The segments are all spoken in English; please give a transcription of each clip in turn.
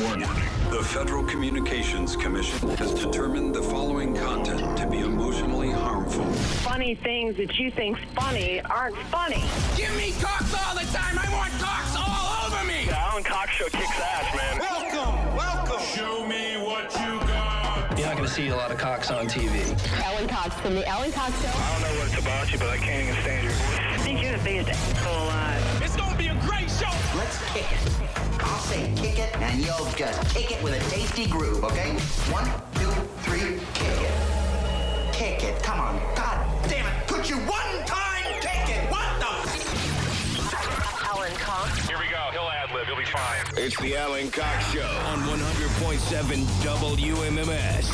Warning. The Federal Communications Commission has determined the following content to be emotionally harmful. Funny things that you think's funny aren't funny. Give me cocks all the time. I want cocks all over me. The Alan Cox Show kicks ass, man. Welcome. Show me what you got. You're not going to see a lot of cocks on TV. Alan Cox from the Alan Cox Show. I don't know what it's about you, but I can't even stand your voice. I think you're the biggest asshole alive. It's gonna be a great show. Let's kick it. I'll say kick it, and you'll just kick it with a tasty groove, okay? 1, 2, 3, kick it. Kick it. Come on. God damn it. Could you one time kick it? What the? Alan Cox. Here we go. He'll ad-lib. He'll be fine. It's the Alan Cox Show on 100.7 WMMS.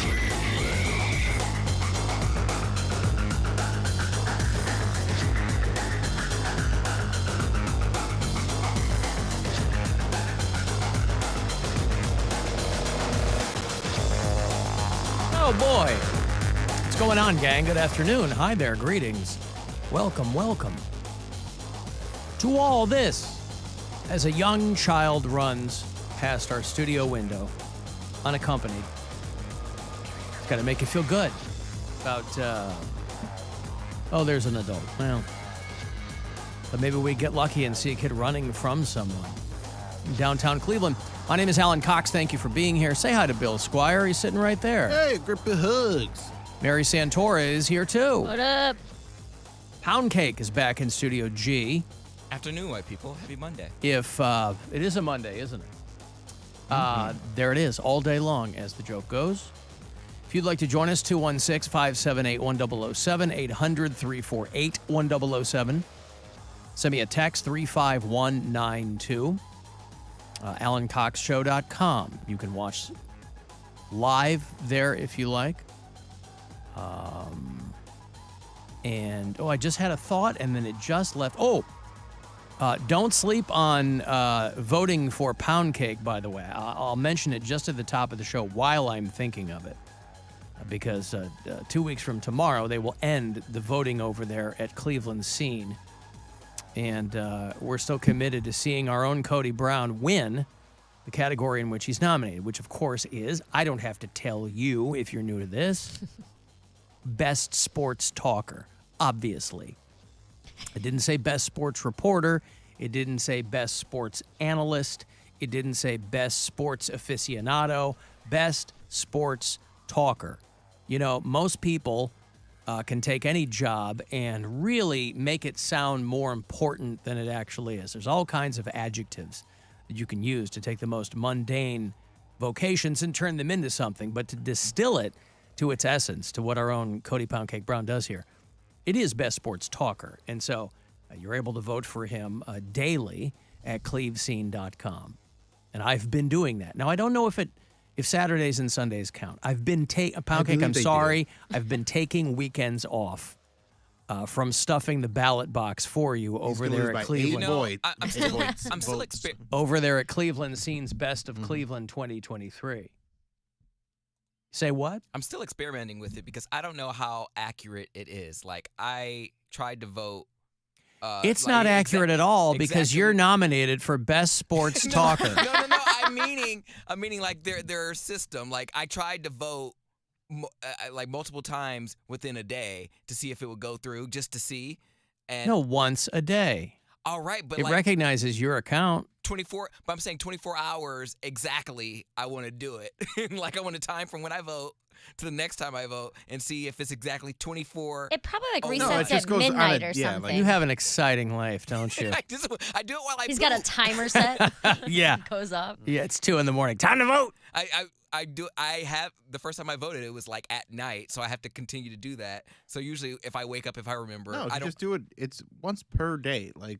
Oh, boy. What's going on, gang? Good afternoon. Hi there. Greetings. Welcome, welcome. To all this, as a young child runs past our studio window, unaccompanied, it's got to make you feel good about, there's an adult. Well, but maybe we get lucky and see a kid running from someone in downtown Cleveland. My name is Alan Cox. Thank you for being here. Say hi to Bill Squire. He's sitting right there. Hey, grip your hugs. Mary Santora is here, too. What up? Poundcake is back in Studio G. Afternoon, white people. Happy Monday. If it is a Monday, isn't it? There it is, all day long, as the joke goes. If you'd like to join us, 216-578-1007, 800-348-1007. Send me a text, 35192. AlanCoxShow.com. You can watch live there if you like. I just had a thought and then it just left. Don't sleep on voting for Poundcake, by the way. I'll mention it just at the top of the show while I'm thinking of it. Because 2 weeks from tomorrow, they will end the voting over there at Cleveland Scene. And we're still committed to seeing our own Cody Brown win the category in which he's nominated, which, of course, is, I don't have to tell you if you're new to this, Best Sports Talker, obviously. It didn't say Best Sports Reporter. It didn't say Best Sports Analyst. It didn't say Best Sports Aficionado. Best Sports Talker. You know, most people can take any job and really make it sound more important than it actually is. There's all kinds of adjectives that you can use to take the most mundane vocations and turn them into something, but to distill it to its essence, to what our own Cody Poundcake Brown does here, it is Best Sports Talker. And so you're able to vote for him daily at clevescene.com. And I've been doing that. Now, I don't know if Saturdays and Sundays count. I've been Poundcake, I'm sorry. I've been taking weekends off from stuffing the ballot box for you over there at Cleveland. I'm still over there at Cleveland Scene's Best of Cleveland 2023. Say what? I'm still experimenting with it because I don't know how accurate it is. Like, I tried to vote. It's not accurate at all because you're nominated for Best Sports Talker. No. I'm meaning like their system. Like, I tried to vote like multiple times within a day to see if it would go through, just to see. And no, once a day. All right, but it recognizes your account. 24, but I'm saying 24 hours exactly. I want to do it. Like, I want a time from when I vote to the next time I vote and see if it's exactly 24. It probably resets at midnight or something. Like, you have an exciting life, don't you? I do it while He's got a timer set. Yeah. It goes up. Yeah, it's 2 a.m. Time to vote. I have the first time I voted, it was like at night, so I have to continue to do that. So usually, if I wake up, if I remember, I don't just do it. It's once per day. Like,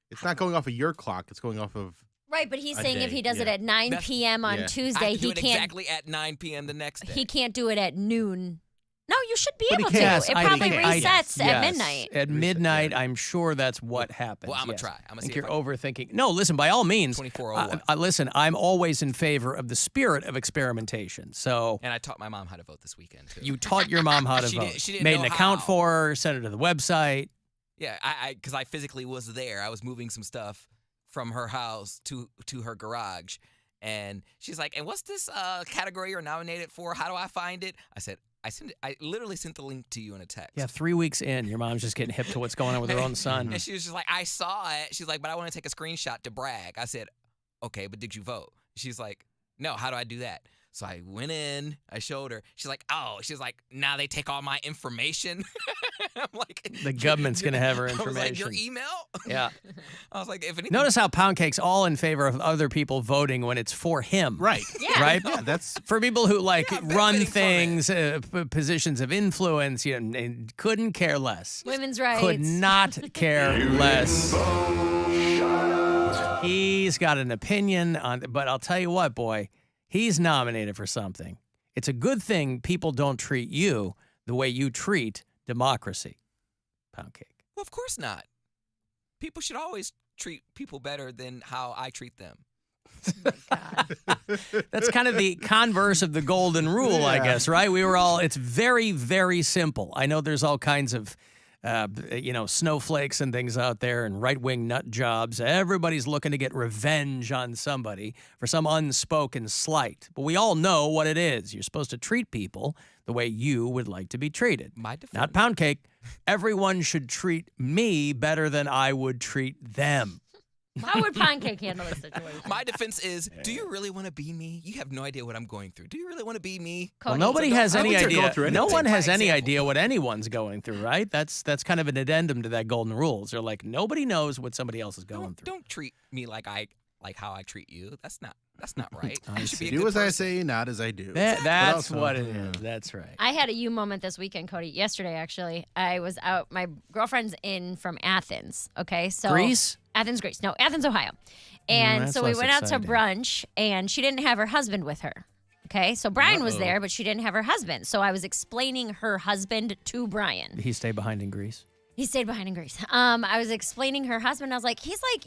it's not going off of your clock. It's going off of. Right, but he's saying if he does it at 9 p.m. on Tuesday, he can't exactly at 9 p.m. the next day. He can't do it at noon. No, you should be able to. Yes, it probably resets at midnight. At midnight, I'm sure that's what happens. Well, I'm going to try. I think you're overthinking. No, listen, by all means. 2401. Listen, I'm always in favor of the spirit of experimentation. So. And I taught my mom how to vote this weekend, too. You taught your mom how to vote. She didn't Made know an account how. for her, sent it to the website. Yeah, because I physically was there. I was moving some stuff from her house to her garage, And she's like, and what's this category you're nominated for? How do I find it? I said, I literally sent the link to you in a text. Yeah, 3 weeks in, your mom's just getting hip to what's going on with her own son. And she was just like, I saw it. She's like, but I want to take a screenshot to brag. I said, okay, but did you vote? She's like, no, how do I do that? So I went in, I showed her. She's like, now they take all my information. I'm like, The government's going to have her I information. was like, your email? Yeah. I was like, if anything. Notice how Poundcake's all in favor of other people voting when it's for him. Right. Yeah. Right? Yeah, that's For people who run benefiting from things, positions of influence, and couldn't care less. Women's rights. Could not care less. He's got an opinion on, but I'll tell you what, boy, he's nominated for something. It's a good thing people don't treat you the way you treat democracy. Poundcake. Well, of course not. People should always treat people better than how I treat them. That's kind of the converse of the golden rule, I guess, right? It's very, very simple. I know there's all kinds of, snowflakes and things out there and right-wing nut jobs. Everybody's looking to get revenge on somebody for some unspoken slight. But we all know what it is. You're supposed to treat people the way you would like to be treated. Not Poundcake. Everyone should treat me better than I would treat them. How would Poundcake handle this situation? My defense is, do you really want to be me? You have no idea what I'm going through. Do you really want to be me? Well, Cody. nobody has I don't any think they're going idea. through No anything. one has By any example. idea what anyone's going through, right? That's kind of an addendum to that golden rules. They're like, nobody knows what somebody else is going through. Don't treat me like how I treat you. That's not right. I You should be a do good as I person. say, not as I do. That's But also- what it is. That's right. I had a you moment this weekend, Cody. Yesterday, actually, I was out. My girlfriend's in from Athens. Okay, so Greece? Athens, Greece. No, Athens, Ohio. And that's so we less went out to exciting. brunch, and she didn't have her husband with her. Okay, so Brian was there, but she didn't have her husband. So I was explaining her husband to Brian. Did he stay behind in Greece? He stayed behind in Greece. I was explaining her husband. I was like, he's like,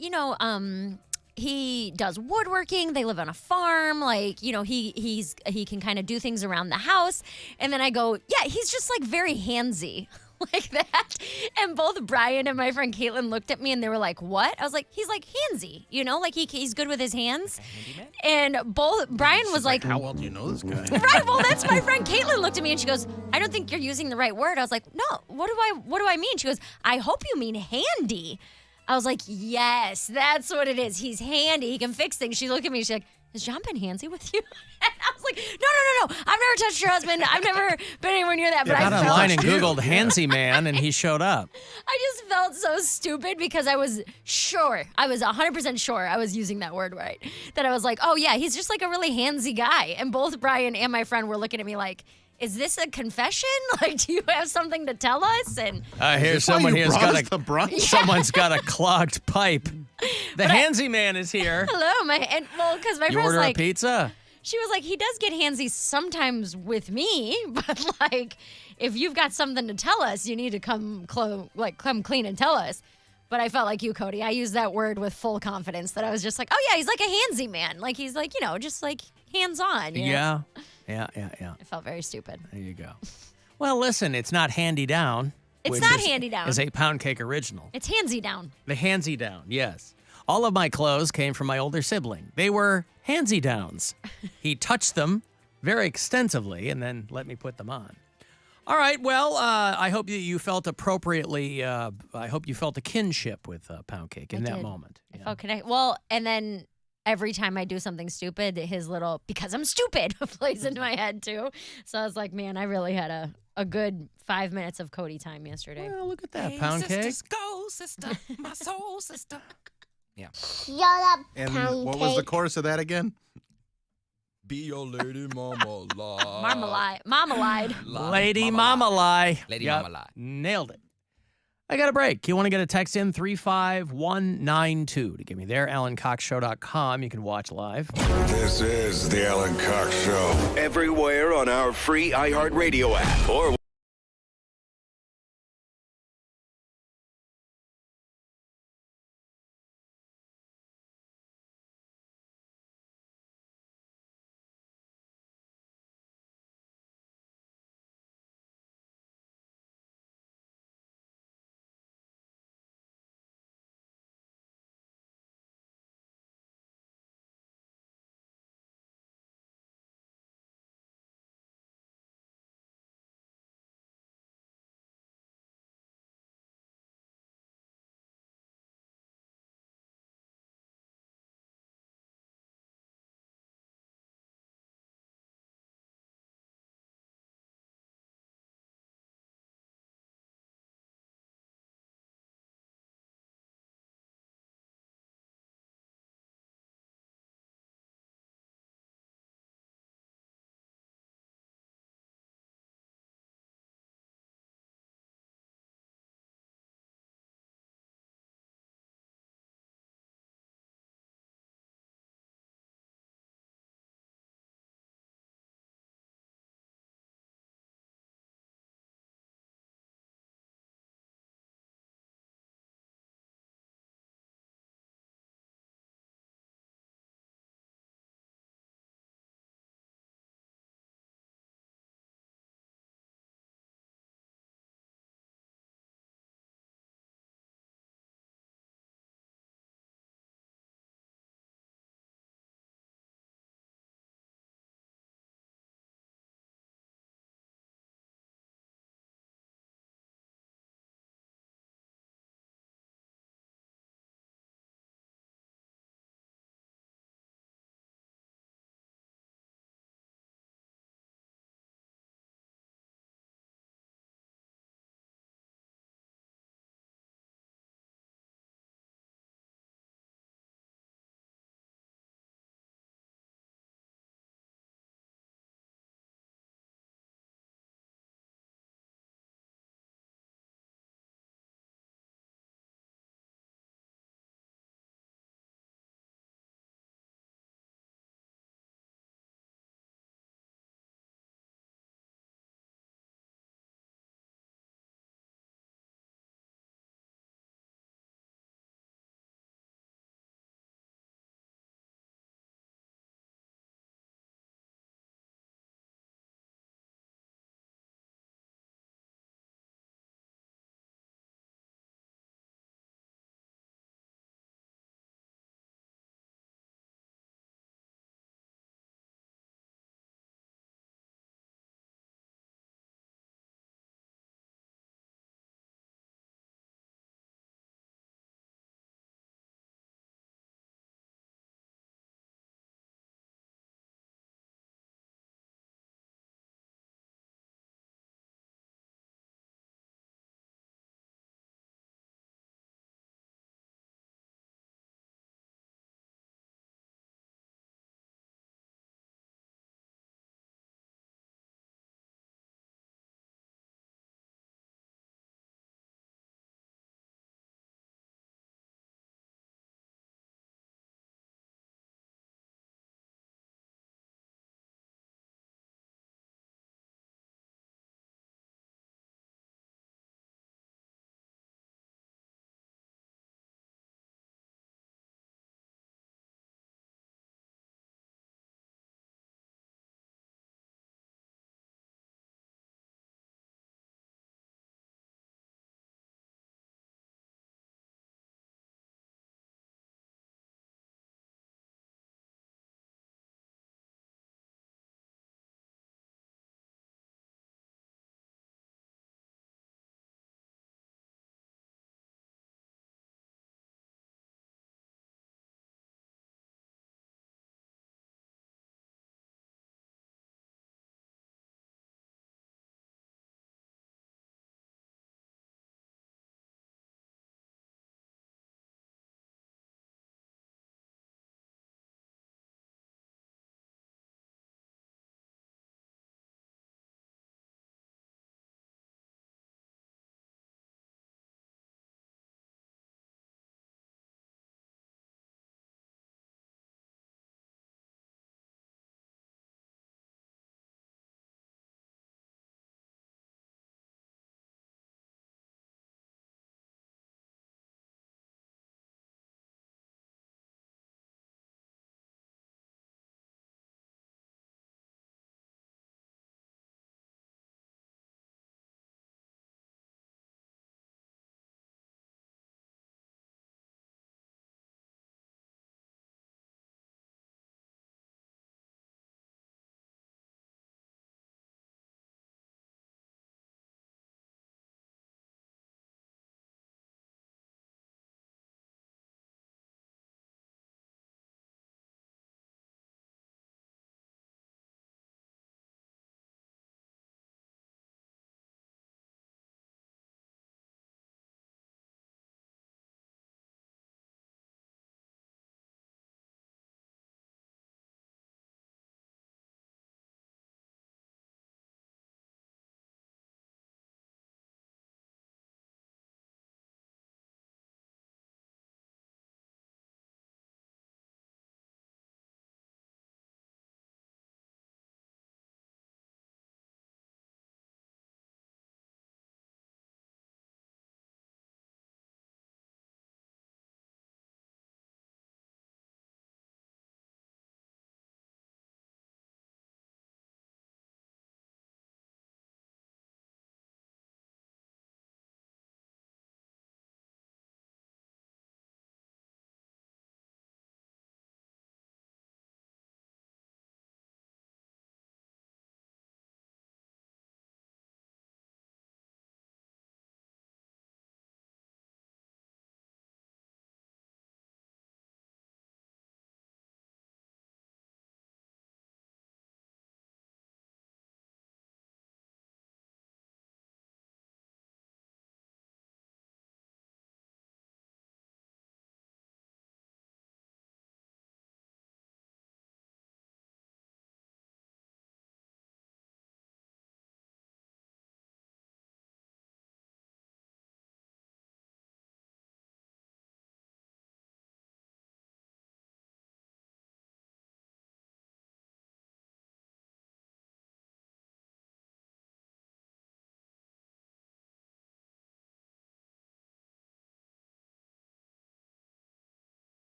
he does woodworking. They live on a farm. Like, he can kind of do things around the house. And then I go, yeah, he's just like very handsy. Like that. And both Brian and my friend Caitlin looked at me and they were like, what? I was like, he's like handsy, like he's good with his hands. And both Brian was like, How well do you know this guy? right, well, that's my friend Caitlin looked at me and she goes, I don't think you're using the right word. I was like, no, what do I mean? She goes, I hope you mean handy. I was like, yes, that's what it is. He's handy. He can fix things. She looked at me. She's like, has John been handsy with you? And I was like, no. I've never touched your husband. I've never been anywhere near that. But I got I online felt, and Googled handsy man, and he showed up. I just felt so stupid because I was sure, I was 100% sure I was using that word right. That I was like, oh, yeah, he's just like a really handsy guy. And both Brian and my friend were looking at me like, is this a confession? Like, do you have something to tell us? And Here's Is this why someone you here's brought got us to brunch? someone's got a clogged pipe. The handsy man is here. hello, because my You friend's order like, a pizza? she was like, he does get handsy sometimes with me, but like, if you've got something to tell us, you need to come clean and tell us. But I felt like you, Cody. I used that word with full confidence that I was just like, oh yeah, he's like a handsy man. Like he's like, just like hands-on. you know? Yeah. I felt very stupid. There you go. Well, listen, it's not handy down. It's which not is- handy down. Is a Poundcake original. It's handsy down. The handsy down, yes. All of my clothes came from my older sibling. They were handsy downs. He touched them very extensively and then let me put them on. All right, well, I hope that you felt appropriately, I hope you felt a kinship with Poundcake in I that did. moment. I Yeah. felt connected. Well, and then every time I do something stupid, his little "because I'm stupid" plays into my head too. So I was like, man, I really had a good 5 minutes of Cody time yesterday. Well, look at that, Hey, Poundcake. sisters, go, sister, my soul sister. Yeah. Shut up, And what was the chorus of that again? Be your lady mama Marmalade. Lady Mama Lie. Lady Yep, Mama Lie. Nailed it. I got a break. You want to get a text in 35192 to get me there. AlanCoxShow.com. You can watch live. This is the Alan Cox Show. Everywhere on our free iHeartRadio app or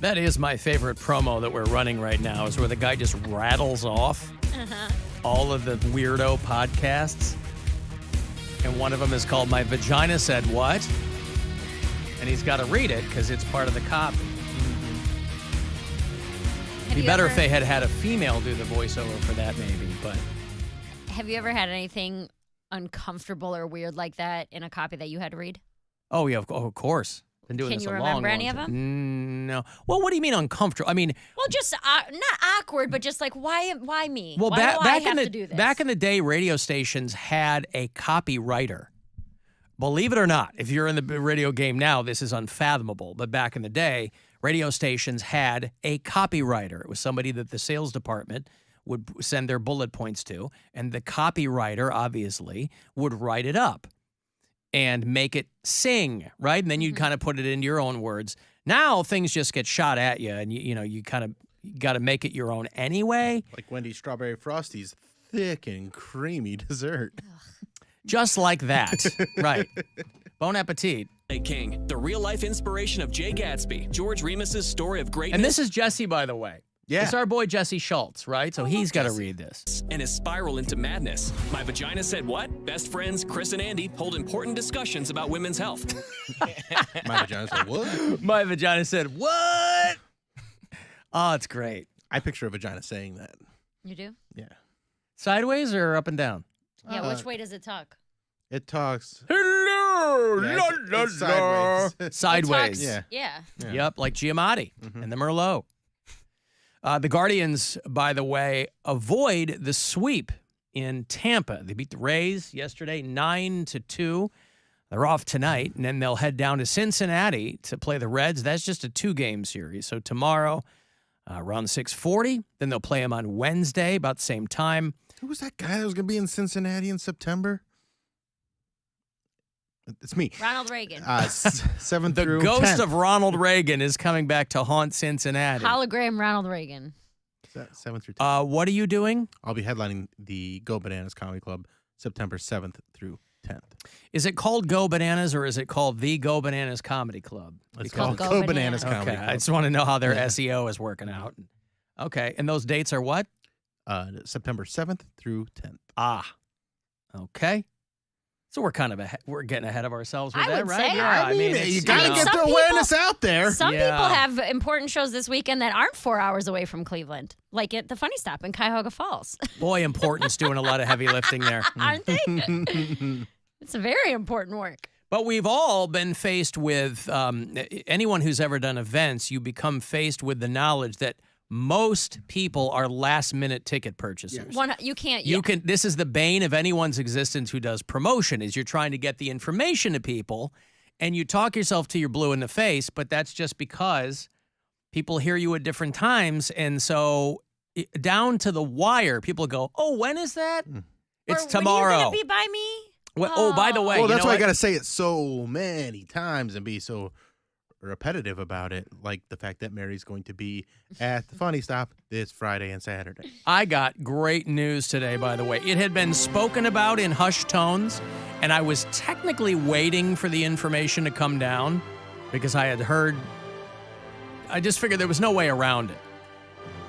That is my favorite promo that we're running right now, is where the guy just rattles off all of the weirdo podcasts. And one of them is called My Vagina Said What? And he's got to read it because it's part of the copy. It'd be better if they had had a female do the voiceover for that, maybe. But have you ever had anything uncomfortable or weird like that in a copy that you had to read? Oh, yeah, of course. Been doing Can this you a remember long any of time. them? No. Well, what do you mean uncomfortable? I mean, Well, just not awkward, but just like why me? well, why do I have in to do this? back in the day, radio stations had a copywriter. Believe it or not, if you're in the radio game now, this is unfathomable. But back in the day, radio stations had a copywriter. It was somebody that the sales department would send their bullet points to, and the copywriter, obviously, would write it up and make it sing, right? And then you'd kind of put it into your own words. Now things just get shot at you, and you kind of got to make it your own anyway. Like Wendy's Strawberry Frosties, thick and creamy dessert. Just like that, right? Bon appetit. King, the real-life inspiration of Jay Gatsby, George Remus's story of greatness. And this is Jesse, by the way. Yeah. It's our boy Jesse Schultz, right? So he's got to read this. And his spiral into madness. My Vagina Said What? Best friends Chris and Andy hold important discussions about women's health. My vagina said what? My vagina said what? Oh, it's great. I picture a vagina saying that. You do? Yeah. Sideways or up and down? Yeah. Which way does it talk? It talks. Hello, Yeah, it's sideways. Sideways. It talks, Yeah. yeah. Yep, like Giamatti and the Merlot. The Guardians, by the way, avoid the sweep in Tampa. They beat the Rays yesterday 9-2. They're off tonight, and then they'll head down to Cincinnati to play the Reds. That's just a 2-game series. So tomorrow, around 6:40. Then they'll play them on Wednesday about the same time. Who was that guy that was going to be in Cincinnati in September? It's me. Ronald Reagan. 7 The through ghost 10. of Ronald Reagan is coming back to haunt Cincinnati. Hologram Ronald Reagan. 7 through 10. What are you doing? I'll be headlining the Go Bananas Comedy Club September 7th through 10th. Is it called Go Bananas or is it called the Go Bananas Comedy Club? It's called Go Bananas Comedy Club. I just want to know how their SEO is working out. Okay, and those dates are what? September 7th through 10th. Ah, okay. So we're kind of we're getting ahead of ourselves with I that, would right? say. Yeah, I mean, it's, you got to get some the awareness out there. Some Yeah. people have important shows this weekend that aren't 4 hours away from Cleveland, like at the Funny Stop in Cuyahoga Falls. Boy, Important's doing a lot of heavy lifting there. Aren't they? It's a very important work. But we've all been faced with, anyone who's ever done events, you become faced with the knowledge that most people are last-minute ticket purchasers. You can't. You can. This is the bane of anyone's existence who does promotion. Is you're trying to get the information to people, and you talk yourself till you're blue in the face. But that's just because people hear you at different times, and so down to the wire, people go, "Oh, when is that? It's tomorrow." When are you gonna be by me? Well, oh, by the way, Well, you that's know why I what? got to say it so many times and be so repetitive about it, like the fact that Mary's going to be at the Funny Stop this Friday and Saturday. I got great news today, by the way. It had been spoken about in hushed tones, and I was technically waiting for the information to come down because I had heard, I just figured there was no way around it.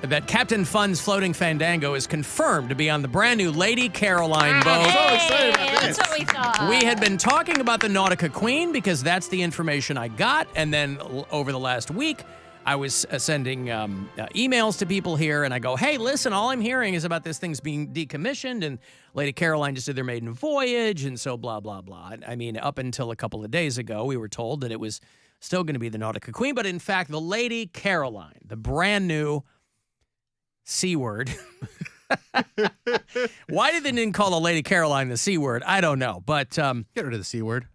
That Captain Fun's Floating Fandango is confirmed to be on the brand new Lady Caroline boat. Hey, that's what we thought. We had been talking about the Nautica Queen because that's the information I got. And then over the last week, I was sending emails to people here, and I go, hey, listen, all I'm hearing is about this thing's being decommissioned, and Lady Caroline just did their maiden voyage, and so blah, blah, blah. I mean, up until a couple of days ago, we were told that it was still going to be the Nautica Queen, but in fact, the Lady Caroline, the brand new C word. Why did they didn't call the Lady Caroline the C word? I don't know, but Get rid of the C word.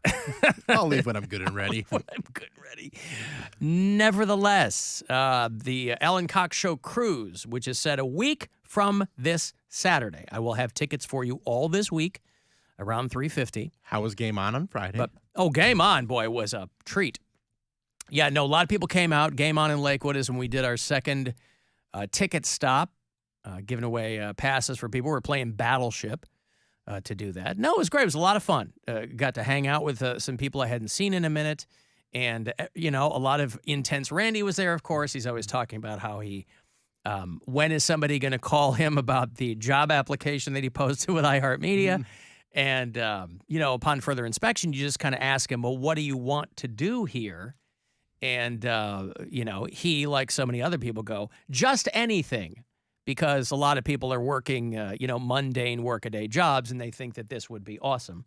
I'll leave when I'm good and ready. when I'm good and ready. Nevertheless, the Alan Cox Show cruise, which is set a week from this Saturday. I will have tickets for you all this week around 3:50. How was Game On Friday? But Game On, boy, was a treat. Yeah, no, a lot of people came out. Game On in Lakewood is when we did our second ticket stop, giving away passes for people. We're playing Battleship to do that. No, it was great. It was a lot of fun. Got to hang out with some people I hadn't seen in a minute. And, a lot of intense Randy was there, of course. He's always talking about how he, when is somebody going to call him about the job application that he posted with iHeartMedia? And, upon further inspection, you just kind of ask him, well, what do you want to do here? And, he, like so many other people, go, just anything. Because a lot of people are working, mundane workaday jobs, and they think that this would be awesome.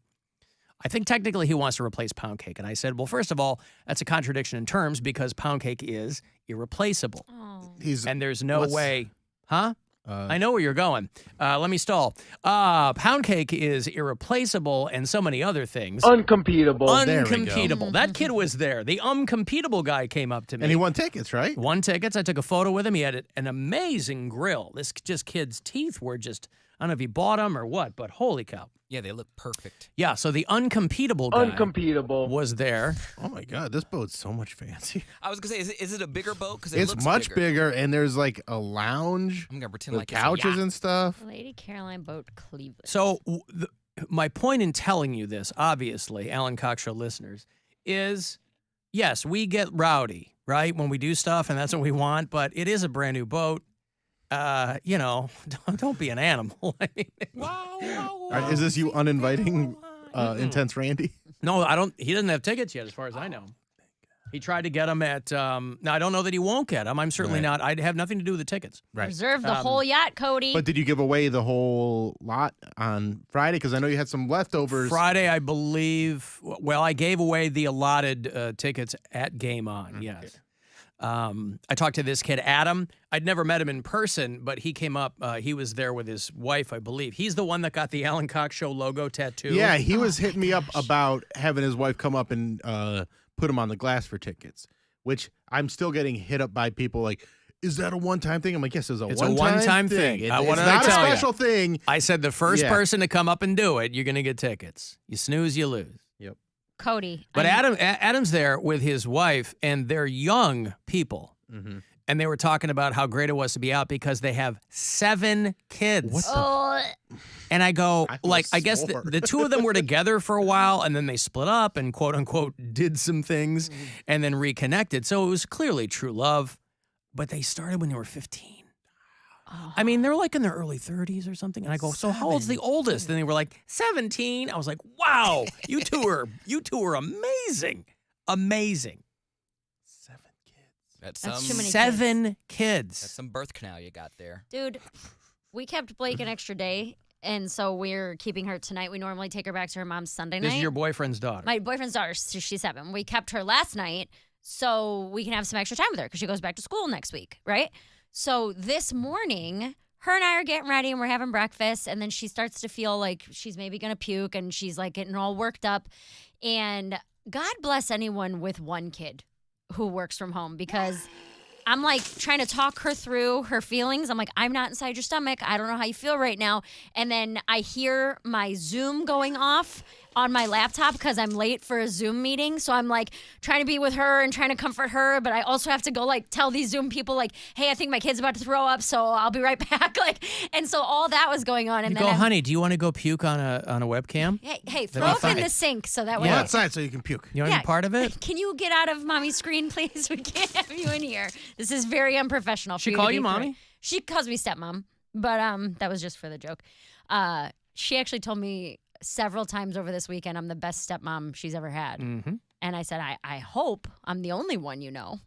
I think technically he wants to replace Poundcake. And I said, well, first of all, that's a contradiction in terms because Poundcake is irreplaceable. Oh. And there's no way. Huh? I know where you're going. Let me stall. Poundcake is irreplaceable and so many other things. Uncompetable. Uncompetable. That kid was there. The uncompetable guy came up to me. And he won tickets, right? Won tickets. I took a photo with him. He had an amazing grill. This kid's teeth were just, I don't know if he bought them or what, but holy cow. Yeah, they look perfect. Yeah, so the uncompetable guy was there. Oh my God, this boat's so much fancy. I was gonna say, is it a bigger boat? Because it's much bigger, and there's like a lounge. I'm gonna pretend with like couches and stuff. Lady Caroline Boat Cleveland. So my point in telling you this, obviously, Alan Cox Show listeners, is yes, we get rowdy, right, when we do stuff, and that's what we want. But it is a brand new boat. Don't be an animal. I mean, Is this you uninviting intense Randy? No, I don't. He doesn't have tickets yet, as far as I know. He tried to get them at. Now I don't know that he won't get them. I'm certainly not. I'd have nothing to do with the tickets. Right. Reserve the whole yacht, Cody. But did you give away the whole lot on Friday? Because I know you had some leftovers. Friday, I believe. Well, I gave away the allotted tickets at Game On. Yes. I talked to this kid, Adam. I'd never met him in person, but he came up. He was there with his wife, I believe. He's the one that got the Alan Cox Show logo tattoo. Yeah, he was hitting me up about having his wife come up and put him on the glass for tickets, which I'm still getting hit up by people like, is that a one-time thing? I'm like, yes, it's a one-time thing. I It's wanted not to a tell special thing. I said the first person to come up and do it, you're going to get tickets. You snooze, you lose. Yep. Cody. But Adam's there with his wife, and they're young people. Mm-hmm. And they were talking about how great it was to be out because they have 7 kids. What the? And I go, I guess the two of them were together for a while, and then they split up and quote unquote did some things and then reconnected. So it was clearly true love, but they started when they were 15. I mean, they're like in their early 30s or something. And I go, so how old's the oldest? And they were like 17. I was like, wow, you two are amazing. Amazing. 7 kids. That's too many 7 kids. That's some birth canal you got there. Dude, we kept Blake an extra day, and so we're keeping her tonight. We normally take her back to her mom's Sunday night. This is your boyfriend's daughter. My boyfriend's daughter, she's 7. We kept her last night so we can have some extra time with her because she goes back to school next week, right? So this morning, her and I are getting ready and we're having breakfast, and then she starts to feel like she's maybe going to puke, and she's like getting all worked up. And God bless anyone with one kid who works from home, because I'm like trying to talk her through her feelings. I'm like, I'm not inside your stomach. I don't know how you feel right now. And then I hear my Zoom going off on my laptop because I'm late for a Zoom meeting. So I'm like trying to be with her and trying to comfort her, but I also have to go like tell these Zoom people like, hey, I think my kid's about to throw up, so I'll be right back. And so all that was going on. And you then go, honey, do you want to go puke on a webcam? Hey, throw up in the sink so that way. Go outside so you can puke. You want to be part of it? Can you get out of mommy's screen, please? We can't have you in here. This is very unprofessional. She call you mommy? She calls me stepmom, but that was just for the joke. She actually told me several times over this weekend I'm the best stepmom she's ever had. Mm-hmm. And I said, I hope I'm the only one you know,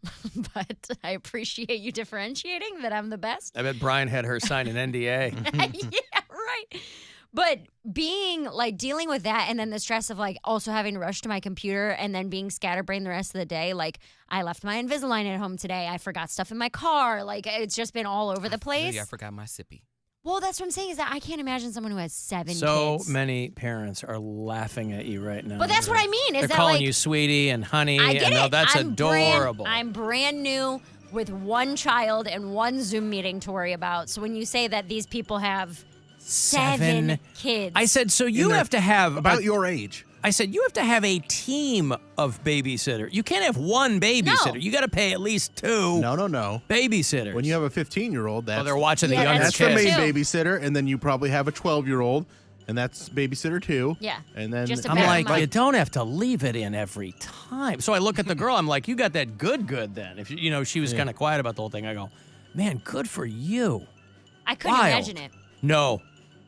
but I appreciate you differentiating that I'm the best. I bet Brian had her sign an NDA. Yeah, right. But dealing with that, and then the stress of also having to rush to my computer and then being scatterbrained the rest of the day. I left my Invisalign at home today. I forgot stuff in my car. It's just been all over the place. I forgot my sippy. Well, that's what I'm saying is that I can't imagine someone who has 7 kids. So many parents are laughing at you right now. But that's what I mean. They're calling you sweetie and honey. I get it. That's adorable. I'm brand new with 1 child and 1 Zoom meeting to worry about. So when you say that these people have 7 kids. I said, so you have to have about your age. I said, you have to have a team of babysitter. You can't have 1 babysitter. No. You got to pay at least 2. No. Babysitters. When you have a 15-year-old, they're watching the youngest That's kids. the main babysitter, and then you probably have a 12-year-old, and that's Babysitter 2. Yeah. And then Just a I'm bad like, month. you don't have to leave it in every time. So I look at the girl. I'm like, you got that good then. If she was kind of quiet about the whole thing. I go, man, good for you. I couldn't Wild. imagine it. No.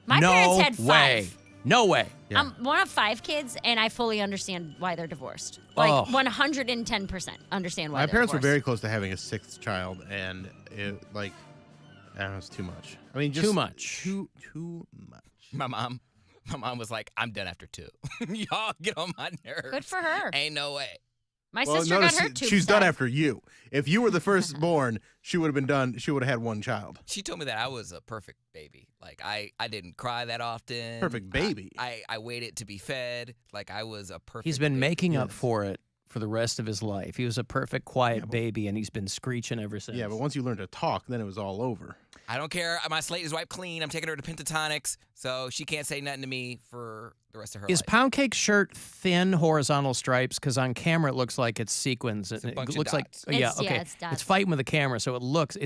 My no parents had way. 5. No way. Yeah. I'm one of 5 kids, and I fully understand why they're divorced. Like, 110% understand why My they're parents were divorced. very close to having a 6th child, and it, like, I don't know, it's too much. I mean, just Too much. Too much. My mom was like, I'm done after 2. Y'all get on my nerves. Good for her. Ain't no way. My Well, sister notice got her tubes she's done tied. after you. If you were the firstborn, she would have been done. She would have had 1 child. She told me that I was a perfect baby. Like, I didn't cry that often. Perfect baby. I waited to be fed. Like, I was a perfect He's been baby. making up for it for the rest of his life. He was a perfect, quiet baby, and he's been screeching ever since. Yeah, but once you learn to talk, then it was all over. I don't care. My slate is wiped clean. I'm taking her to Pentatonics, so she can't say nothing to me for the rest of her Is life. Poundcake's shirt thin horizontal stripes? Because on camera it looks like it's sequins. It's a It bunch of looks dots. like It's dots. It's fighting with the camera, so it looks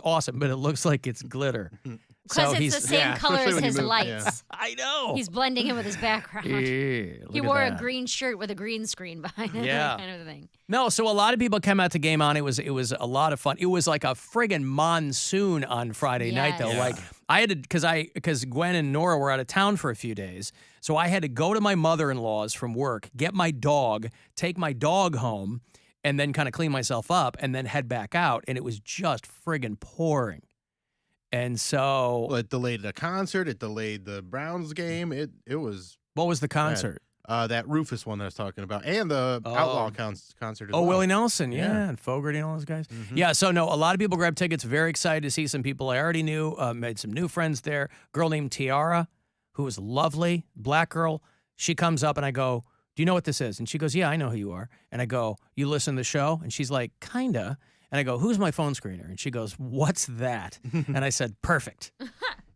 awesome, but it looks like it's glitter. Because So it's he's the same color especially as when you his move, lights. yeah. I know. He's blending in with his background. Yeah, He look at wore a that. green shirt with a green screen behind it. Yeah. kind of thing. No, so a lot of people came out to Game On. It was a lot of fun. It was like a friggin' monsoon on Friday night, though. Yes. Like I had to because Gwen and Nora were out of town for a few days, so I had to go to my mother-in-law's from work, get my dog, take my dog home, and then kind of clean myself up, and then head back out. And it was just friggin' pouring. And so, Well, it delayed the concert. It delayed the Browns game. It was what was the concert? that Rufus one that I was talking about, and the Outlaw concert as Oh, well. Willie Nelson, yeah, Yeah. and Fogarty and all those guys. Yeah, so no, a lot of people grabbed tickets. Very excited to see some people I already knew. Made some new friends there. Girl named Tiara, who was lovely, black girl. She comes up and I go, "Do you know what this is?" And she goes, "Yeah, I know who you are." And I go, "You listen to the show?" And she's like, "Kinda." And I go, "Who's my phone screener?" And she goes, "What's that?" And I said, "Perfect."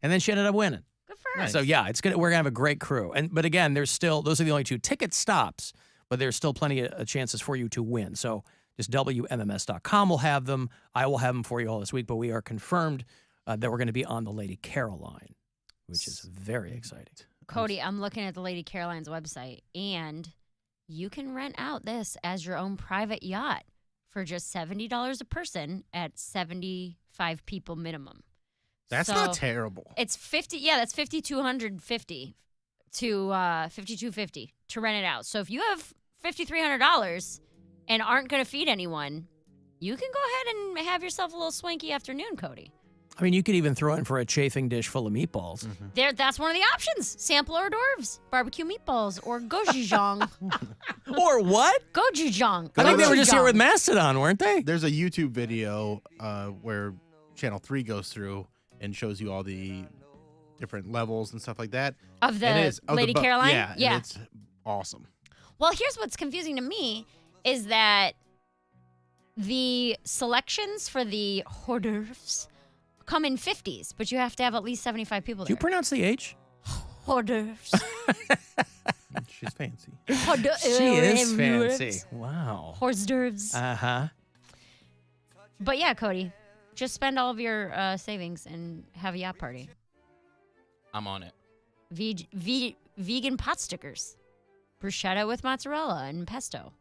And then she ended up winning. Good for her. Nice. So yeah, we're gonna have a great crew. But again, those are the only 2 ticket stops, but there's still plenty of chances for you to win. So just WMMS.com will have them. I will have them for you all this week. But we are confirmed that we're going to be on the Lady Caroline, which is very exciting. Cody, I'm looking at the Lady Caroline's website, and you can rent out this as your own private yacht for just $70 a person at 75 people minimum. That's So, not terrible. It's 50. Yeah, that's $5,250 to $5,250 to rent it out. So if you have $5,300 and aren't going to feed anyone, you can go ahead and have yourself a little swanky afternoon, Cody. I mean, you could even throw in for a chafing dish full of meatballs. That's one of the options. Sample hors d'oeuvres, barbecue meatballs, or gochujang. Or what? Gochujang. I think they were just here Gochujang. with Mastodon, weren't they? There's a YouTube video where Channel 3 goes through and shows you all the different levels and stuff like that. Of the And it is- of the Lady bu- Caroline? Yeah, Yeah. and it's awesome. Well, here's what's confusing to me is that the selections for the hors d'oeuvres come in 50s, but you have to have at least 75 people Do you there. pronounce the H? Hors d'oeuvres. She's fancy. Hors d'oeuvres. She is fancy. Wow. Hors d'oeuvres. Uh-huh. But yeah, Cody, just spend all of your savings and have a yacht party. I'm on it. Vegan pot stickers. Bruschetta with mozzarella and pesto.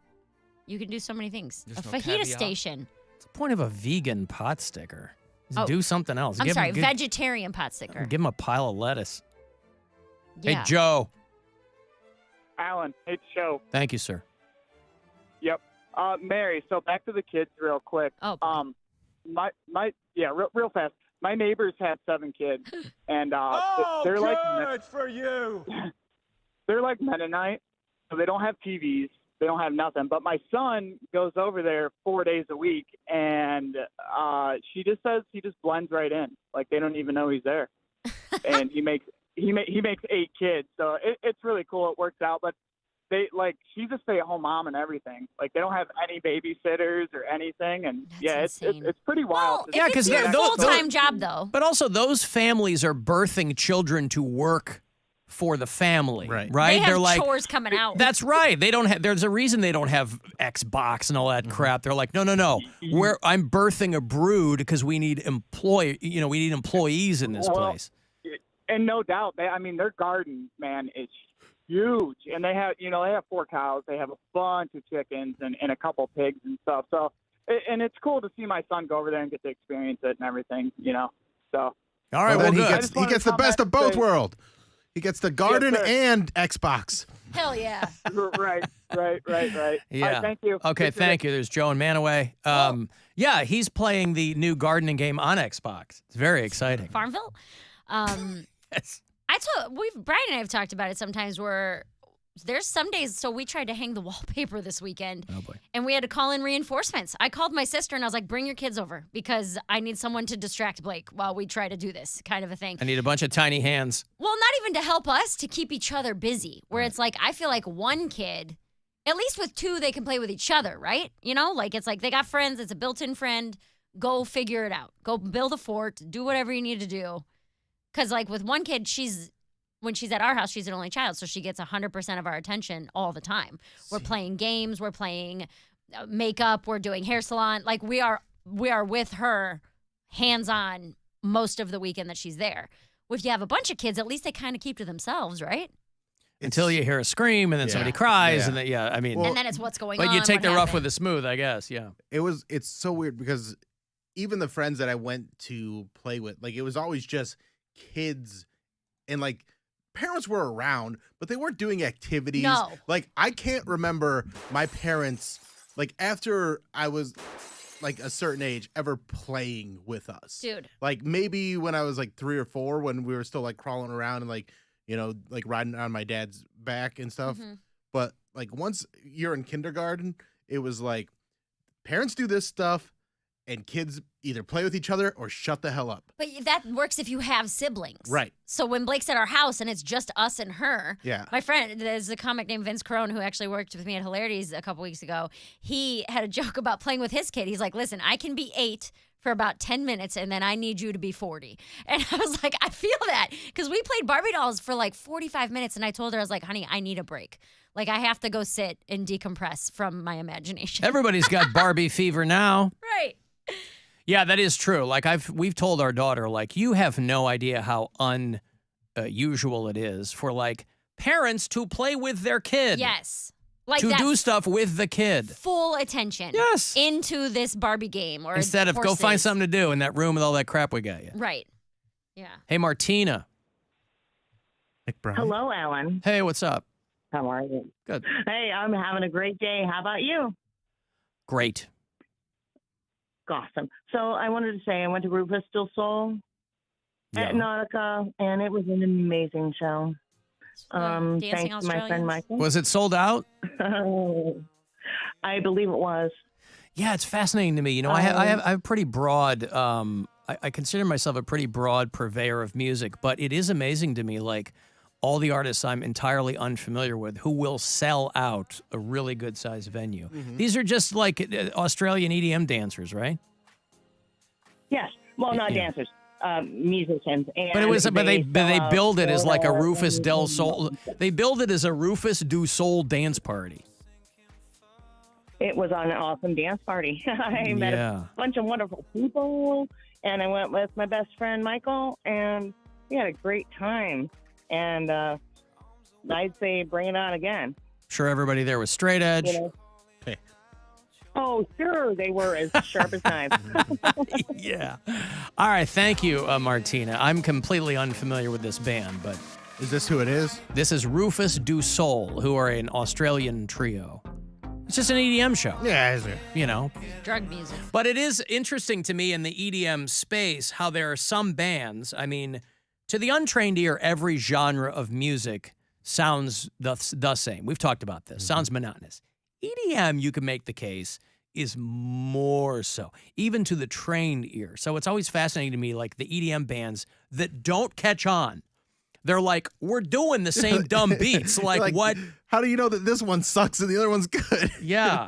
You can do so many things. There's a no fajita caviar? station. What's the point of a vegan pot sticker? Just Oh, do something else. I'm sorry, give, vegetarian pot sticker. give him a pile of lettuce. Yeah. Hey, Joe. Alan, hey, show. Thank you, sir. Yep. Mary, so back to the kids real quick. Oh, real fast. My neighbors have 7 kids, and they're like for you. they're like Mennonite, so they don't have TVs, they don't have nothing. But my son goes over there 4 days a week, and she just says he just blends right in, like they don't even know he's there. And he makes 8 kids, so it's really cool. It works out, but she's a stay-at-home mom and everything. Like they don't have any babysitters or anything, and That's insane. it's pretty wild. Well, yeah, because it's your full-time job, though. But also, those families are birthing children to work for the family, right? They have They're like chores coming out. That's right. They don't have. There's a reason they don't have Xbox and all that crap. They're like, no. I'm birthing a brood because we need employees in this place. and no doubt, their garden, man, is huge. And they have 4 cows. They have a bunch of chickens and a couple pigs and stuff. So, and it's cool to see my son go over there and get to experience it and everything, So. All right, well, good. He gets the best of both worlds. He gets the garden and Xbox. Hell yeah. Right. Yeah. All right, thank you. Okay, thank you. There's Joe in Manaway. Yeah, he's playing the new gardening game on Xbox. It's very exciting. Farmville? Yes. Brian and I have talked about it sometimes where there's some days, so we tried to hang the wallpaper this weekend. Oh, boy. And we had to call in reinforcements. I called my sister and I was like, bring your kids over because I need someone to distract Blake while we try to do this kind of a thing. I need a bunch of tiny hands. Well, not even to help us, to keep each other busy. Where it's like, I feel like one kid, at least with 2, they can play with each other, right? It's like they got friends. It's a built-in friend. Go figure it out. Go build a fort. Do whatever you need to do. Because with one kid, when she's at our house, she's an only child, so she gets 100% of our attention all the time. We're playing games, we're playing makeup, we're doing hair salon. We are with her hands-on most of the weekend that she's there. If you have a bunch of kids, at least they kind of keep to themselves, right? Until you hear a scream and then somebody cries and then and then it's what's going on. But you take the rough happened. with the smooth, I guess. Yeah. It's so weird because even the friends that I went to play with, it was always just kids and parents were around, but they weren't doing activities. No. I can't remember my parents, after I was a certain age, ever playing with us. Dude. Maybe when I was 3 or 4, when we were still crawling around and riding on my dad's back and stuff. Mm-hmm. But once you're in kindergarten, it was parents do this stuff and kids either play with each other or shut the hell up. But that works if you have siblings. Right. So when Blake's at our house and it's just us and her, my friend, there's a comic named Vince Carone who actually worked with me at Hilarities a couple weeks ago. He had a joke about playing with his kid. He's like, listen, I can be 8 for about 10 minutes and then I need you to be 40. And I was like, I feel that. Because we played Barbie dolls for 45 minutes and I told her, I was like, honey, I need a break. I have to go sit and decompress from my imagination. Everybody's got Barbie fever now. Right. Yeah, that is true. We've told our daughter, you have no idea how unusual it is for parents to play with their kid. Yes. To do stuff with the kid. Full attention. Yes. Into this Barbie game or instead of go find something to do in that room with all that crap we got you. Right. Yeah. Hey, Martina. Nick Brown. Hello, Alan. Hey, what's up? How are you? Good. Hey, I'm having a great day. How about you? Great. Awesome. So I wanted to say I went to Rufus Del Sol at Nautica, and it was an amazing show. Thanks to my friend Michael. Was it sold out? I believe it was. Yeah, it's fascinating to me. I have pretty broad. I consider myself a pretty broad purveyor of music, but it is amazing to me, all the artists I'm entirely unfamiliar with who will sell out a really good-sized venue. Mm-hmm. These are just Australian EDM dancers, right? Yes. Well, not dancers, musicians. And but they build it as a Rufus Del Sol. They build it as a Rufus Du Sol dance party. It was an awesome dance party. I met a bunch of wonderful people, and I went with my best friend Michael, and we had a great time. And I'd say bring it on again. Sure, everybody there was straight edge. Hey. Oh, sure, they were as sharp as knives. Yeah. All right, thank you, Martina. I'm completely unfamiliar with this band, but... Is this who it is? This is Rufus Du Sol, who are an Australian trio. It's just an EDM show. Yeah, is it? Drug music. But it is interesting to me in the EDM space how there are some bands, to the untrained ear, every genre of music sounds the same. We've talked about this. Sounds monotonous. EDM, you can make the case, is more so, even to the trained ear. So it's always fascinating to me, the EDM bands that don't catch on. They're we're doing the same dumb beats. What? How do you know that this one sucks and the other one's good? Yeah.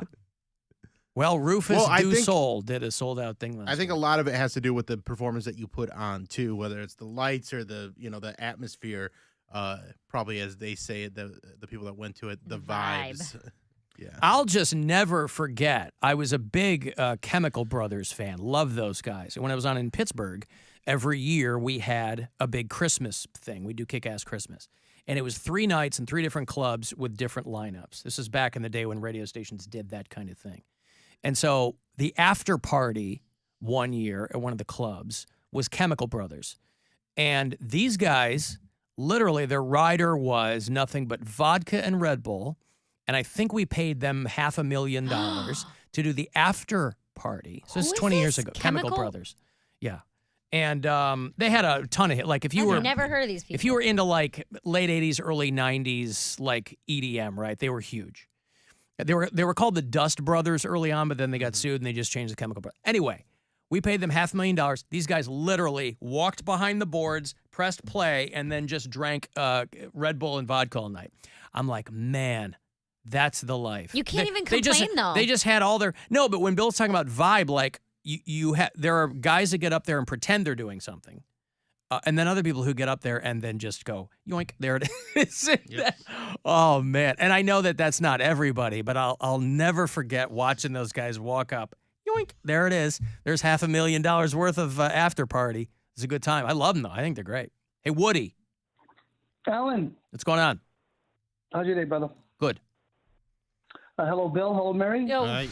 Well, Rufus Du Sol did a sold-out thing last I think night. a lot of it has to do with the performance that you put on, too, whether it's the lights or the atmosphere, probably, as they say, the people that went to it, the vibes. I'll just never forget. I was a big Chemical Brothers fan. Love those guys. And when I was on in Pittsburgh, every year we had a big Christmas thing. We do Kick-Ass Christmas. And it was 3 nights and 3 different clubs with different lineups. This is back in the day when radio stations did that kind of thing. And so the after party one year at one of the clubs was Chemical Brothers. And these guys, literally their rider was nothing but vodka and Red Bull. And I think we paid them $500,000 to do the after party. So this is 20 years ago. Chemical Brothers. Yeah. And they had a ton of hits. Like if you were never heard of these people. If you were into like late 80s, early 90s, like EDM, right? They were huge. They were called the Dust Brothers early on, but then they got sued and they just changed the Chemical Brothers. Anyway, we paid them $500,000. These guys literally walked behind the boards, pressed play, and then just drank Red Bull and vodka all night. I'm like, man, that's the life. You can't even complain, though. They just had all their... No, but when Bill's talking about vibe, like, there are guys that get up there and pretend they're doing something. And then other people who get up there and then just go, yoink, there it is. Yep. Oh, man. And I know that that's not everybody, but I'll never forget watching those guys walk up. Yoink, there it is. There's $500,000 worth of after party. It's a good time. I love them, though. I think they're great. Hey, Woody. Alan. What's going on? How's your day, brother? Good. Hello, Bill. Hello, Mary. Yo.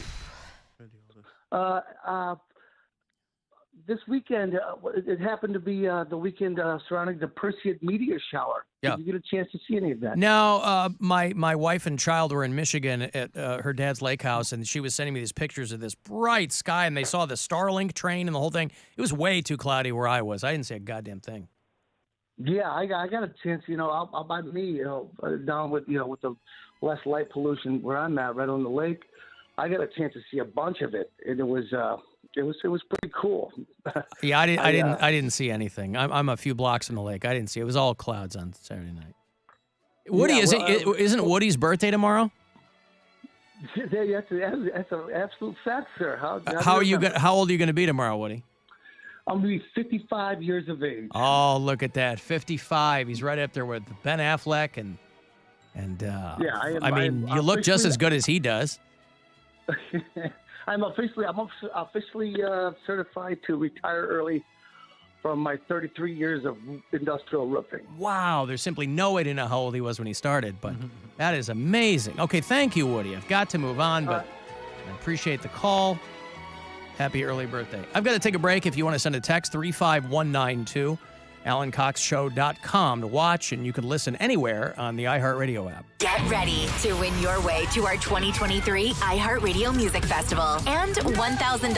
This weekend, it happened to be the weekend surrounding the Perseid meteor shower. Yeah. Did you get a chance to see any of that? No, my wife and child were in Michigan at her dad's lake house, and she was sending me these pictures of this bright sky, and they saw the Starlink train and the whole thing. It was way too cloudy where I was. I didn't see a goddamn thing. Yeah, I got a chance. Out by me, down with with the less light pollution where I'm at, right on the lake. I got a chance to see a bunch of it, and it was pretty cool. Yeah, I didn't see anything. I'm a few blocks from the lake. I didn't see it. It was all clouds on Saturday night. Woody, isn't Woody's birthday tomorrow? Yeah, that's an absolute fact, sir. How old are you going to be tomorrow, Woody? I'm going to be 55 years of age. Oh, look at that, 55. He's right up there with Ben Affleck and yeah. I mean, you look just as good as he does. I'm officially certified to retire early from my 33 years of industrial roofing. Wow, there's simply no way to know how old he was when he started, but that is amazing. Okay, thank you, Woody. I've got to move on, but I appreciate the call. Happy early birthday. I've got to take a break. If you want to send a text, 35192, AlanCoxShow.com to watch, and you can listen anywhere on the iHeartRadio app. Get ready to win your way to our 2023 iHeartRadio Music Festival and $1,000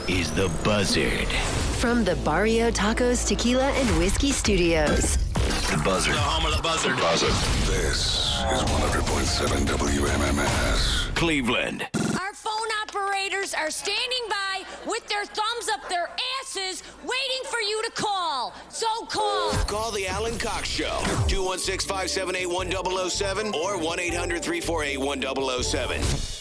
is The Buzzard. From the Barrio Tacos Tequila and Whiskey Studios. The Buzzard. The home of the Buzzard. This is 100.7 WMMS. Cleveland. Our phone operators are standing by with their thumbs up their asses waiting for you to call. So call. Call the Alan Cox Show. 216-578-1007 or 1-800-348-1007.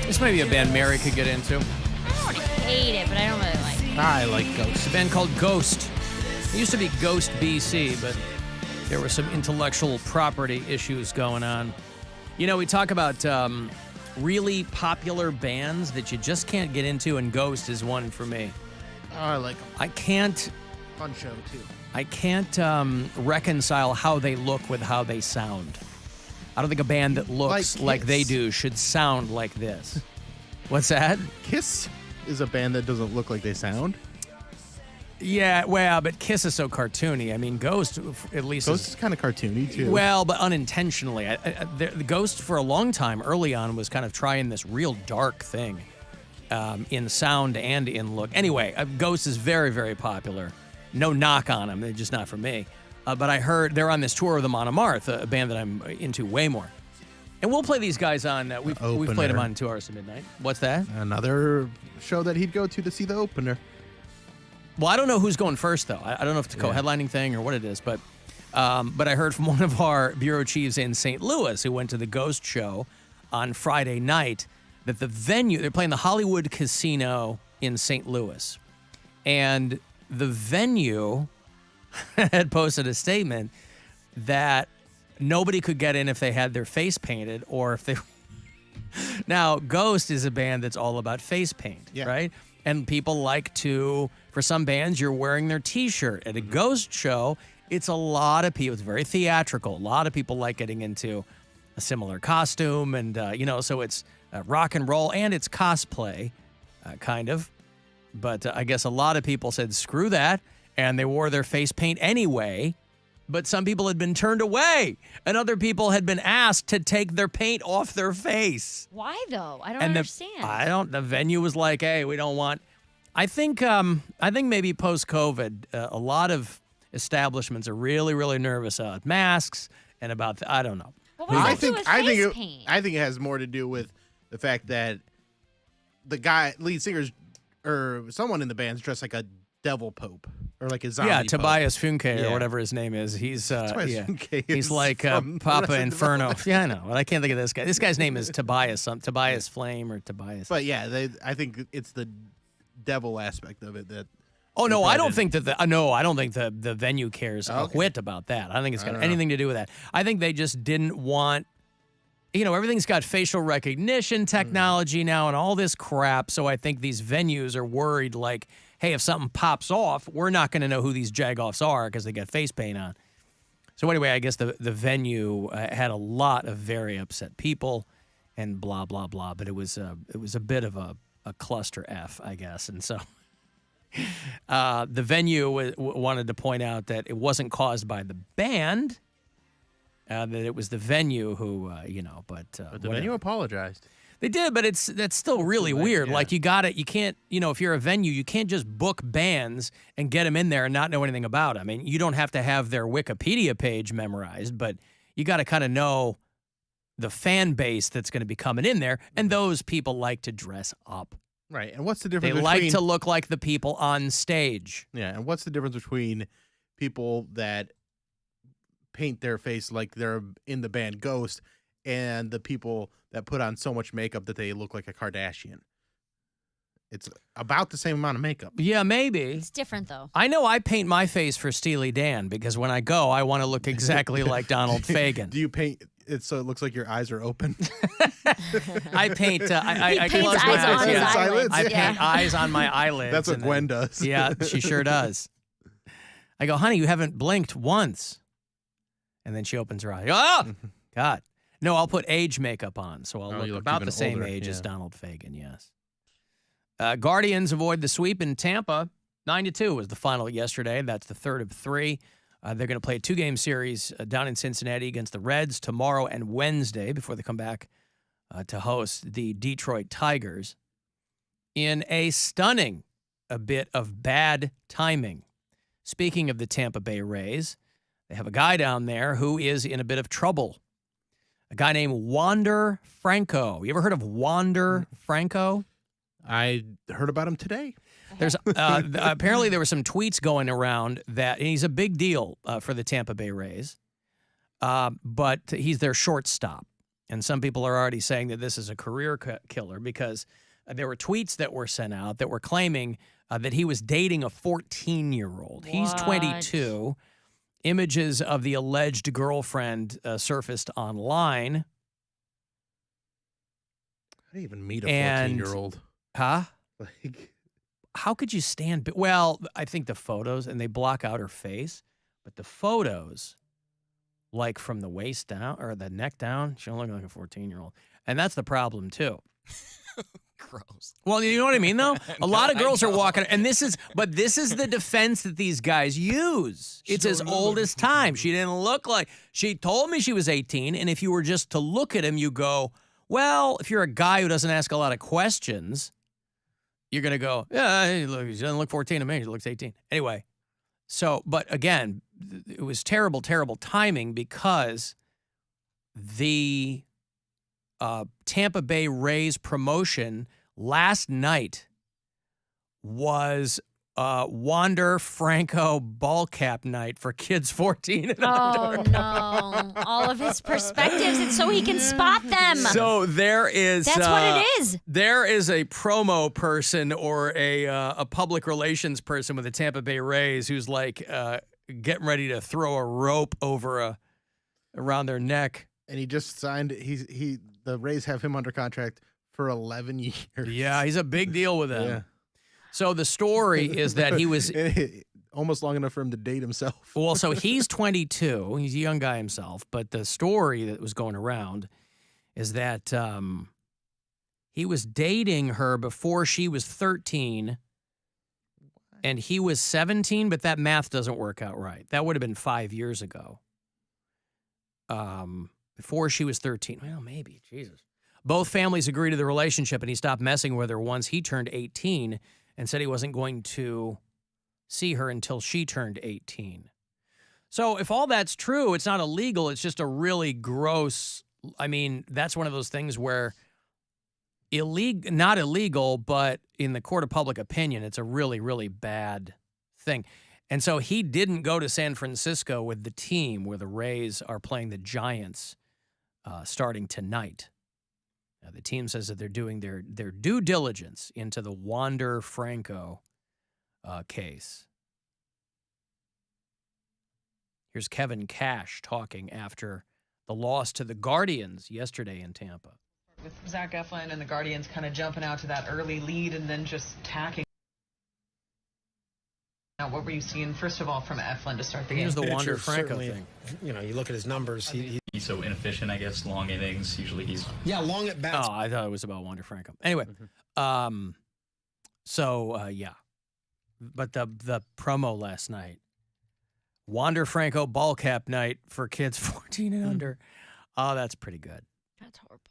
This might be a band Mary could get into. I don't hate it, but I don't really like it. I like Ghost. It's a band called Ghost. It used to be Ghost BC, but there were some intellectual property issues going on. You know, we talk about really popular bands that you just can't get into, and Ghost is one for me. Oh, I like them. I can't... Fun show, too. I can't reconcile how they look with how they sound. I don't think a band that looks like they do should sound like this. What's that? Kiss is a band that doesn't look like they sound. Yeah, well, but Kiss is so cartoony. I mean, Ghost, at least... Ghost is kind of cartoony, too. Well, but unintentionally. The Ghost, for a long time, early on, was kind of trying this real dark thing in sound and in look. Anyway, Ghost is very, very popular. No knock on them. They're just not for me. But I heard they're on this tour with them on a Marth, a band that I'm into way more. And we'll play these guys on, we've played them on 2 Hours to Midnight. What's that? Another show that he'd go to see the opener. Well, I don't know who's going first, though. I don't know if it's a co-headlining thing or what it is, but I heard from one of our bureau chiefs in St. Louis who went to the Ghost show on Friday night that the venue, they're playing the Hollywood Casino in St. Louis. And the venue had posted a statement that nobody could get in if they had their face painted or if they... Now, Ghost is a band that's all about face paint, right? And people like to... For some bands, you're wearing their T-shirt. At a Ghost show, it's a lot of people. It's very theatrical. A lot of people like getting into a similar costume. And, so it's rock and roll and it's cosplay, kind of. But I guess a lot of people said, screw that. And they wore their face paint anyway. But some people had been turned away. And other people had been asked to take their paint off their face. Why, though? I don't understand. The venue was like, hey, we don't want... I think maybe post-COVID, a lot of establishments are really, really nervous about masks and about I don't know. But what does that do with face paint? I think it has more to do with the fact that the lead singer's or someone in the band's dressed like a devil pope or like a zombie. Yeah, Tobias pope. Funke or whatever his name is. He's Funke he's like Papa Inferno. Yeah, I know. But I can't think of this guy. This guy's name is Tobias. Tobias Flame or Tobias. But yeah, I think it's the devil aspect of it that. Oh no, I don't think that the venue cares a whit about that. I don't think it's got anything to do with that. I think they just didn't want, everything's got facial recognition technology now and all this crap. So I think these venues are worried like, hey, if something pops off, we're not going to know who these jagoffs are because they got face paint on. So anyway, I guess the venue had a lot of very upset people and blah, blah, blah. But it was a bit of a cluster F, I guess. And so the venue wanted to point out that it wasn't caused by the band, that it was the venue who, but the venue apologized. They did, but that's still really weird. Yeah. Like you can't, if you're a venue, you can't just book bands and get them in there and not know anything about them. I mean, you don't have to have their Wikipedia page memorized, but you got to kind of know the fan base that's going to be coming in there, and those people like to dress up. Right, and what's the difference? They like to look like the people on stage. Yeah, and what's the difference between people that paint their face like they're in the band Ghost and the people that put on so much makeup that they look like a Kardashian? It's about the same amount of makeup. Yeah, maybe. It's different, though. I know I paint my face for Steely Dan because when I go, I want to look exactly like Donald Fagen. Do you paint it's so it looks like your eyes are open. I paint. I paints close my eyes on his eyes. eyelids. I Yeah. paint eyes on my eyelids. That's what and Gwen does. Yeah, she sure does. I go, honey, you haven't blinked once. And then she opens her eye. Oh, God. No, I'll put age makeup on, so I'll look about even the same older, age as yeah. Donald Fagen, yes. Guardians avoid the sweep in Tampa. 9-2 was the final yesterday. That's the third of three. They're going to play a 2-game series down in Cincinnati against the Reds tomorrow and Wednesday before they come back to host the Detroit Tigers in a stunning bit of bad timing. Speaking of the Tampa Bay Rays, they have a guy down there who is in a bit of trouble. A guy named Wander Franco. You ever heard of Wander Franco? I heard about him today. There's apparently there were some tweets going around that and he's a big deal for the Tampa Bay Rays, but he's their shortstop. And some people are already saying that this is a career killer because there were tweets that were sent out that were claiming that he was dating a 14-year-old. He's 22. Images of the alleged girlfriend surfaced online. How do you even meet a 14-year-old? Huh? Like, how could you stand? Well, I think the photos, and they block out her face, but the photos, like from the waist down or the neck down, she don't look like a 14-year-old. And that's the problem, too. Gross. Well, you know what I mean, though? A lot of I girls are know. walking, and this is the defense that these guys use. It's as old as time. She didn't look like, she told me she was 18, and if you were just to look at him, you go, well, if you're a guy who doesn't ask a lot of questions, you're going to go, yeah, he doesn't look 14 to me. He looks 18. Anyway, so, but again, it was terrible, terrible timing because the Tampa Bay Rays promotion last night was Wander Franco ball cap night for kids 14 and under. Oh, no. All of his perspectives. It's so he can spot them. So there is... That's what it is. There is a promo person or a public relations person with the Tampa Bay Rays who's like getting ready to throw a rope over around their neck. And he just signed. The Rays have him under contract for 11 years. Yeah, he's a big deal with them. Yeah. So the story is that he was almost long enough for him to date himself. Well, so he's 22. He's a young guy himself. But the story that was going around is that he was dating her before she was 13 and he was 17, but that math doesn't work out right. That would have been 5 years ago. Before she was 13. Well, maybe. Jesus. Both families agreed to the relationship and he stopped messing with her once he turned 18 and said he wasn't going to see her until she turned 18. So if all that's true, it's not illegal. It's just a really gross, I mean, that's one of those things where not illegal, but in the court of public opinion, it's a really, really bad thing. And so he didn't go to San Francisco with the team where the Rays are playing the Giants starting tonight. The team says that they're doing their due diligence into the Wander Franco case. Here's Kevin Cash talking after the loss to the Guardians yesterday in Tampa. With Zach Eflin and the Guardians kind of jumping out to that early lead and then just tacking. Now, what were you seeing, first of all, from Eflin to start the game? Here's the Wander Franco thing. You know, you look at his numbers. He's so inefficient, I guess, long innings. Usually he's... Yeah, long at bats. Oh, I thought it was about Wander Franco. Anyway, yeah. But the promo last night, Wander Franco ball cap night for kids 14 and under. Oh, that's pretty good. That's horrible.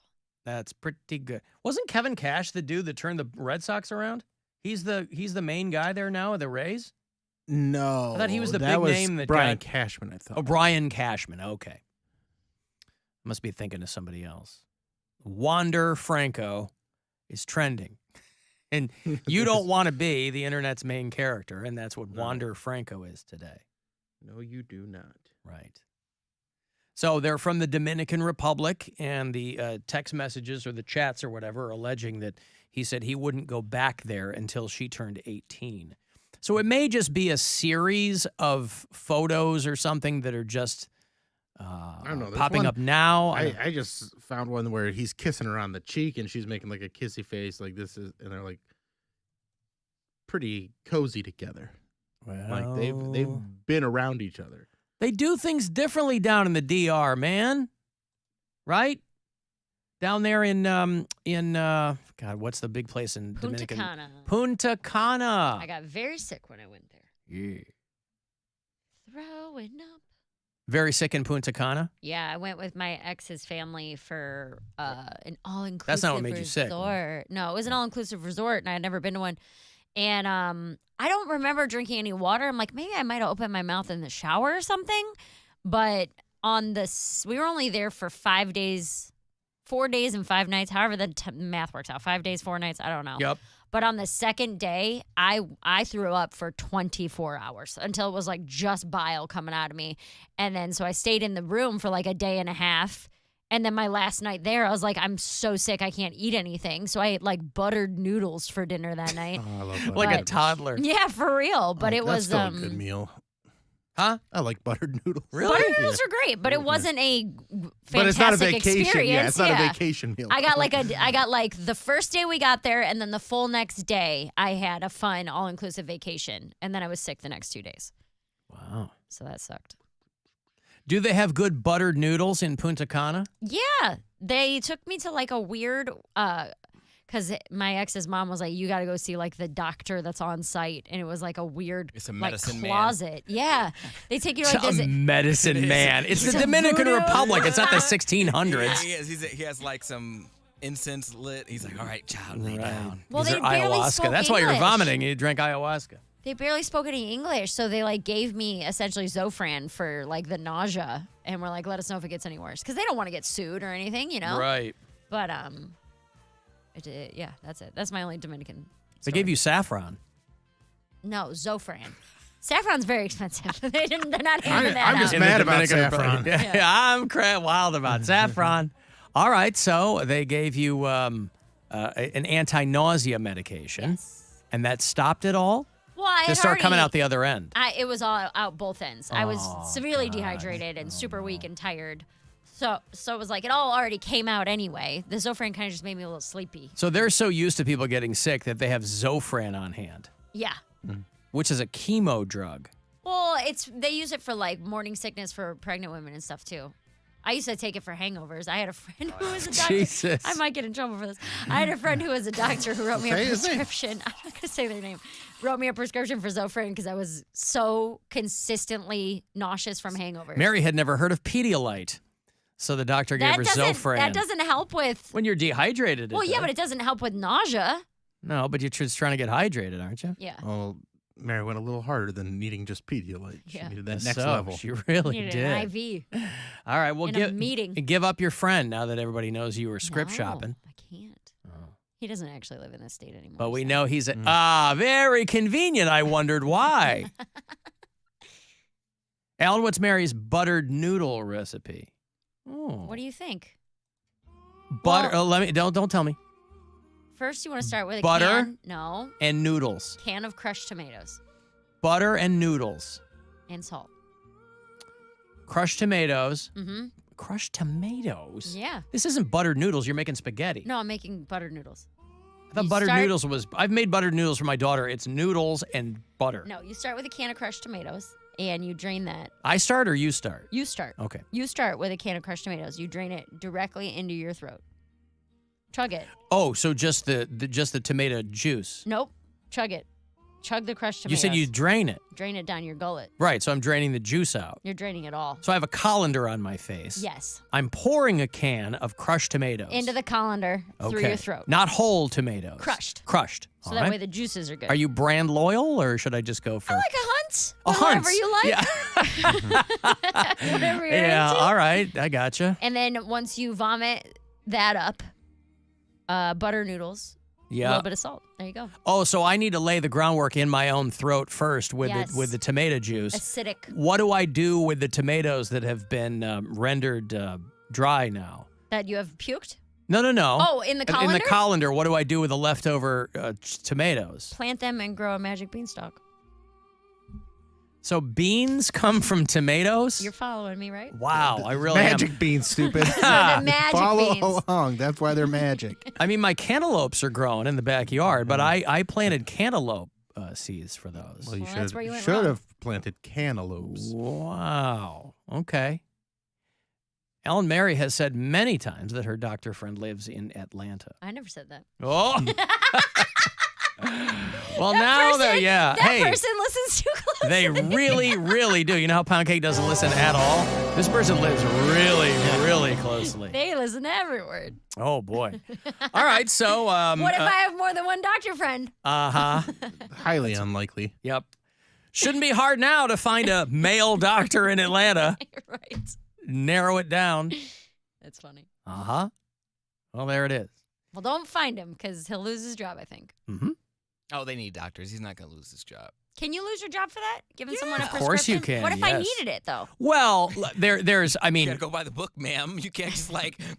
That's pretty good. Wasn't Kevin Cash the dude that turned the Red Sox around? He's the main guy there now at the Rays? No. I thought he was the big name that Brian Cashman, I thought. Oh, Brian Cashman. Okay. Must be thinking of somebody else. Wander Franco is trending. And you don't want to be the internet's main character, and that's what Wander Franco is today. No, you do not. Right. So they're from the Dominican Republic, and the text messages or the chats or whatever are alleging that he said he wouldn't go back there until she turned 18. So it may just be a series of photos or something that are just I don't know. There's popping one- up now. I just found one where he's kissing her on the cheek and she's making like a kissy face like this is, and they're like pretty cozy together. Like they've been around each other. They do things differently down in the DR, man. Right? Down there in God, what's the big place in Punta Dominican? Cana. Punta Cana. I got very sick when I went there. Yeah. Throwing up. Very sick in Punta Cana? Yeah, I went with my ex's family for an all-inclusive That's not what made you sick. resort. No, it was an all-inclusive resort, and I had never been to one. And I don't remember drinking any water. I'm like, maybe I might have opened my mouth in the shower or something. But we were only there for 5 days, 4 days and 5 nights, however the math works out. 5 days, 4 nights, I don't know. Yep. But on the second day, I threw up for 24 hours until it was like just bile coming out of me. And then so I stayed in the room for like a day and a half. And then my last night there, I was like, I'm so sick, I can't eat anything. So I ate like buttered noodles for dinner that night. Oh, I love buttered Like a toddler. Yeah, for real. But it was still a good meal. Huh? I like buttered noodles. Really? Buttered noodles are great, but it wasn't a fantastic But it's not a vacation. experience. Yeah, it's not a vacation meal. I got like the first day we got there, and then the full next day I had a fun all-inclusive vacation, and then I was sick the next 2 days. Wow. So that sucked. Do they have good buttered noodles in Punta Cana? Yeah, they took me to like a weird, because my ex's mom was like, you got to go see like the doctor that's on site, and it was like a weird, It's a like medicine man. closet. Yeah, they take you to like It's this. a medicine man. It's the Dominican Republic. It's not the 1600s. He has like some incense lit. He's like, all right, child, lay down. Well, These they are barely ayahuasca. spoke That's why you're English. vomiting. You drank ayahuasca. They barely spoke any English, so they like gave me essentially Zofran for like the nausea, and were like, "Let us know if it gets any worse," because they don't want to get sued or anything, you know. Right. But yeah, that's it. That's my only Dominican. They gave you saffron. No, Zofran. Saffron's very expensive. They're not handing that I'm out. just In the mad about Dominican saffron. Republic. Yeah, I'm wild about saffron. All right, so they gave you an anti-nausea medication, and that stopped it all? Well, I to had start coming already- out the other end. It was all out both ends. I was Oh, severely dehydrated and super weak and tired. So it was like it all already came out anyway. The Zofran kind of just made me a little sleepy. So they're so used to people getting sick that they have Zofran on hand, Yeah. which is a chemo drug. Well, they use it for like morning sickness for pregnant women and stuff too. I used to take it for hangovers. I had a friend who was a doctor. Jesus. I might get in trouble for this. I had a friend who was a doctor who wrote me a Say his name. prescription. I'm not going to say their name. Wrote me a prescription for Zofran because I was so consistently nauseous from hangovers. Mary had never heard of Pedialyte, so the doctor gave her Zofran. That doesn't help with. When you're dehydrated. Well, yeah, but it doesn't help with nausea. No, but you're just trying to get hydrated, aren't you? Yeah. Well, Mary went a little harder than needing just Pedialyte. She Yeah. needed that Guess next so. level. She really Needed did. an IV. All right, well, In a meeting. give up your friend now that everybody knows you were script No, shopping. I can't. He doesn't actually live in this state anymore. But we so. know he's very convenient. I wondered why. Alan, what's Mary's buttered noodle recipe? Oh. What do you think? Butter. Don't tell me. First, you want to start with a Butter? can. No. And noodles. Can of crushed tomatoes Butter and noodles. and salt. Crushed tomatoes. Mm-hmm. Crushed tomatoes? Yeah. This isn't buttered noodles. You're making spaghetti. No, I'm making buttered noodles. I thought You buttered start- noodles was. I've made buttered noodles for my daughter. It's noodles and butter. No, you start with a can of crushed tomatoes and you drain that. I start or you start? You start. Okay. You start with a can of crushed tomatoes. You drain it directly into your throat. Chug it. Oh, so just the tomato juice. Nope. Chug it. Chug the crushed You tomatoes. said you drain it. Drain it down your gullet. Right, so I'm draining the juice out. You're draining it all. So I have a colander on my face. Yes. I'm pouring a can of crushed tomatoes. Into the colander through your throat. Not whole tomatoes. Crushed. Crushed. So All that right. way the juices are good. Are you brand loyal or should I just go for I like a hunt. a hunt? Whatever you like. Yeah. Whatever you're Yeah, into. all right. I gotcha. And then once you vomit that up, butter noodles, a Yeah. little bit of salt. There you go. Oh, so I need to lay the groundwork in my own throat first with Yes. with the tomato juice. Acidic. What do I do with the tomatoes that have been rendered dry now? That you have puked? No. Oh, in the In colander? the colander, what do I do with the leftover tomatoes? Plant them and grow a magic beanstalk. So beans come from tomatoes? You're following me, right? Wow, I really am. Magic beans, stupid. They're magic Follow beans. along. That's why they're magic. I mean, my cantaloupes are growing in the backyard, but I planted cantaloupe seeds for those. Well, you that's where you went should wrong. have planted cantaloupes. Wow. Okay. Ellen Mary has said many times that her doctor friend lives in Atlanta. I never said that. Oh. Well, That now person- that That person listens too close. they really, really do. You know how Poundcake doesn't listen at all? This person lives really, really closely. They listen to every word. Oh, boy. All right, so... What if I have more than one doctor friend? Uh-huh. Highly unlikely. Yep. Shouldn't be hard now to find a male doctor in Atlanta. Right. Narrow it down. That's funny. Uh-huh. Well, there it is. Well, don't find him because he'll lose his job, I think. Mm-hmm. Oh, they need doctors. He's not going to lose his job. Can you lose your job for that? Giving someone a of prescription? course you can, What if I yes. needed it, though? Well, there's, I You mean... gotta go by the book, ma'am. You can't just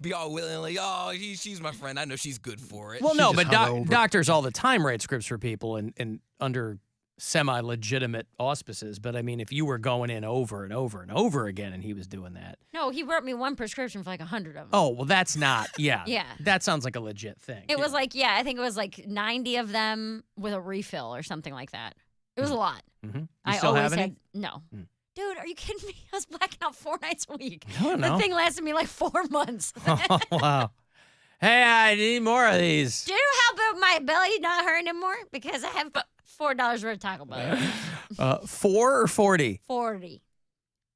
be all willingly, oh, she's my friend. I know she's good for it. Well, no, but doctors all the time write scripts for people and under semi-legitimate auspices. But, I mean, if you were going in over and over and over again and he was doing that... No, he wrote me one prescription for like 100 of them. Oh, well, that's not... Yeah. Yeah. That sounds like a legit thing. It was like, I think it was like 90 of them with a refill or something like that. It was a lot. Mm-hmm. You I still always have any? had no. Dude, are you kidding me? I was blacking out 4 nights a week. I don't know. The thing lasted me like 4 months. Oh, wow. Hey, I need more of these. Do you know how my belly not hurting anymore? Because I have $4 worth of Taco Bell. 4 or 40? 40. I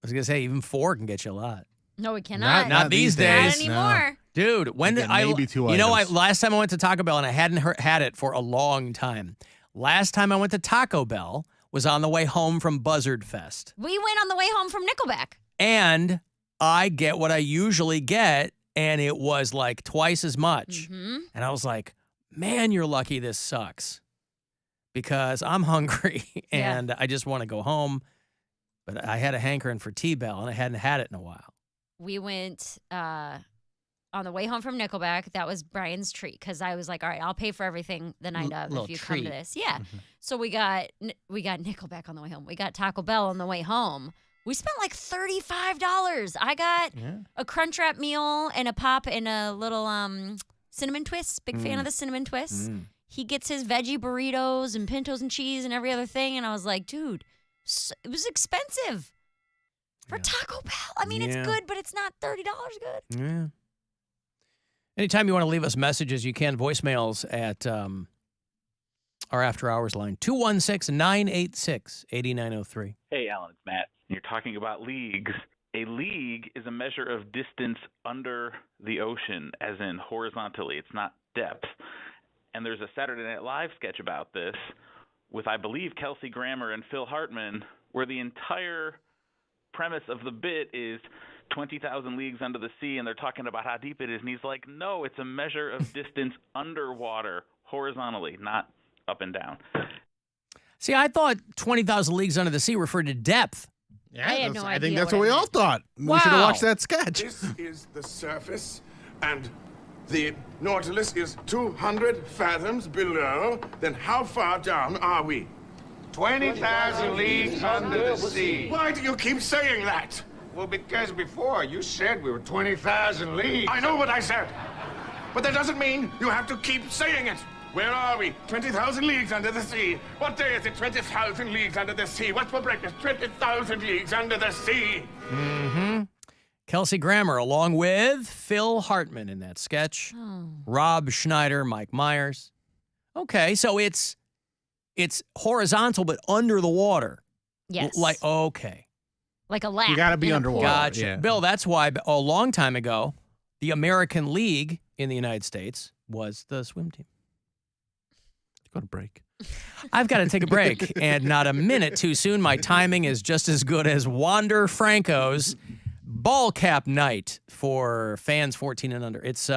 was going to say, even 4 can get you a lot. No, we cannot. Not these days. Not anymore. Dude, when You did get maybe 2 items. last time I went to Taco Bell and I hadn't had it for a long time. Last time I went to Taco Bell was on the way home from Buzzard Fest. We went on the way home from Nickelback. And I get what I usually get, and it was like twice as much. Mm-hmm. And I was like, man, you're lucky this sucks. Because I'm hungry and I just want to go home. But I had a hankering for T-Bell, and I hadn't had it in a while. We went on the way home from Nickelback. That was Brian's treat because I was like, all right, I'll pay for everything the night of Little if you come to treat. this. Yeah. So we got Nickelback on the way home. We got Taco Bell on the way home. We spent like $35. I got a Crunchwrap meal and a pop and a little cinnamon twist. Big fan of the cinnamon twists. He gets his veggie burritos and pintos and cheese and every other thing. And I was like, dude, it was expensive for Taco Bell. I mean, it's good, but it's not $30 good. Yeah. Anytime you want to leave us messages, you can. Voicemails at our after hours line, 216-986-8903. Hey, Alan, it's Matt. You're talking about leagues. A league is a measure of distance under the ocean, as in horizontally. It's not depth. And there's a Saturday Night Live sketch about this with, I believe, Kelsey Grammer and Phil Hartman, where the entire premise of the bit is 20,000 leagues under the sea, and they're talking about how deep it is. And he's like, no, it's a measure of distance underwater, horizontally, not up and down. See, I thought 20,000 leagues under the sea referred to depth. Yeah, I had no I idea think that's what what it we all meant. thought. Wow. We should have watched that sketch. This is the surface, and the Nautilus is 200 fathoms below. Then how far down are we? 20,000 leagues under the sea. Why do you keep saying that? Well, because before you said we were 20,000 leagues. I know what I said. But that doesn't mean you have to keep saying it. Where are we? 20,000 leagues under the sea. What day is it? 20,000 leagues under the sea. What's for breakfast? 20,000 leagues under the sea. Mm-hmm. Kelsey Grammer, along with Phil Hartman in that sketch. Rob Schneider, Mike Myers. Okay, so it's horizontal but under the water. Yes. Like, okay. Like a lap. You got to be in a underwater. pool. Gotcha. Yeah. Bill, that's why a long time ago, the American League in the United States was the swim team. Go to break. I've got to take a break, and not a minute too soon. My timing is just as good as Wander Franco's ball cap night for fans 14 and under. It's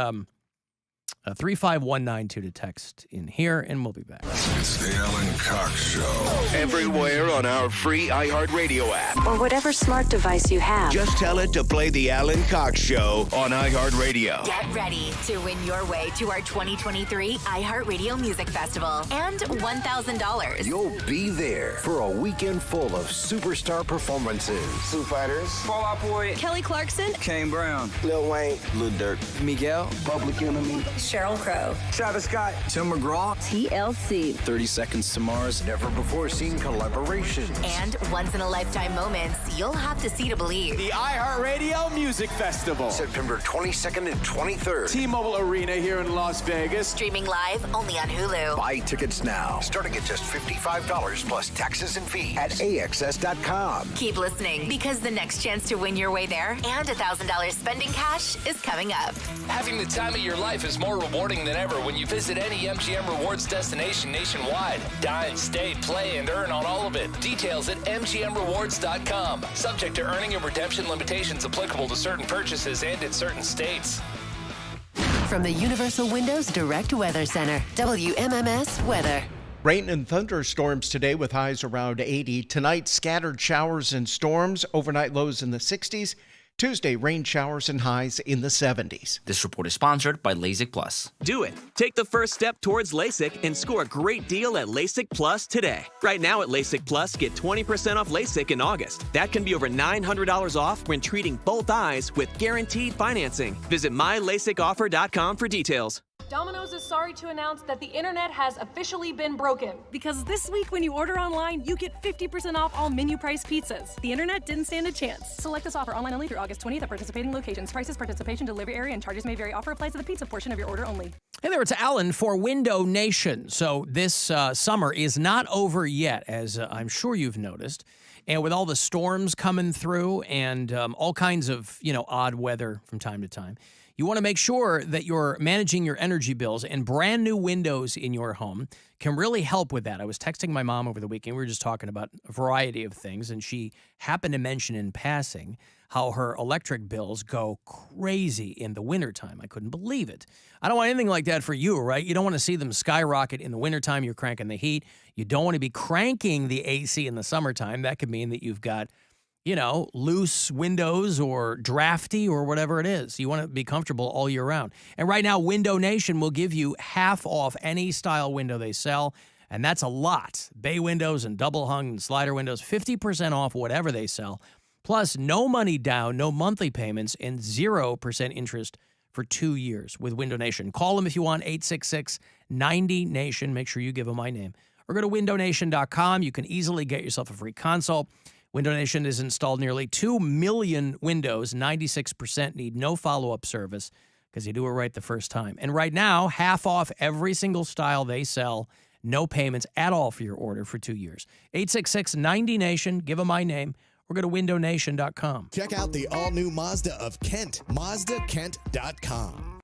35192 to text in here, and we'll be back. It's the Alan Cox Show. Everywhere on our free iHeartRadio app. Or whatever smart device you have. Just tell it to play the Alan Cox Show on iHeartRadio. Get ready to win your way to our 2023 iHeartRadio Music Festival and $1,000. You'll be there for a weekend full of superstar performances. Foo Fighters, Fall Out Boy, Kelly Clarkson, Kane Brown, Lil Wayne, Lil Durk, Miguel, Public Enemy, Sheryl Crow, Travis Scott, Tim McGraw, TLC, 30 Seconds to Mars, Never before seen collaborations. And once-in-a-lifetime moments you'll have to see to believe. the iHeartRadio Music Festival, September 22nd and 23rd. T-Mobile Arena here in Las Vegas. Streaming live only on Hulu. Buy tickets now, starting at just $55 plus taxes and fees at AXS.com. Keep listening because the next chance to win your way there and $1,000 spending cash is coming up. Having the time of your life is more rewarding than ever when you visit any MGM Rewards destination nationwide. Dine, stay, play, and earn on all of it. Details at MGMRewards.com. Subject to earning and redemption limitations applicable to certain purchases and in certain states. From the Universal Windows Direct Weather Center, WMMS Weather. Rain and thunderstorms today with highs around 80. Tonight, scattered showers and storms. Overnight lows in the 60s. Tuesday, rain showers and highs in the 70s. This report is sponsored by LASIK Plus. Do it. Take the first step towards LASIK and score a great deal at LASIK Plus today. Right now at LASIK Plus, get 20% off LASIK in August. That can be over $900 off when treating both eyes with guaranteed financing. Visit mylasicoffer.com for details. Domino's is sorry to announce that the internet has officially been broken. Because this week when you order online, you get 50% off all menu price pizzas. The internet didn't stand a chance. Select this offer online only through August 20th at participating locations. Prices, participation, delivery area, and charges may vary. Offer applies to the pizza portion of your order only. Hey there, it's Alan for Window Nation. So this summer is not over yet, as I'm sure you've noticed. And with all the storms coming through and all kinds of, odd weather from time to time, you want to make sure that you're managing your energy bills, and brand new windows in your home can really help with that. I was texting my mom over the weekend. We were just talking about a variety of things, and she happened to mention in passing how her electric bills go crazy in the wintertime. I couldn't believe it. I don't want anything like that for you, right? You don't want to see them skyrocket in the wintertime. You're cranking the heat. You don't want to be cranking the AC in the summertime. That could mean that you've got loose windows or drafty or whatever it is. You want to be comfortable all year round. And right now, Window Nation will give you half off any style window they sell, and that's a lot. Bay windows and double hung and slider windows, 50% off whatever they sell. Plus, no money down, no monthly payments, and 0% interest for 2 years with Window Nation. Call them if you want, 866-90-NATION. Make sure you give them my name. Or go to windownation.com. You can easily get yourself a free consult. Window Nation has installed nearly 2 million windows. 96% need no follow-up service because you do it right the first time. And right now, half off every single style they sell. No payments at all for your order for 2 years. 866-90-NATION. Give them my name. Or go to windownation.com. Check out the all-new Mazda of Kent, mazdakent.com.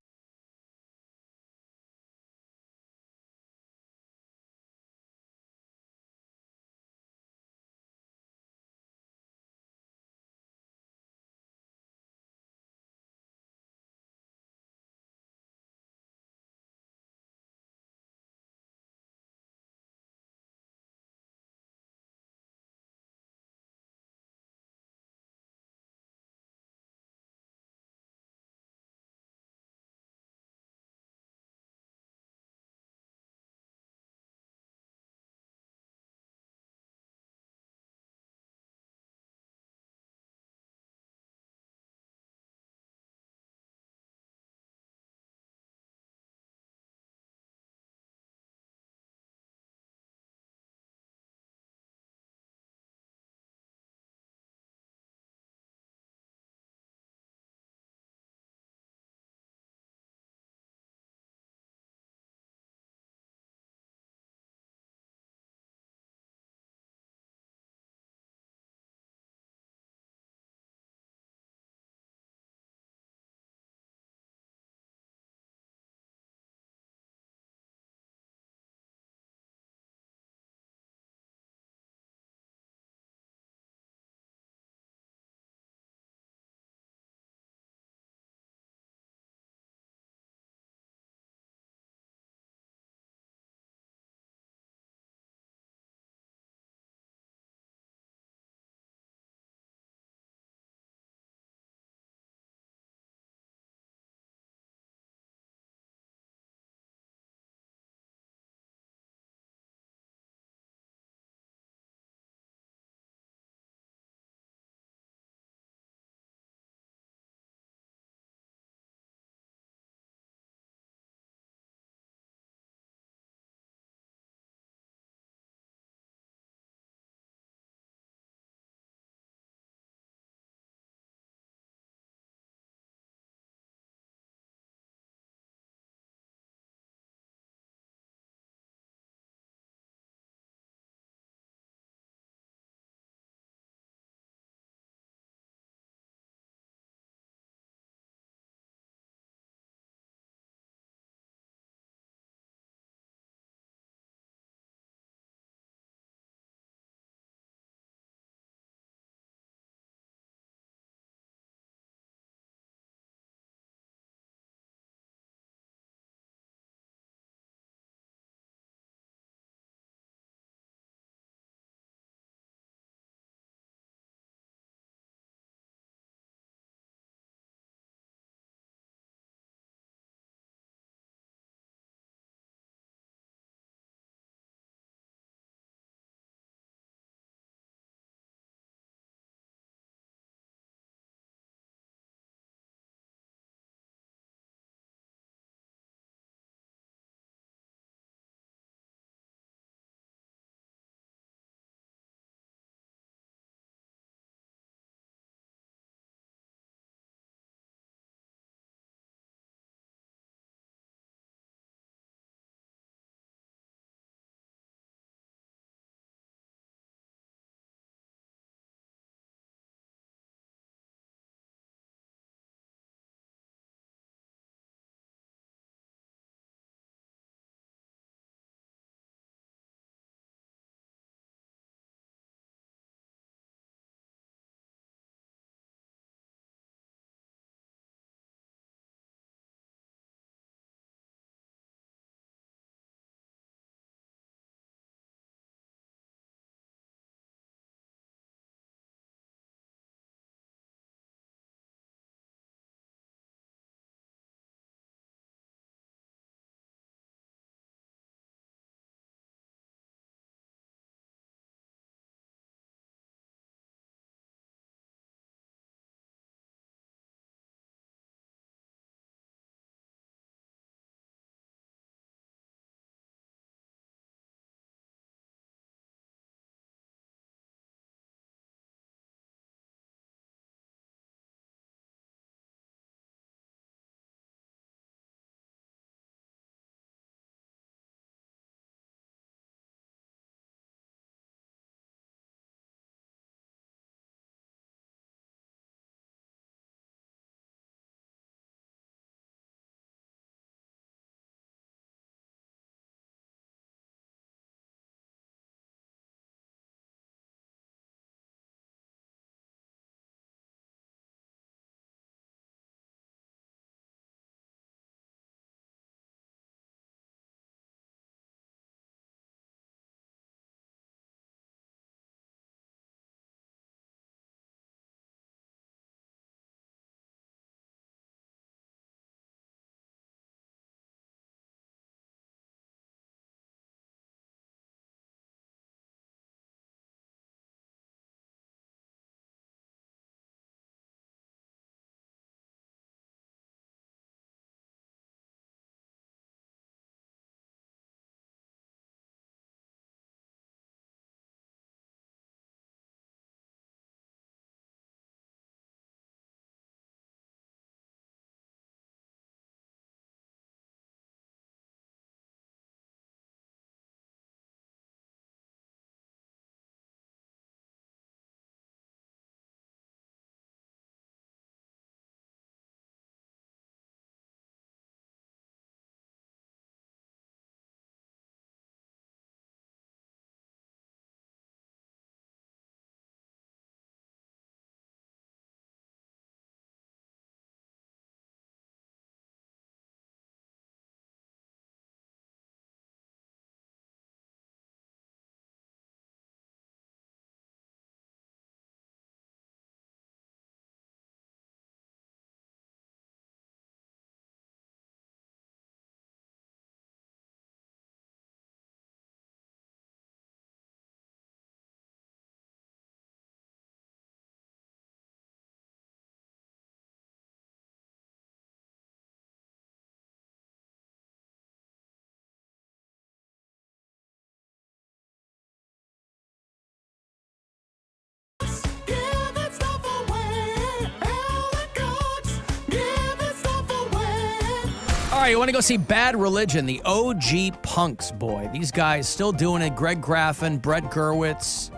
right, you want to go see Bad Religion, the OG punks, boy. These guys still doing it. Greg Graffin, Brett Gurwitz.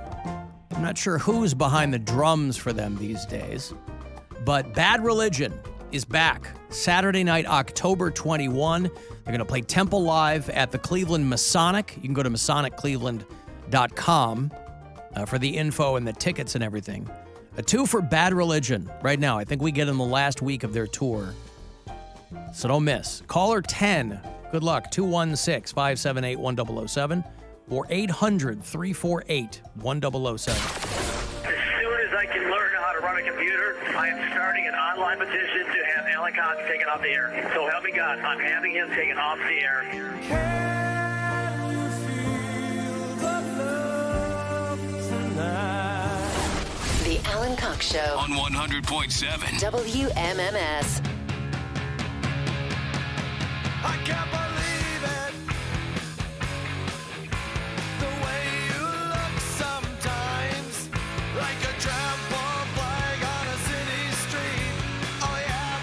I'm not sure who's behind the drums for them these days. But Bad Religion is back Saturday night, October 21. They're going to play Temple Live at the Cleveland Masonic. You can go to MasonicCleveland.com for the info and the tickets and everything. A 2 for Bad Religion right now. I think we get in the last week of their tour. So don't miss. Caller 10. Good luck. 216-578-1007 or 800-348-1007. As soon as I can learn how to run a computer, I am starting an online petition to have Alan Cox taken off the air. So help me God, I'm having him taken off the air. The Alan Cox Show On 100.7. WMMS. I can't believe it. The way you look sometimes, like a trampled flag on a city street. Oh yeah.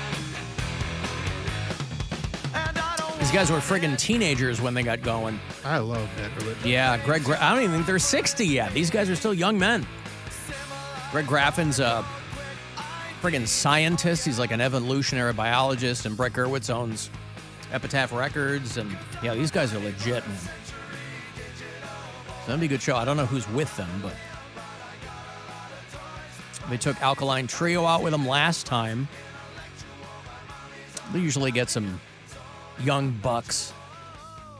And I don't These guys were friggin' teenagers when they got going. I love Bad Religion. Yeah, I don't even think they're 60 yet. These guys are still young men. Greg Graffin's a friggin' scientist. He's like an evolutionary biologist, and Brett Gurwitz owns Epitaph Records, and yeah, these guys are legit, man. So that'd be a good show. I don't know who's with them, but they took Alkaline Trio out with them last time. They usually get some young bucks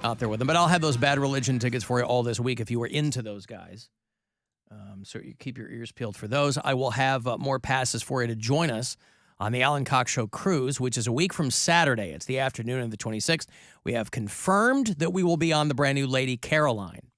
out there with them, but I'll have those Bad Religion tickets for you all this week if you were into those guys. So you keep your ears peeled for those. I will have more passes for you to join us on the Alan Cox Show Cruise, which is a week from Saturday. It's the afternoon of the 26th. We have confirmed that we will be on the brand new Lady Caroline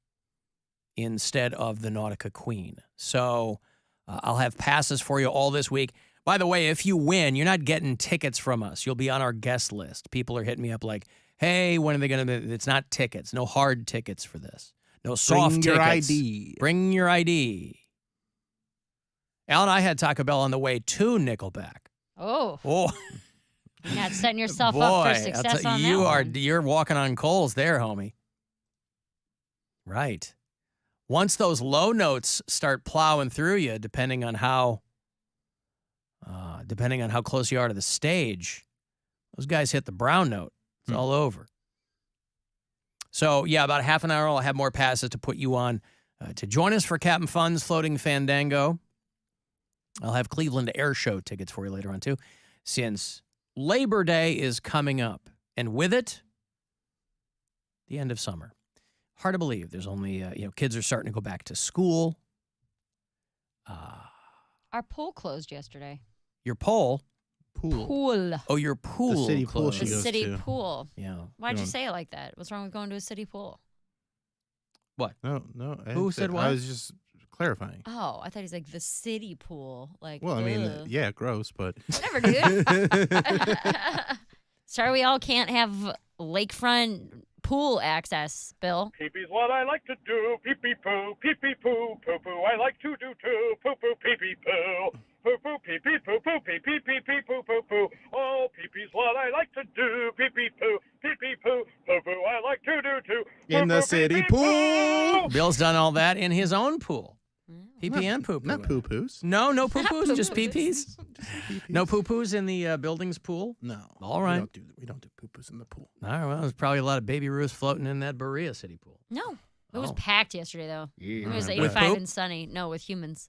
instead of the Nautica Queen. So I'll have passes for you all this week. By the way, if you win, you're not getting tickets from us. You'll be on our guest list. People are hitting me up like, hey, when are they going to be? It's not tickets. No hard tickets for this. No soft tickets. Bring your ID. Bring your ID. Al and I had Taco Bell on the way to Nickelback. Oh. Oh. You're not setting yourself up for success on that one. You're walking on coals there, homie. Right. Once those low notes start plowing through you, depending on how close you are to the stage, those guys hit the brown note. It's all over. So, yeah, about half an hour, I'll have more passes to put you on to join us for Captain Fun's Floating Fandango. I'll have Cleveland Air Show tickets for you later on, too, since Labor Day is coming up. And with it, the end of summer. Hard to believe. There's only, kids are starting to go back to school. Our pool closed yesterday. Your pool? Pool. Oh, your pool. The city pool closed. she The goes city to. pool. Yeah. Why'd you say it like that? What's wrong with going to a city pool? What? No. Who said what? I was just clarifying. Oh, I thought he's like the city pool. Like, Well, I mean, ugh. yeah, gross, but Whatever, dude. Sorry, we all can't have lakefront pool access, Bill. Pee-pee's what I like to do. Pee-pee-poo, pee-pee-poo, poo-poo. I like to do too. Poo-poo, pee-pee-poo. Poo-poo, pee-pee-poo-poo, pee-pee-pee-pee-poo-poo. Oh, pee-pee's what I like to do. Pee-pee-poo, pee-pee-poo, poo-poo. I like to do too. in the city pool. Bill's done all that in his own pool. Pee-pee and poo-poo. Not poo-poos. No poo-poos, just pee-pees. No poo-poos in the building's pool? No. All right. We don't do poo-poos in the pool. All right, well, there's probably a lot of baby Ruths floating in that Berea City pool. No. It was Oh. packed yesterday, though. Yeah. It was With 85 poop? and sunny. No, with humans.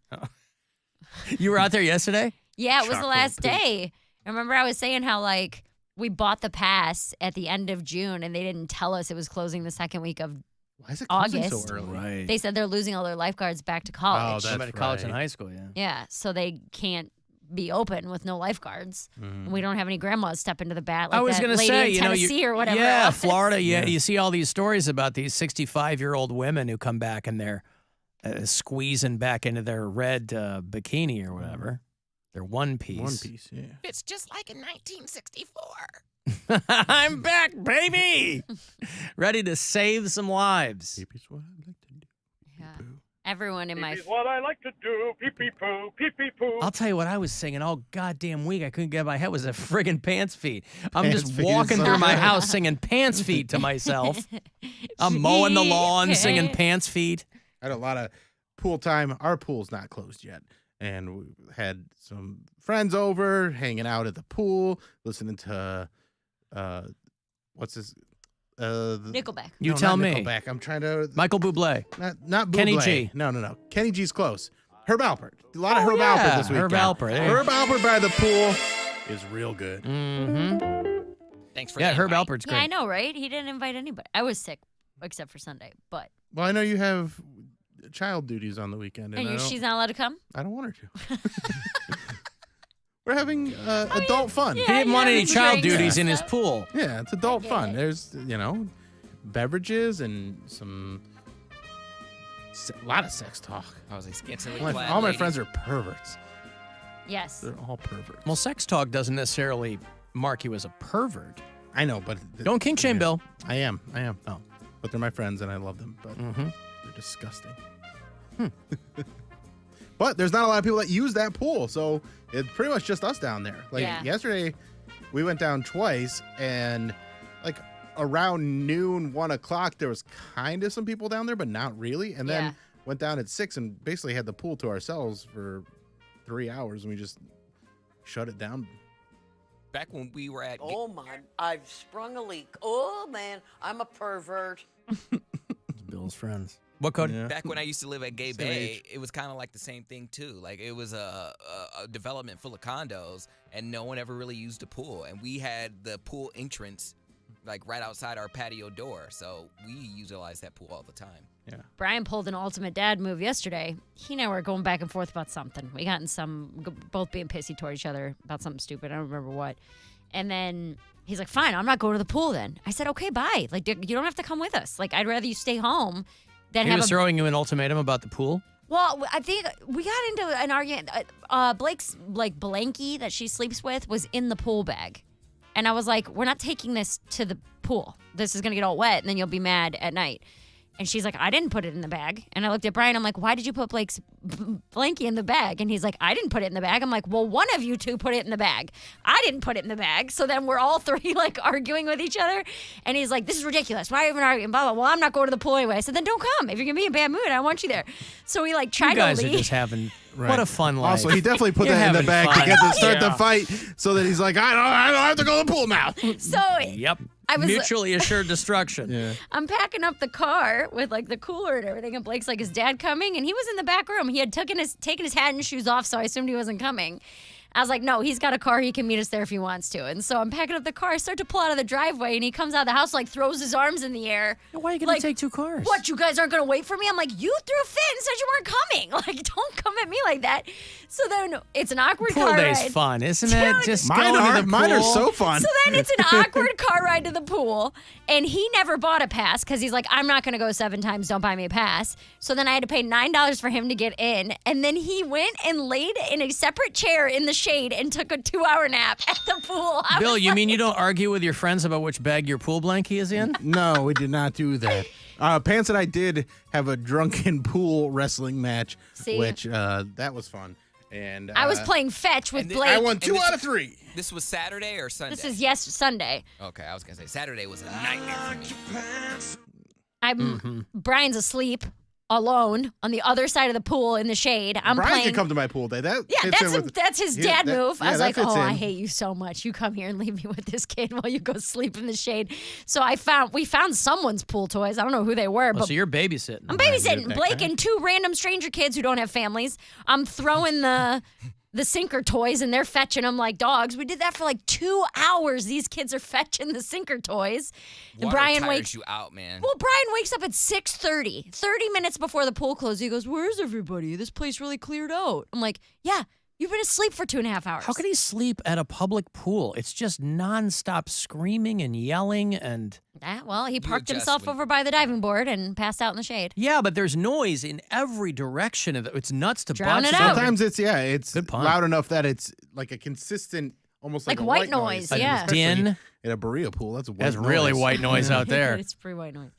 You were out there yesterday? Yeah, it was the Chocolate last poop. day. Remember I was saying how, like, we bought the pass at the end of June, and they didn't tell us it was closing the second week of Why is it closing August. so early? Right. They said they're losing all their lifeguards back to college. Oh, I'm that's at college and right. high school, yeah. Yeah, so they can't be open with no lifeguards. And we don't have any grandmas step into the bat like I was that going to lady say, in you know, Tennessee or whatever. Yeah, else. Florida. Yeah, you see all these stories about these 65-year-old women who come back and they're squeezing back into their red bikini or whatever. Their one piece. One piece, yeah. It's just like in 1964. I'm back, baby. Ready to save some lives. Pee-pee's what I like to do. Yeah. Everyone in my. Pee-pee's what I like to do. Pee-pee-poo, pee-pee-poo. I'll tell you what I was singing all goddamn week. I couldn't get my head was a friggin' pants feet. I'm Pants just feet walking is through so my good. house singing pants feet to myself. I'm mowing the lawn singing pants feet. I had a lot of pool time. Our pool's not closed yet. And we had some friends over, hanging out at the pool, listening to, what's this? Nickelback. You No, tell not me. Nickelback. I'm trying to. Michael Bublé. Not Bublé. Kenny G. No. Kenny G's close. Herb Alpert. A lot of Oh, Herb yeah. Alpert this weekend. Herb Alpert, eh? Herb Alpert by the pool is real good. Mm-hmm. Thanks for Yeah, the Herb invite. Alpert's Yeah, great. I know, right? He didn't invite anybody. I was sick, except for Sunday. But Well, I know you have child duties on the weekend. And she's not allowed to come. I don't want her to. We're having adult fun. He didn't want any child drinks duties and in his stuff. pool. Yeah, it's adult fun. There's, beverages and some a lot of sex talk. I was like, scantily All clad my lady. friends are perverts. Yes. They're all perverts. Well, sex talk doesn't necessarily mark you as a pervert. I know, but Don't kink shame, Bill. I am. Oh, but they're my friends and I love them. But Mm-hmm. they're disgusting. But there's not a lot of people that use that pool, so it's pretty much just us down there. Like Yeah. yesterday, we went down twice, and like around noon, 1 o'clock, there was kind of some people down there, but not really. And then Yeah. went down at 6 and basically had the pool to ourselves for 3 hours, and we just shut it down. Back when we were at. Oh my, I've sprung a leak. Oh man, I'm a pervert. It's Bill's friends. What code? Yeah. Back when I used to live at Gay Same Bay, age. it was kind of like the same thing too. Like it was a development full of condos, and no one ever really used the pool. And we had the pool entrance like right outside our patio door, so we utilized that pool all the time. Yeah. Brian pulled an ultimate dad move yesterday. He and I were going back and forth about something. We got in both being pissy toward each other about something stupid. I don't remember what. And then he's like, fine, I'm not going to the pool then. I said, okay, bye. Like, you don't have to come with us. Like, I'd rather you stay home than He have was throwing you an ultimatum about the pool? Well, I think we got into an argument. Blake's, like, blankie that she sleeps with was in the pool bag. And I was like, we're not taking this to the pool. This is going to get all wet, and then you'll be mad at night. And she's like, I didn't put it in the bag. And I looked at Brian. I'm like, why did you put Blake's blankie in the bag? And he's like, I didn't put it in the bag. I'm like, well, one of you two put it in the bag. I didn't put it in the bag. So then we're all three like arguing with each other. And he's like, this is ridiculous. Why are you even arguing? Blah, blah. Well, I'm not going to the pool anyway. I said, then don't come. If you're going to be in a bad mood, I don't want you there. So we like tried You guys to are leave. just having Right. what a fun life. Also, he definitely put You're that in the having bag fun. to get to start Yeah. the fight, so that he's like, I don't have to go to the pool now. So Yep. I was- Mutually assured destruction. Yeah. I'm packing up the car with like the cooler and everything, and Blake's like, is Dad coming? And he was in the back room. He had taken his hat and shoes off, so I assumed he wasn't coming. I was like, no, he's got a car. He can meet us there if he wants to. And so I'm packing up the car. I start to pull out of the driveway, and he comes out of the house, like throws his arms in the air. Why are you going to take two cars? What, you guys aren't going to wait for me? I'm like, you threw a fit and said you weren't coming. Like, don't come at me like that. So then it's an awkward Pool car day's ride. fun, isn't it? Dude. Just Mine going are. to the Mine are pool. so fun. So then it's an awkward car ride to the pool, and he never bought a pass because he's like, I'm not going to go 7 times. Don't buy me a pass. So then I had to pay $9 for him to get in, and then he went and laid in a separate chair in the shade and took a 2-hour nap at the pool. I Bill, was you like, mean you don't argue with your friends about which bag your pool blankie is in? No, we did not do that. Pants and I did have a drunken pool wrestling match, See? which that was fun. And I was playing fetch with Blake. I won 2 out of 3. This was Saturday or Sunday? This is Sunday. Okay, I was gonna say Saturday was a nightmare for me. Brian's asleep alone on the other side of the pool in the shade. I'm Brian playing. can come to my pool day. That Yeah, fits in with- that's his Yeah, dad that- move. yeah, I was that like, fits oh, I in. hate you so much. You come here and leave me with this kid while you go sleep in the shade. So we found someone's pool toys. I don't know who they were, Oh, but so you're babysitting. I'm babysitting Blake and 2 random stranger kids who don't have families. I'm throwing the sinker toys and they're fetching them like dogs. We did that for like 2 hours. These kids are fetching the sinker toys. And Water Brian tires wakes you out, man. Well, Brian wakes up at 6:30, 30 minutes before the pool closes. He goes, where's everybody? This place really cleared out. I'm like, yeah, you've been asleep for 2.5 hours. How could he sleep at a public pool? It's just nonstop screaming and yelling and... Well, he parked adjust himself when- over by the diving board and passed out in the shade. Yeah, but there's noise in every direction. It's nuts to Drown butts. it out. Sometimes it's Good pun. loud enough that it's like a consistent, almost like Like a white noise, yeah. Especially Din. in a burrito pool. That's white That's noise. really white noise out there. It's pretty white noise.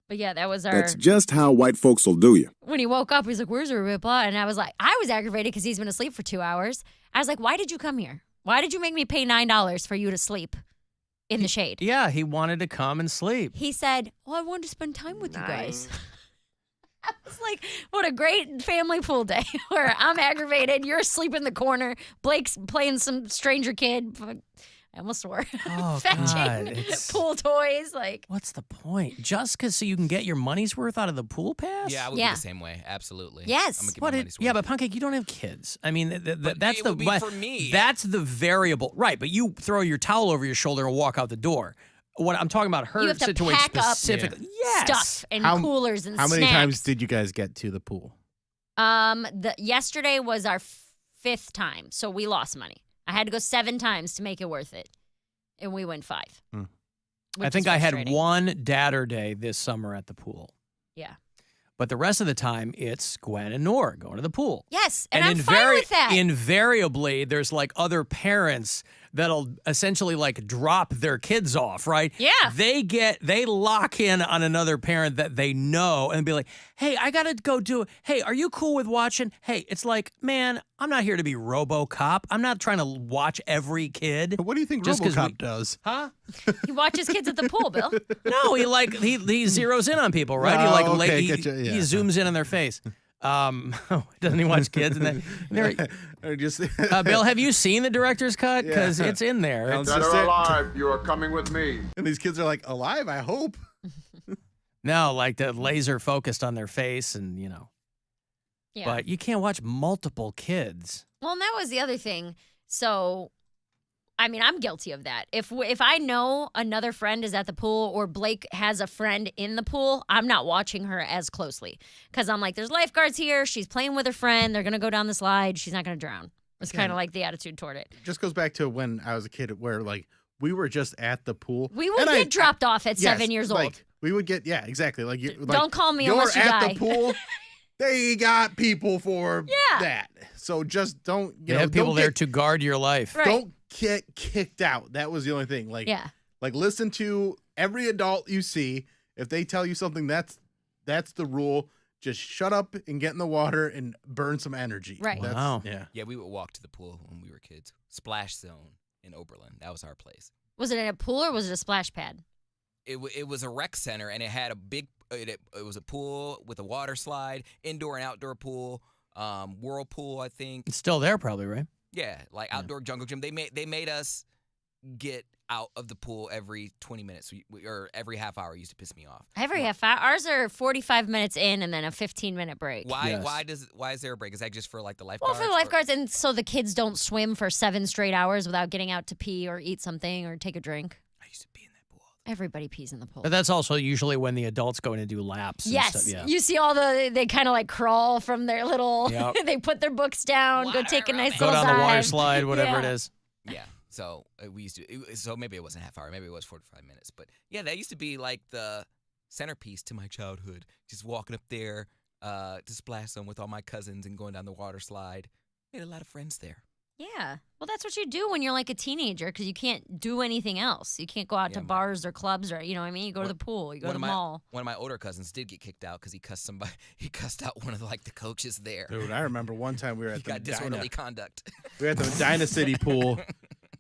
But yeah, that was our. That's just how white folks will do you. When he woke up, he's like, "Where's your blah?" And I was aggravated because he's been asleep for 2 hours. I was like, "Why did you come here? Why did you make me pay $9 for you to sleep in the shade?" Yeah, he wanted to come and sleep. He said, "Well, I wanted to spend time with you guys." I was like, what a great family pool day where I'm aggravated, you're asleep in the corner, Blake's playing some stranger kid. I almost swore. Oh, fetching God, pool toys. Like, what's the point? Just because so you can get your money's worth out of the pool pass? Yeah, I would be the same way. Absolutely. Yes. I'm gonna get my money's worth. Yeah, but Pancake, you don't have kids. I mean, that's it would be for me. That's the variable, right? But you throw your towel over your shoulder and walk out the door. What I'm talking about, her you have to situation pack specifically. up stuff and coolers and How snacks. many times did you guys get to the pool? Yesterday was our 5th time, so we lost money. I had to go 7 times to make it worth it, and we went 5. I think I had one dadder day this summer at the pool. Yeah. But the rest of the time, it's Gwen and Nora going to the pool. Yes, and I'm fine with that. Invariably, there's like other parents that'll essentially like drop their kids off, right? Yeah. They lock in on another parent that they know and be like, hey, I got to go do it. Hey, are you cool with watching? Hey, it's like, man, I'm not here to be RoboCop. I'm not trying to watch every kid. What do you think RoboCop does? Huh? He watches kids at the pool, Bill. No, he zeroes in on people, right? Oh, He okay, he zooms in on their face. Doesn't he watch kids? Bill, have you seen the director's cut? Because it's in there. Dead or alive, you are coming with me. And these kids are like, alive, I hope. No, like the laser focused on their face and, Yeah. But you can't watch multiple kids. Well, and that was the other thing. So, I mean, I'm guilty of that. If I know another friend is at the pool or Blake has a friend in the pool, I'm not watching her as closely because I'm like, there's lifeguards here. She's playing with her friend. They're going to go down the slide. She's not going to drown. It's kind of like the attitude toward it. Just goes back to when I was a kid where, like, we were just at the pool. We would get dropped off at 7 years old. Like, we would get, exactly. Like, don't call me unless you die. die. You're at the pool. They got people for that. So just don't, They have people there to guard your life. Right. Don't get kicked out. That was the only thing. Like, like listen to every adult you see. If they tell you something, that's the rule. Just shut up and get in the water and burn some energy. Right. Wow. Yeah, we would walk to the pool when we were kids. Splash Zone in Oberlin. That was our place. Was it in a pool or was it a splash pad? It was a rec center, and it had a big. It was a pool with a water slide, indoor and outdoor pool, whirlpool. I think It's still there, probably, right? Yeah, like outdoor jungle gym. They made us get out of the pool every 20 minutes or every half hour. It used to piss me off. Every half hour. Ours are 45 minutes in and then a 15-minute break. Why? Yes. Why is there a break? Is that just for like the lifeguards? Well, for the lifeguards, and so the kids don't swim for 7 straight hours without getting out to pee or eat something or take a drink. I used to pee in that pool. Everybody pees in the pool. But that's also usually when the adults go in and do laps. Yes. And stuff. Yeah. You see they kind of like crawl from their little, they put their books down, go take a nice Go little down the water dive. slide, whatever it is. Yeah. So we used to. So maybe it wasn't a half hour. Maybe it was 45 minutes. But yeah, that used to be like the centerpiece to my childhood. Just walking up there to Splash Zone with all my cousins and going down the water slide. Made a lot of friends there. Yeah. Well, that's what you do when you're like a teenager because you can't do anything else. You can't go out to bars or clubs or, you know what I mean? You go to the pool. You go to the mall. One of my older cousins did get kicked out because he cussed somebody. He cussed out one of the coaches there. Dude, I remember one time we were at he got disorderly conduct. We were at the Medina City pool,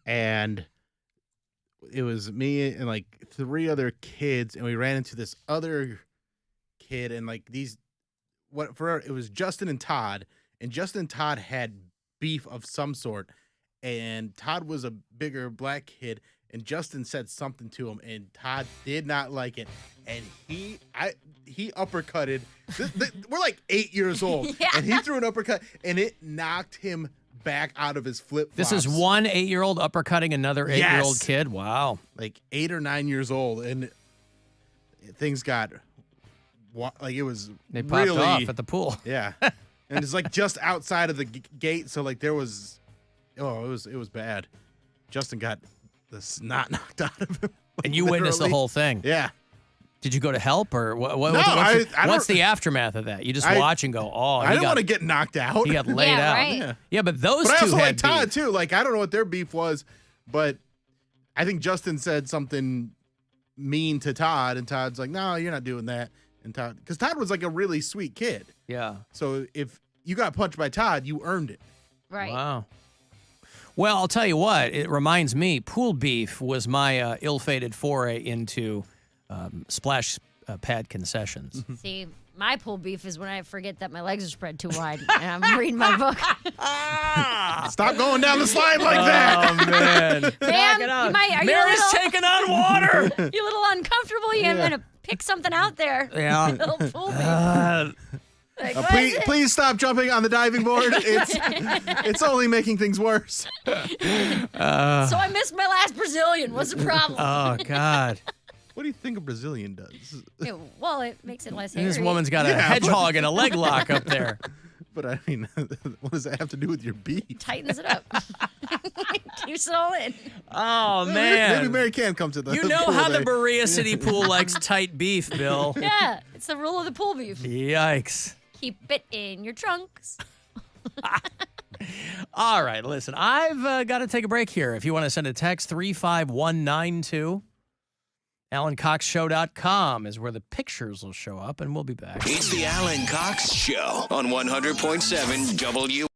and it was me and like 3 other kids, and we ran into this other kid, and like it was Justin and Todd, and Justin and Todd had beef of some sort, and Todd was a bigger black kid, and Justin said something to him, and Todd did not like it, and he uppercutted. We're like 8 years old, and he threw an uppercut, and it knocked him back out of his flip-flops. This is one 8-year-old uppercutting another 8-year-old kid? Wow. Like 8 or 9 years old, and things got, like it was They popped really, off at the pool. Yeah. And it's like just outside of the gate, so like there was, it was bad. Justin got the snot knocked out of him. And you witnessed the whole thing. Yeah. Did you go to help or what? No, what's the aftermath of that? You just watch and go, oh, I didn't want to get knocked out. He got laid out. Right. Yeah, but those but two I also had like Todd beef. too. Like I don't know what their beef was, but I think Justin said something mean to Todd, and Todd's like, no, you're not doing that. And Todd, because Todd was like a really sweet kid. Yeah. So if you got punched by Todd, you earned it. Right. Wow. Well, I'll tell you what. It reminds me, pool beef was my ill-fated foray into splash pad concessions. See, my pool beef is when I forget that my legs are spread too wide and I'm reading my book. Stop going down the slide like that. Oh, man. Ma'am, out. you might, are Mary's you a little, taking on water. You're a little uncomfortable. You're going to pick something out there. Yeah. Little pool beef. Like, what is it? Please stop jumping on the diving board. It's only making things worse. So I missed my last Brazilian. What's the problem? Oh, God. What do you think a Brazilian does? Well, it makes it less hairy. This woman's got a hedgehog and a leg lock up there. But I mean, what does that have to do with your beef? Tightens it up. Keeps it all in. Oh, man. Maybe Mary can come to the You know pool how the day. Berea City Pool likes tight beef, Bill. Yeah, it's the rule of the pool beef. Yikes. Keep it in your trunks. All right, listen, I've got to take a break here. If you want to send a text, 35192. AlanCoxShow.com is where the pictures will show up, and we'll be back. It's the Alan Cox Show on 100.7 W.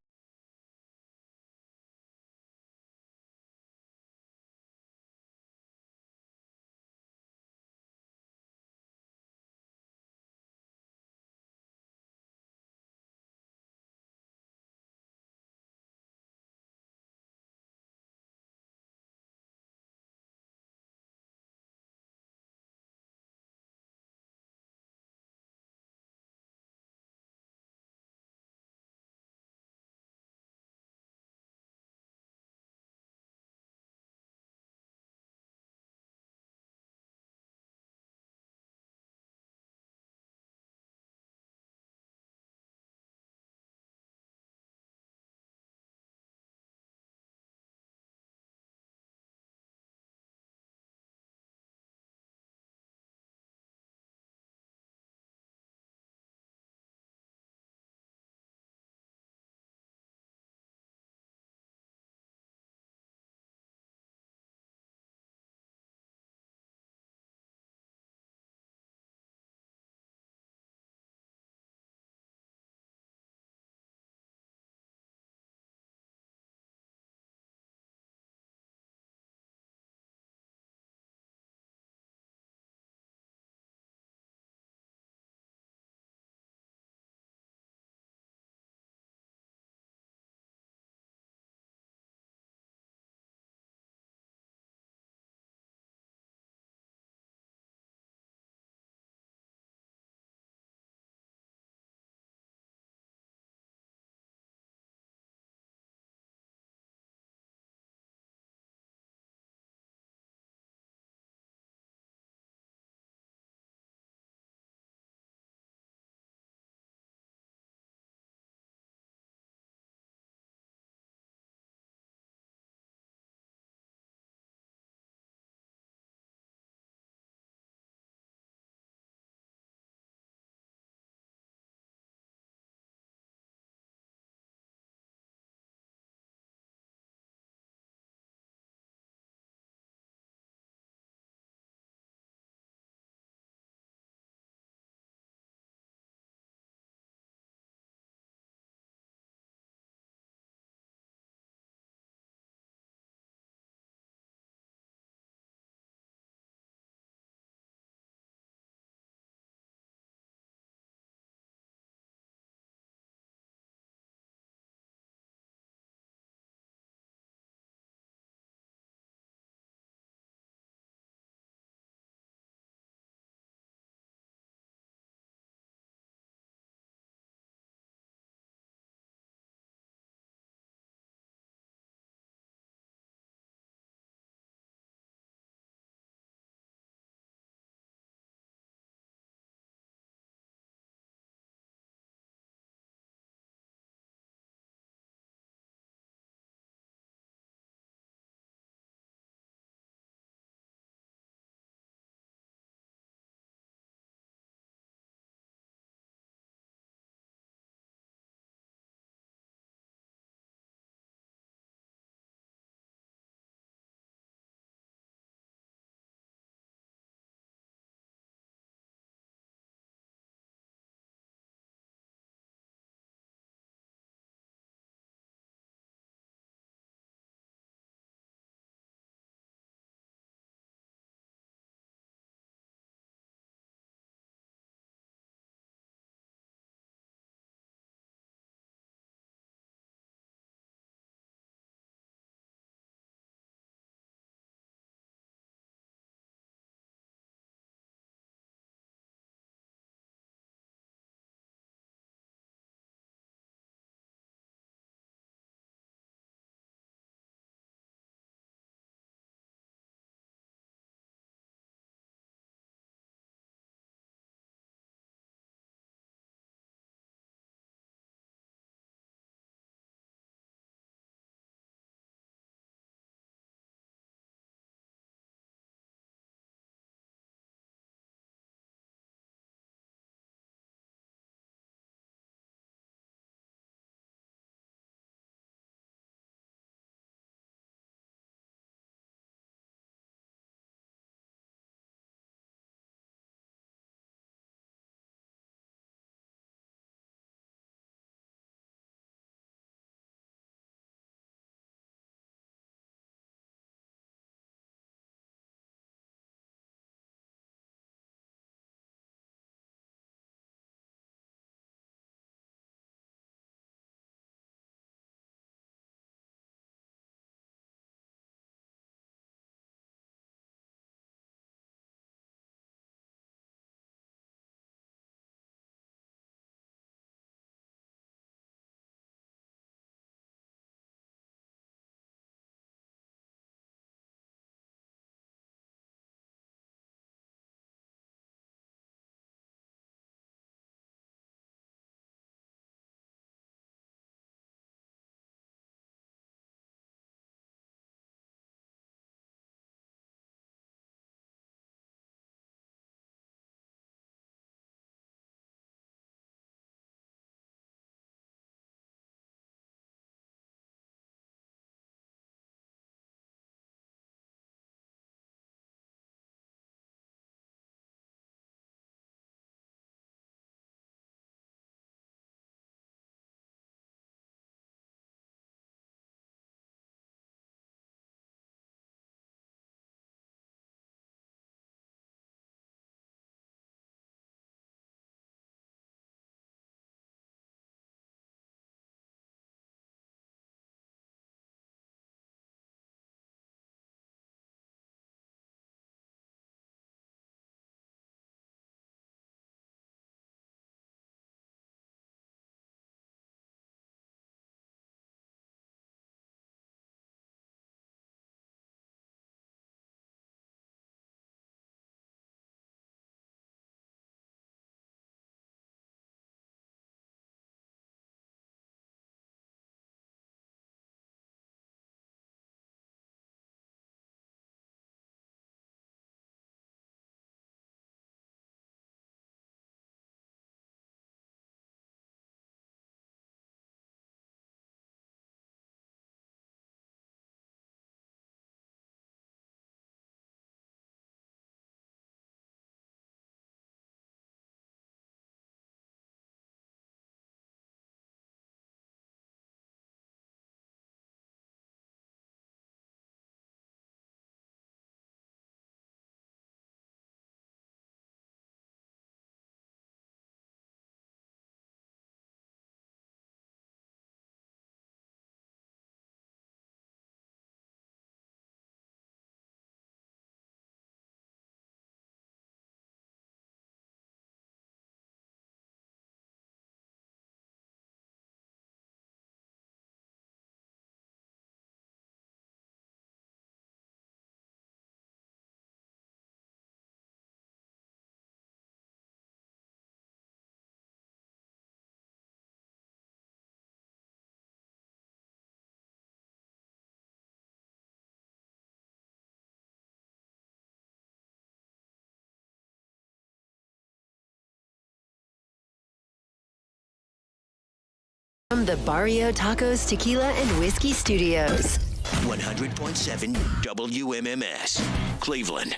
From the Barrio Tacos Tequila and Whiskey Studios. 100.7 WMMS, Cleveland.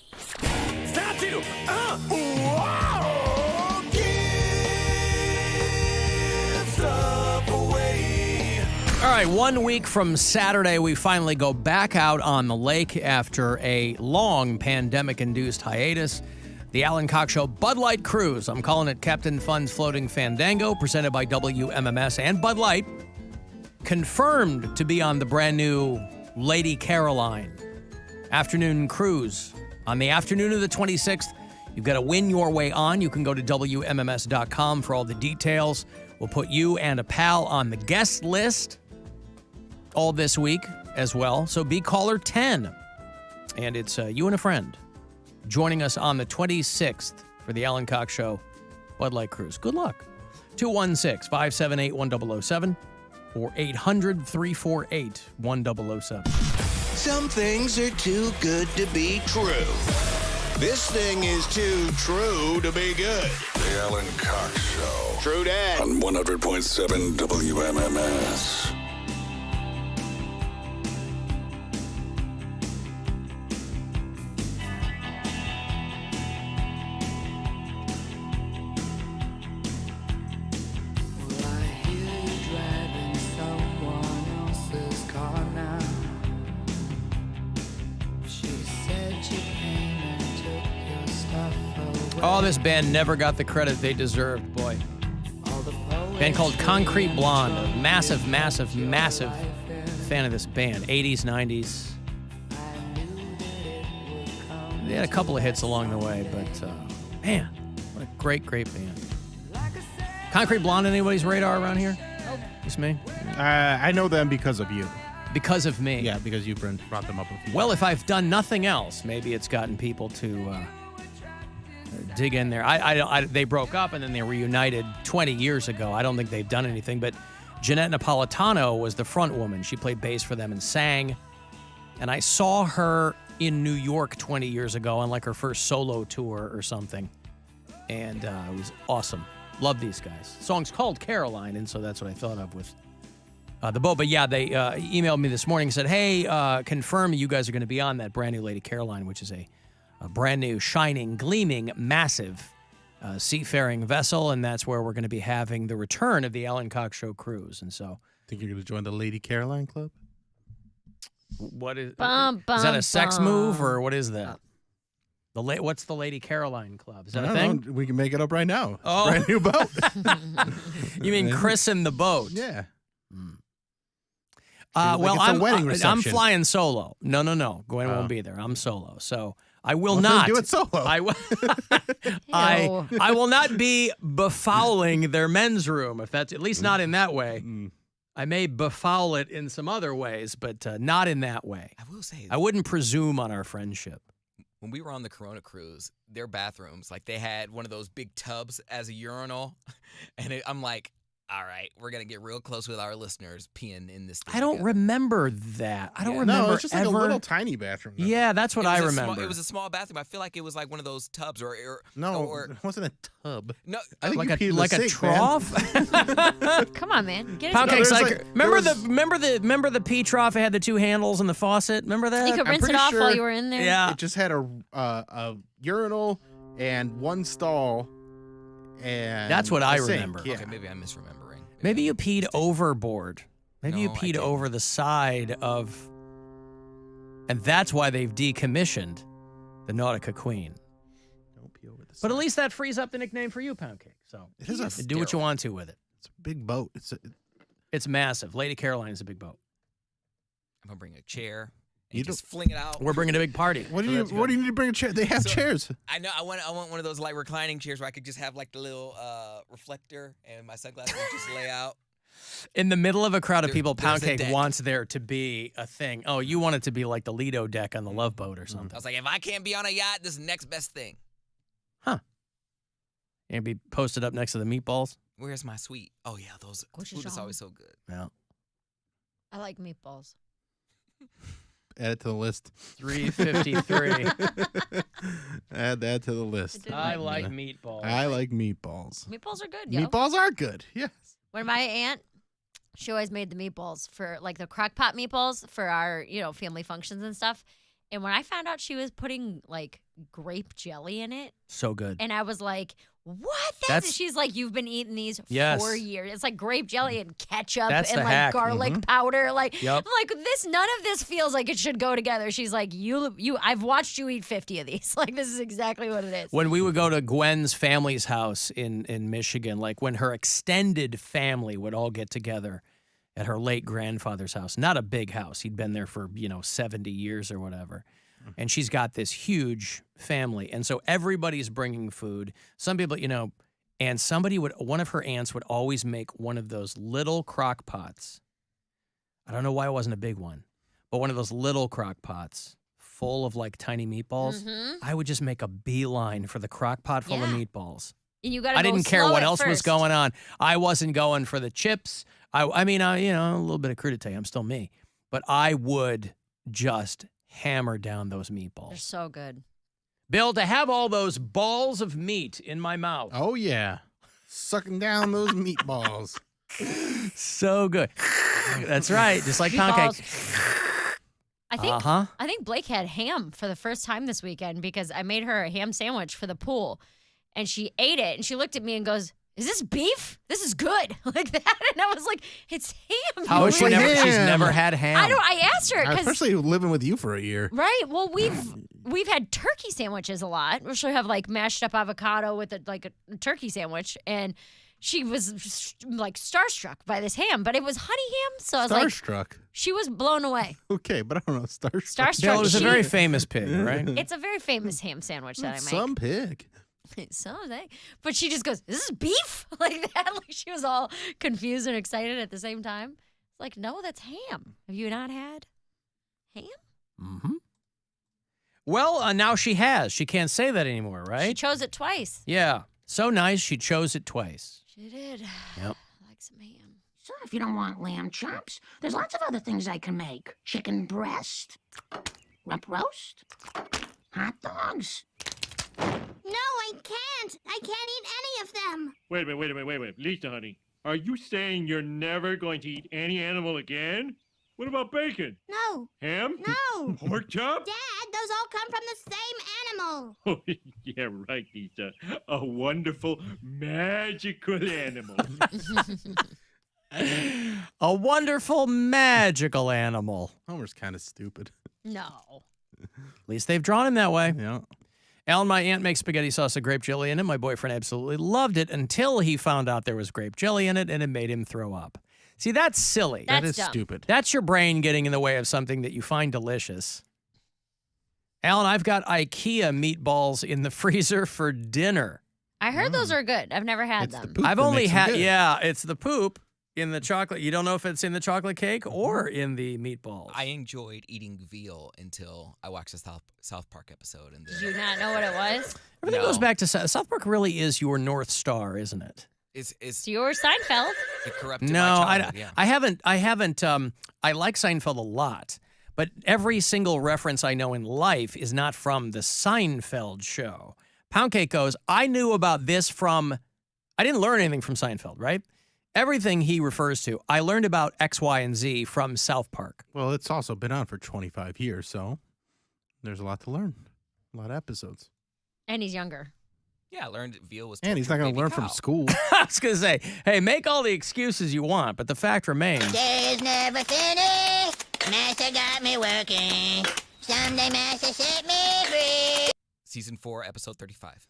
Stop you! Wow! Give stuff away. All right, 1 week from Saturday, we finally go back out on the lake after a long pandemic-induced hiatus. The Alan Cox Show Bud Light Cruise. I'm calling it Captain Fun's Floating Fandango, presented by WMMS and Bud Light. Confirmed to be on the brand new Lady Caroline afternoon cruise. On the afternoon of the 26th, you've got to win your way on. You can go to WMMS.com for all the details. We'll put you and a pal on the guest list all this week as well. So be caller 10. And it's you and a friend joining us on the 26th for the Alan Cox Show Bud Light Cruise. Good luck. 216-578-1007 or 800-348-1007. Some things are too good to be true. This thing is too true to be good. The Alan Cox Show. True that. On 100.7 WMMS. Oh, this band never got the credit they deserved, boy. Band called Concrete Blonde. A massive, massive, massive fan of this band. 80s, 90s. They had a couple of hits along the way, but man, what a great, great band. Concrete Blonde, anybody's radar around here? Nope. Just me? I know them because of you. Because of me? Yeah, because you brought them up a few Well, if I've done nothing else, maybe it's gotten people to dig in there. They broke up and then they reunited 20 years ago. I don't think they've done anything, but Jeanette Napolitano was the front woman. She played bass for them and sang. And I saw her in New York 20 years ago on like her first solo tour or something. And it was awesome. Love these guys. The song's called Caroline, and so that's what I thought of with the boat. But yeah, they emailed me this morning and said, hey, confirm you guys are going to be on that brand new Lady Caroline, which is a brand new, shining, gleaming, massive seafaring vessel, and that's where we're going to be having the return of the Alan Cox Show cruise. And so, think you're going to join the Lady Caroline Club? What is? Bum, Is that bum, a sex bum. move or what is that? What's the Lady Caroline Club? Is that a I thing? don't know. We can make it up right now. It's Oh. a brand new boat. You mean christen the boat? Yeah. Well, it's a wedding I'm reception. flying solo. No. Gwen won't be there. I'm solo. So I will Well, then not do it solo. I will. I will not be befouling their men's room. If that's at least not in that way. I may befoul it in some other ways, but not in that way. I will say, I wouldn't presume on our friendship. when we were on the Corona cruise, their bathrooms, like they had one of those big tubs as a urinal, and I'm like, all right, we're gonna get real close with our listeners peeing in this thing. I don't remember that. I don't remember. No, it's just like ever... a little tiny bathroom. Though. Yeah, that's what I remember. It was a small bathroom. I feel like it was like one of those tubs, or it wasn't a tub. No, I think like you peed in the like a sink, trough. Come on, man. Get it Poundcake's together. like, remember the pee trough? It had the two handles and the faucet. Remember that? You could rinse it off while you were in there. Yeah, it just had a urinal and one stall, and that's what I a sink. remember. Yeah. Okay, maybe I'm misremembering. Maybe you peed overboard. Maybe you No, I peed didn't. over the side of, and that's why they've decommissioned the Nautica Queen. Don't pee over the But at least that frees up the nickname for you, Poundcake. So It is a do what you want to with it. It's a big boat. It's massive. Lady Caroline is a big boat. I'm gonna bring a chair You and just fling it out. We're bringing a big party. What do you need to bring a chair? They have chairs. I know. I want one of those like reclining chairs where I could just have like the little reflector and my sunglasses would just lay out. In the middle of a crowd of people, there's a Poundcake deck. wants there to be a thing. Oh, you want it to be like the Lido deck on the Love Boat or something. I was like, if I can't be on a yacht, this is the next best thing. And be posted up next to the meatballs. Where's my suite? Oh yeah, those food is always so good. Yeah. I like meatballs. Add it to the list. 353. Add that to the list. I like meatballs. I like meatballs. Meatballs are good, yo. Meatballs are good. Yes. When my aunt She always made the meatballs for like the crock pot meatballs for our, family functions and stuff. And when I found out she was putting like grape jelly in it, So good. and I was like, what? That's- She's like, you've been eating these Yes. for years. It's like grape jelly and ketchup That's and the like hack. garlic Mhm. powder. Like, Yep. I'm like, none of this feels like it should go together. She's like, I've watched you eat 50 of these. Like, this is exactly what it is. When we would go to Gwen's family's house in Michigan, like when her extended family would all get together at her late grandfather's house, not a big house. He'd been there for, 70 years or whatever. And she's got this huge family. And so everybody's bringing food. Some people, and one of her aunts would always make one of those little crock pots. I don't know why it wasn't a big one, but one of those little crock pots full of like tiny meatballs. Mhm. I would just make a beeline for the crock pot full of Yeah. meatballs. And you got to I didn't care slow what at else was first. going on. I wasn't going for the chips. I mean, a little bit of crudité. I'm still me. But I would just hammer down those They're meatballs. so good. Bill, to have all those balls of meat in my mouth. Oh, yeah. Sucking down those meatballs. So good. That's right. Just like Poundcake. I think Blake had ham for the first time this weekend because I made her a ham sandwich for the pool, and she ate it and she looked at me and goes, "Is this beef? This is good," like that. And I was like, "It's ham." How is she never? She's ham. never had ham. I asked her because Especially living with you for a year. right. Well, we've had turkey sandwiches a lot. We'll have like mashed up avocado with a turkey sandwich, and she was like starstruck by this ham, but it was honey ham. So I was like, Starstruck. she was blown away. Okay, but I don't know. Starstruck. Starstruck. Bill, it was a she- very famous pig, right? It's a very famous ham sandwich that I make. Some pig. Something. But she just goes, "Is this beef?" like that. Like she was all confused and excited at the same time. It's like, no, that's ham. Have you not had ham? Mm-hmm. Well, now she has. She can't say that anymore, right? She chose it twice. Yeah. So nice, she chose it twice. She did. Yep. Like some ham. So if you don't want lamb chops, there's lots of other things I can make. Chicken breast, rump roast, hot dogs. No, I can't. I can't eat any of them. Wait a minute. Lisa, honey, are you saying you're never going to eat any animal again? What about bacon? No. Ham? No. Pork chop? Dad, those all come from the same animal. Oh, yeah, right, Lisa. A wonderful, magical animal. A wonderful, magical animal. Homer's kind of stupid. No. At least they've drawn him that way. Yeah. Alan, my aunt makes spaghetti sauce with grape jelly in it. My boyfriend absolutely loved it until he found out there was grape jelly in it, and it made him throw up. See, that's silly. That's That is dumb. stupid. That's your brain getting in the way of something that you find delicious. Alan, I've got IKEA meatballs in the freezer for dinner. I heard those are good. I've never had It's them. the poop I've that only makes them had, good. yeah, it's the poop in the chocolate. You don't know if it's in the chocolate cake or in the meatballs. I enjoyed eating veal until I watched the South Park episode. And Did you not know what it was? Everything goes back to South Park. Really is your North Star, isn't it? It's your Seinfeld. It corrupted No, my childhood, yeah. I haven't. I like Seinfeld a lot, but every single reference I know in life is not from the Seinfeld show. Poundcake goes, I knew about this from. I didn't learn anything from Seinfeld, right? Everything he refers to, I learned about X, Y, and Z from South Park. Well, it's also been on for 25 years, so there's a lot to learn. A lot of episodes. And he's younger. Yeah, I learned that veal was. And he's not going to learn from school. I was going to say, hey, make all the excuses you want, but the fact remains. Day is never finished. Master got me working. Someday Master set me free. Season 4, episode 35.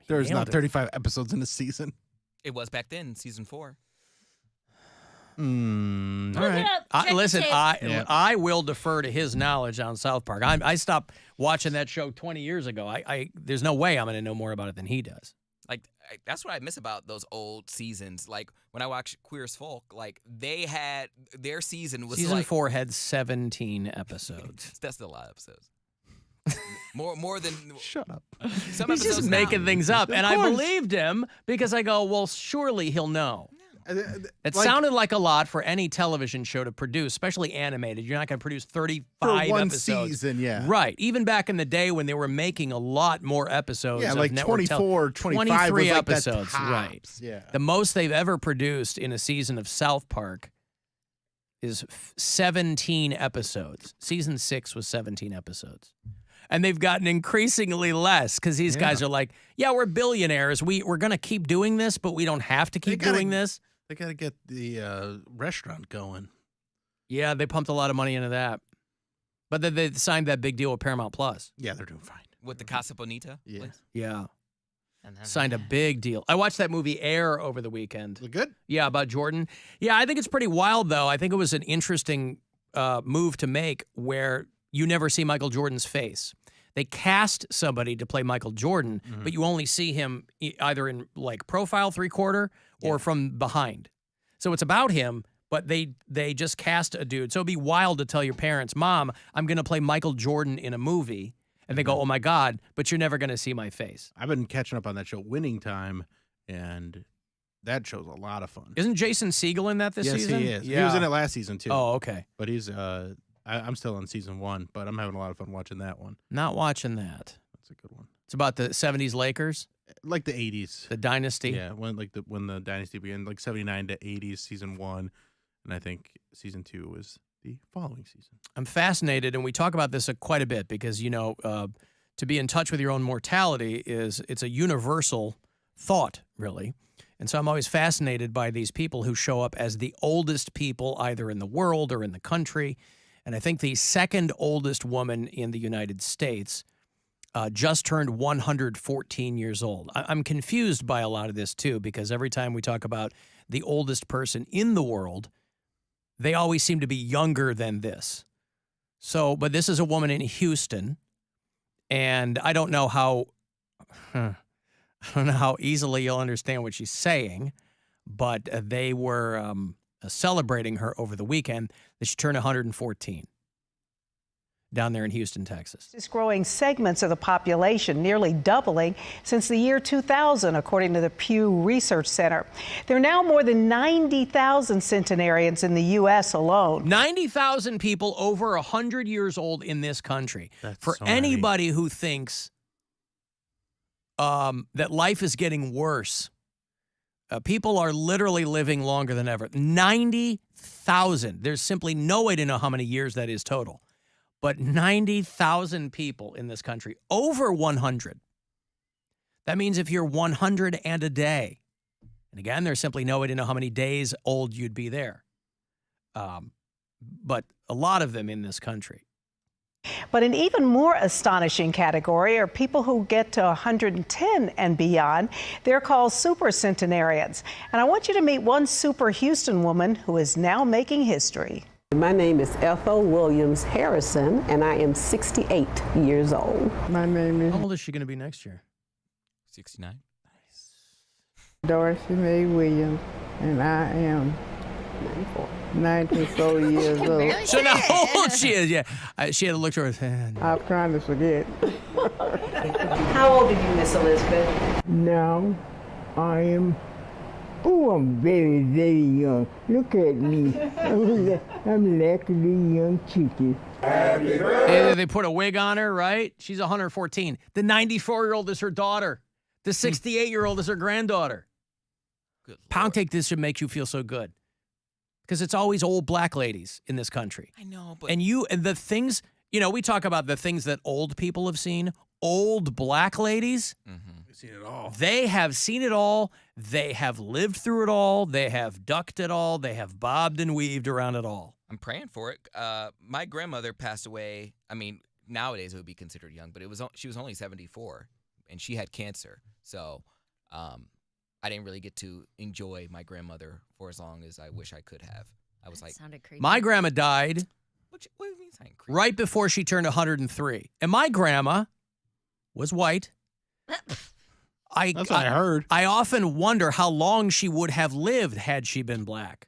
There's Nailed not it. 35 episodes in a season. It was back then, season 4. All Look right. it up. Check the Listen, tape. I will defer to his knowledge on South Park. I stopped watching that show 20 years ago. There's no way I'm going to know more about it than he does. Like, that's what I miss about those old seasons. Like, when I watch Queer as Folk, like, they had, their season was Season like. 4 had 17 episodes. That's still a lot of episodes. More than. Shut up. Some He's just episodes making now. things up. Of And I course. believed him because I go, well, surely he'll know. It Like, sounded like a lot for any television show to produce, especially animated. You're not going to produce 35 for one episodes. season, yeah. Right. Even back in the day when they were making a lot more episodes. Yeah, of like network 24, 25 23 was like the episodes. tops, Right. yeah. The most they've ever produced in a season of South Park is 17 episodes. Season 6 was 17 episodes. And they've gotten increasingly less because these guys are like, yeah, we're billionaires. We're going to keep doing this, but we don't have to keep doing this. They got to get the restaurant going. Yeah, they pumped a lot of money into that. But then they signed that big deal with Paramount Plus. Yeah, they're doing fine. With the Casa Bonita? Yeah. Yeah. Signed a big deal. I watched that movie Air over the weekend. Good? Yeah, about Jordan. Yeah, I think it's pretty wild, though. I think it was an interesting move to make where you never see Michael Jordan's face. They cast somebody to play Michael Jordan, but you only see him either in like profile 3/4 or from behind. So it's about him, but they just cast a dude. So it'd be wild to tell your parents, Mom, I'm going to play Michael Jordan in a movie. And they go, oh, my God, but you're never going to see my face. I've been catching up on that show, Winning Time, and that show's a lot of fun. Isn't Jason Segel in that this season? Yes, he is. Yeah. He was in it last season, too. Oh, okay. But he's, I'm still on season 1, but I'm having a lot of fun watching that one. Not watching that. That's a good one. It's about the 70s Lakers? Like the 80s. The dynasty? Yeah, when the dynasty began, like 79 to 80s, season 1, and I think season 2 was the following season. I'm fascinated, and we talk about this quite a bit because, to be in touch with your own mortality it's a universal thought, really. And so I'm always fascinated by these people who show up as the oldest people either in the world or in the country. And I think the second oldest woman in the United States just turned 114 years old. I'm confused by a lot of this, too, because every time we talk about the oldest person in the world, they always seem to be younger than this. So, but this is a woman in Houston. And I don't know how easily you'll understand what she's saying, but they were celebrating her over the weekend that she turned 114 down there in Houston, Texas. It's growing segments of the population, nearly doubling since the year 2000, according to the Pew Research Center. There are now more than 90,000 centenarians in the U.S. alone. 90,000 people over 100 years old in this country. That's For so anybody who thinks that life is getting worse, people are literally living longer than ever. 90,000. There's simply no way to know how many years that is total. But 90,000 people in this country, over 100. That means if you're 100 and a day, and again, there's simply no way to know how many days old you'd be there. But a lot of them in this country. But an even more astonishing category are people who get to 110 and beyond. They're called super centenarians. And I want you to meet one super Houston woman who is now making history. My name is Ethel Williams Harrison, and I am 68 years old. My name is How old is she going to be next year? 69. Dorothy Mae Williams, and I am 94 years old. So now how old she is? Yeah, she had to look to her hand. I'm trying to forget. How old are you, Miss Elizabeth? Now, I am. Oh, I'm very, very young. Look at me. I'm like a young chicken. They put a wig on her, right? She's 114. The 94-year-old is her daughter. The 68-year-old is her granddaughter. Poundcake, this should make you feel so good. Because it's always old black ladies in this country. I know, but... And the things, we talk about the things that old people have seen. Old black ladies... We've seen it all. They have seen it all. They have lived through it all. They have ducked it all. They have bobbed and weaved around it all. I'm praying for it. My grandmother passed away. I mean, nowadays it would be considered young, but she was only 74, and she had cancer. So I didn't really get to enjoy my grandmother for as long as I wish I could have. I was sounded creepy. My grandma died what do you mean saying creepy? right before she turned 103. And my grandma was white. That's what I heard. I often wonder how long she would have lived had she been black.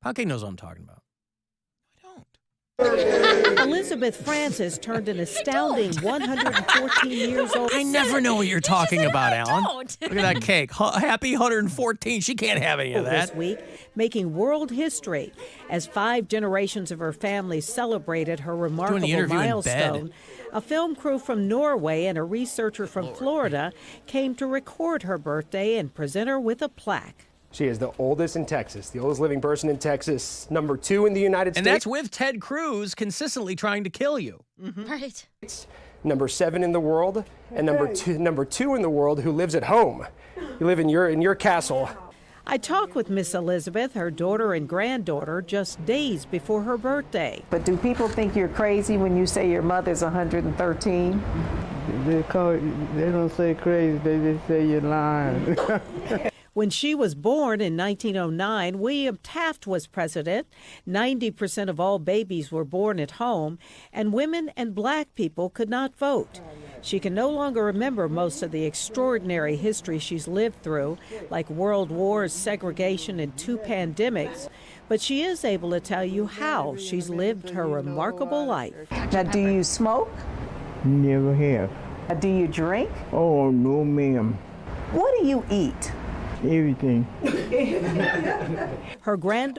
Poundcake knows what I'm talking about. Elizabeth Francis turned an astounding 114 years old. I never know what you're talking about, Alan. don't. Look at that cake. Happy 114. She can't have any of that. This week, making world history as 5 generations of her family celebrated her remarkable milestone. A film crew from Norway and a researcher from Florida came to record her birthday and present her with a plaque. She is the oldest in Texas, the oldest living person in Texas, number 2 in the United States. And that's with Ted Cruz consistently trying to kill you. Right. Number 7 in the world, and number two in the world who lives at home. You live in your castle. I talked with Miss Elizabeth, her daughter and granddaughter, just days before her birthday. But do people think you're crazy when you say your mother's 113? They don't say crazy, they just say you're lying. When she was born in 1909, William Taft was president. 90% of all babies were born at home, and women and black people could not vote. She can no longer remember most of the extraordinary history she's lived through, like world wars, segregation, and 2 pandemics, but she is able to tell you how she's lived her remarkable life. Now, do you smoke? Never have. Do you drink? Oh, no, ma'am. What do you eat? Everything.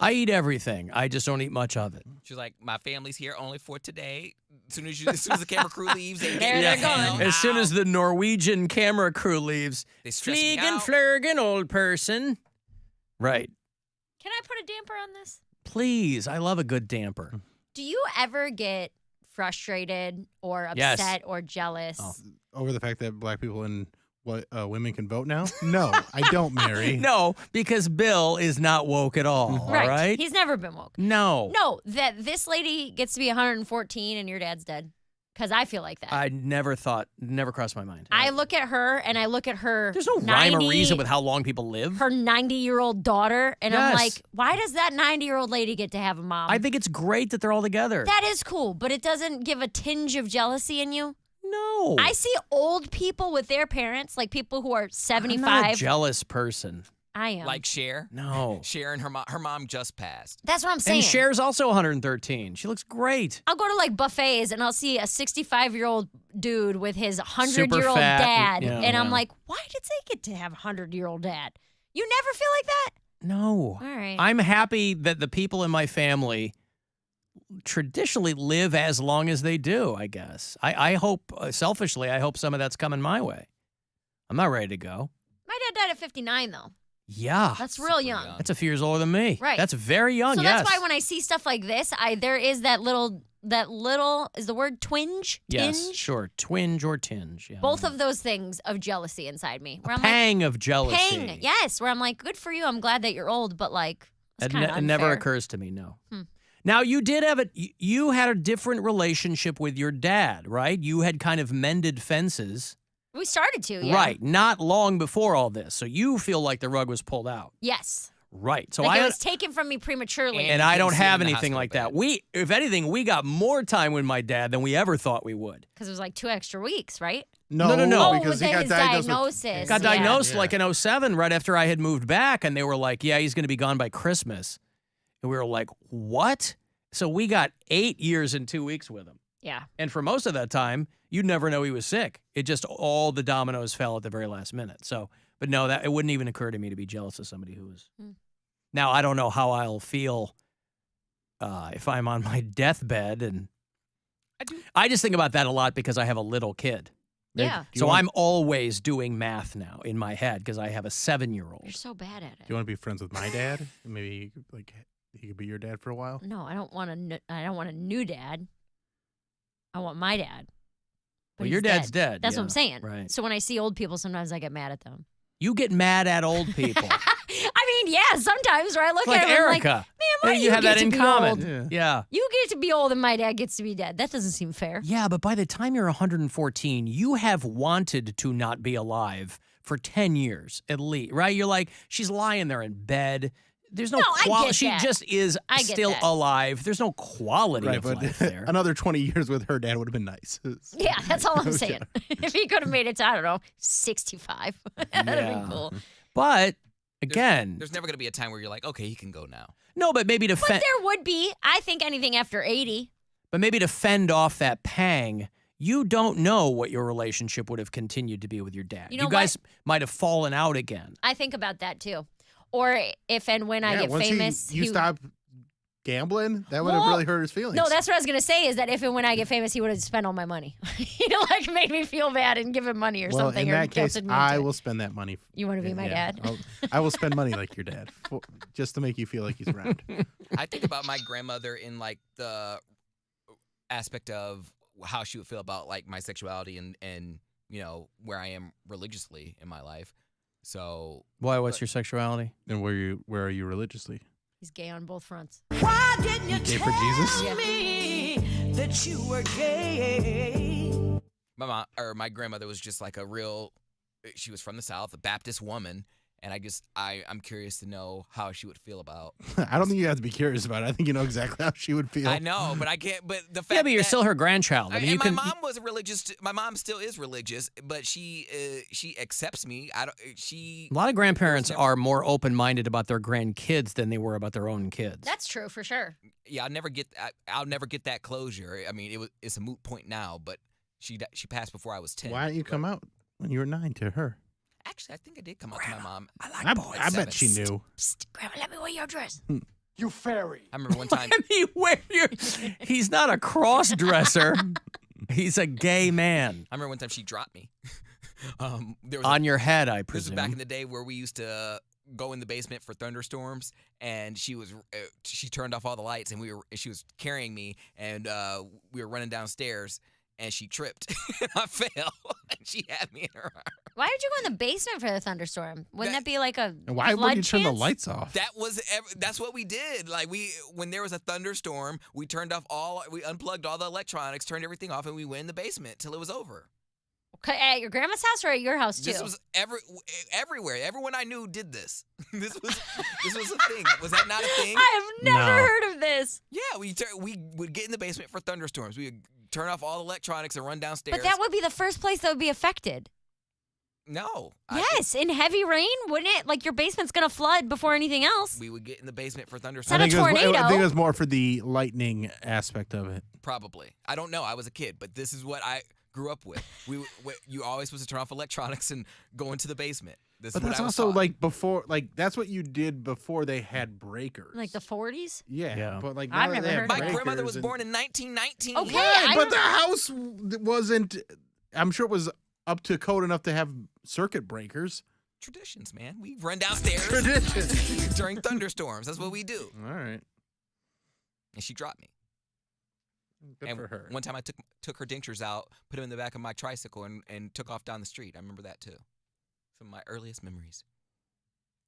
I eat everything. I just don't eat much of it. She's like, my family's here only for today. As soon as the camera crew leaves, they're gone. As soon as the Norwegian camera crew leaves, they stress me Fliegen, out. flurgen, old person. Right. Can I put a damper on this? Please, I love a good damper. Do you ever get frustrated or Yes. upset or jealous? Over the fact that black people and women can vote now? No, I don't, Mary. No, because Bill is not woke at all. All right. He's never been woke. No. No, that this lady gets to be 114 and your dad's dead. Because I feel like that. I never crossed my mind. I look at her and I look at her. There's no rhyme or reason with how long people live. Her 90-year-old daughter, and I'm Yes. like, why does that 90-year-old lady get to have a mom? I think it's great that they're all together. That is cool, but it doesn't give a tinge of jealousy in you. No. I see old people with their parents, like people who are 75. I'm not a jealous person. I am. Like Cher? No. Cher and her mom just passed. That's what I'm saying. And Cher's also 113. She looks great. I'll go to like buffets and I'll see a 65-year-old dude with his 100-year-old Super fat. dad. Yeah, and I'm yeah. like, why did they get to have a 100-year-old dad? You never feel like that? No. All right. I'm happy that the people in my family traditionally live as long as they do, I guess. I hope, selfishly, I hope some of that's coming my way. I'm not ready to go. My dad died at 59, though. Yeah. That's real young. That's a few years older than me. Right. That's very young, So yes. that's why when I see stuff like this, there is that little, is the word twinge? Yes, Tinge? sure. Twinge or tinge. Yeah. Both of those things of jealousy inside me. Where I'm Pang like, of jealousy. Pang, yes. Where I'm like, good for you. I'm glad that you're old, but like, it's kind of It never unfair. occurs to me, no. Hmm. Now, you did have you had a different relationship with your dad, right? You had kind of mended fences. We started to, yeah. Right, not long before all this. So you feel like the rug was pulled out. Yes. Right. So Like I it was taken from me prematurely. and I don't have anything like that. If anything, we got more time with my dad than we ever thought we would. Because it was like 2 extra weeks, right? No, Oh, because with he got his diagnosed with- diagnosis. Got yeah. diagnosed like in 07, right after I had moved back, and they were like, yeah, he's going to be gone by Christmas. And we were like, what? So we got 8 years and 2 weeks with him. Yeah. And for most of that time, you'd never know he was sick. It just, all the dominoes fell at the very last minute. So, but no, it wouldn't even occur to me to be jealous of somebody who was. Now, I don't know how I'll feel if I'm on my deathbed. And I just think about that a lot because I have a little kid. Yeah. So I'm always doing math now in my head because I have a 7-year-old. You're so bad at it. Do you want to be friends with my dad? Maybe he could be your dad for a while. No, I don't want a new dad. I want my dad. But Well, your he's dad's dead, That's what yeah, I'm saying. right. So when I see old people, sometimes I get mad at them. You get mad at old people. I mean, yeah, sometimes where I look Like at them, I'm like, Erica. man, why Yeah, do you have get that to in be common. old? Yeah. You get to be old and my dad gets to be dead. That doesn't seem fair. Yeah, but by the time you're 114, you have wanted to not be alive for 10 years at least, right? You're like, she's lying there in bed. There's no, No, I quality. get She that. just is I get still that. alive. There's no quality Right, of but life there. another 20 years with her dad would have been nice. Yeah, that's all I'm saying. If he could have made it to, I don't know, 65, that'd have Yeah. been cool. But again, There's never going to be a time where you're like, okay, he can go now. no, but maybe to But there would be. I think anything after 80. fend off that pang, you don't know what your relationship would have continued to be with your dad. You know guys might have fallen out again. I think about that too. Or if and when I get once famous. you stop gambling, that would have really hurt his feelings. No, that's what I was gonna say. Is that if and when I get famous, he would have spent all my money. Like make me feel bad and give him money or something. In or that case, guilted me I into it. will spend that money. You want to be my dad? I will spend money like your dad, just to make you feel like he's around. I think about my grandmother in like the aspect of how she would feel about like my sexuality and you know where I am religiously in my life. So Why? What's your sexuality? And where are you religiously? He's gay on both fronts. Why didn't you Gay for Jesus? tell me that you were gay? My grandmother was just like a real. She was from the South, a Baptist woman, and I'm curious to know how she would feel about. I don't think you have to be curious about it. I think you know exactly how she would feel. I know, but I can't. But the fact. Yeah, but you're that, still her grandchild. I mean, you my can. mom was religious. My mom still is religious, but she accepts me. A lot of grandparents are more open-minded about their grandkids than they were about their own kids. That's true for sure. Yeah, I'll never get that closure. I mean, it's a moot point now, but she passed before I was 10. Why didn't you come out when you were 9 to her? Actually, I think I did come out to my mom. I bet she knew. Psst, Grandma, let me wear your dress. You fairy. I remember one time. He's not a cross-dresser. He's a gay man. I remember one time she dropped me. There was On your head, I This was presume. back in the day where we used to go in the basement for thunderstorms, and she turned off all the lights, and she was carrying me, and we were running downstairs, and she tripped, and I fell, and she had me in her arms. Why did you go in the basement for the thunderstorm? Wouldn't that be like a And why flood would you turn the chance? lights off? That's what we did. Like when there was a thunderstorm, we unplugged all the electronics, turned everything off, and we went in the basement till it was over. Okay, at your grandma's house or at your house too? This was everywhere. Everyone I knew did this. This was a thing. Was that not a thing? I have never heard of this. Yeah, we would get in the basement for thunderstorms. We would turn off all the electronics and run downstairs. But that would be the first place that would be affected. No. Yes, in heavy rain, wouldn't it? Like your basement's gonna flood before anything else. We would get in the basement for It's thunderstorms. not a tornado. I think it was more for the lightning aspect of it. Probably. I don't know. I was a kid, but this is what I grew up with. You always supposed to turn off electronics and go into the basement. This But is what that's I was also taught. like before, like that's what you did before they had breakers. Like the 40s? Yeah, but like I've now that never they have heard My of that. grandmother breakers was born in 1919. Okay, Right, I but don't- the house wasn't. I'm sure it was up to code enough to have circuit breakers. Traditions, man. We run downstairs during thunderstorms. That's what we do. All right. And she dropped me. Good and for her. One time I took her dentures out, put them in the back of my tricycle, and took off down the street. I remember that too. Some of my earliest memories.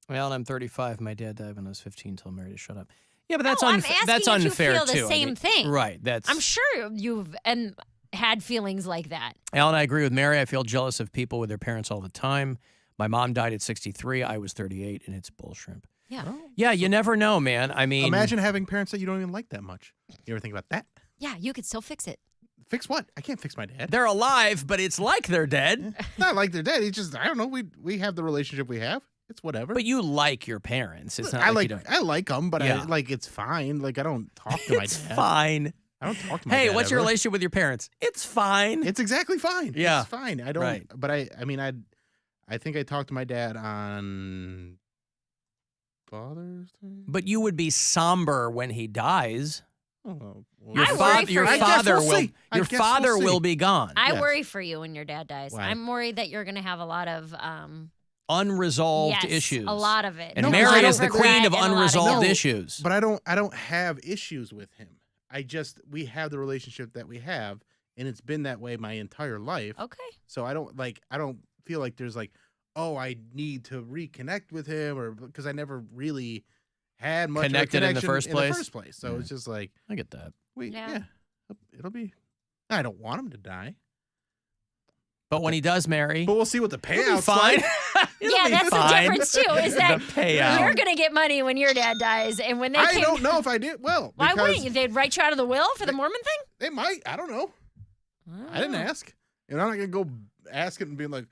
Well, and I'm 35. My dad died when I was 15. Told Mary to shut up. Yeah, but that's No, I'm that's asking if you unfair feel the too. same thing. Right. That's. I'm sure you've had feelings like that. Alan, I agree with Mary. I feel jealous of people with their parents all the time. My mom died at 63. I was 38, and it's bullshit. Yeah. Yeah, you never know, man. I mean, Imagine having parents that you don't even like that much. You ever think about that? Yeah, you could still fix it. Fix what? I can't fix my dad. they're alive, but it's like they're dead. It's not like they're dead. It's just I don't know. We have the relationship we have. It's whatever. But you like your parents. It's not I like like you don't. I like them, but Yeah. it's fine. Like I don't talk to my It's dad. fine. I don't talk to my dad. Hey, what's your ever. relationship with your parents? It's fine. It's exactly fine. Yeah. It's fine. I don't. Right. But I mean I think I talked to my dad on Father's Day. But you would be somber when he dies. Oh, Your, I fa- worry for your you. I guess father we'll will. see. I Your guess father we'll will see. be gone. I Yes. worry for you when your dad dies. Why? I'm worried that you're going to have a lot of Unresolved yes, issues. a lot of it. And No, Mary I is the don't queen of regret and a lot of unresolved guilt. issues. But I don't have issues with him. We have the relationship that we have, and it's been that way my entire life. Okay. So I don't feel like there's like, oh, I need to reconnect with him, or because I never really had much Connected of a in the connection first place? So it's just like I get that. Yeah. it'll be. I don't want him to die, But when he does marry, but we'll see what the it'll be payout's fine. like. Yeah, that's the fine. difference too. Is that The payout. you're going to get money when your dad dies, and when they I came, don't know if I did well. why because wouldn't you? They'd write you out of the will for the Mormon thing. They might. I don't know. I didn't ask, and I'm not gonna go ask it and be like,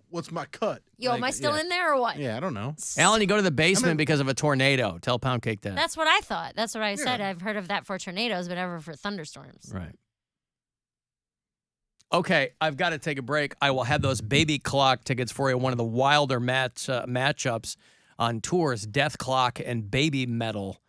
"What's my cut?" Yo, am I still in there or what? Yeah, I don't know. Alan, you go to the basement because of a tornado. Tell Poundcake that. That's what I thought. That's what I said. Yeah. I've heard of that for tornadoes, but never for thunderstorms. Right. Okay, I've got to take a break. I will have those baby clock tickets for you. One of the wilder matchups on tours, Death Clock and Baby Metal.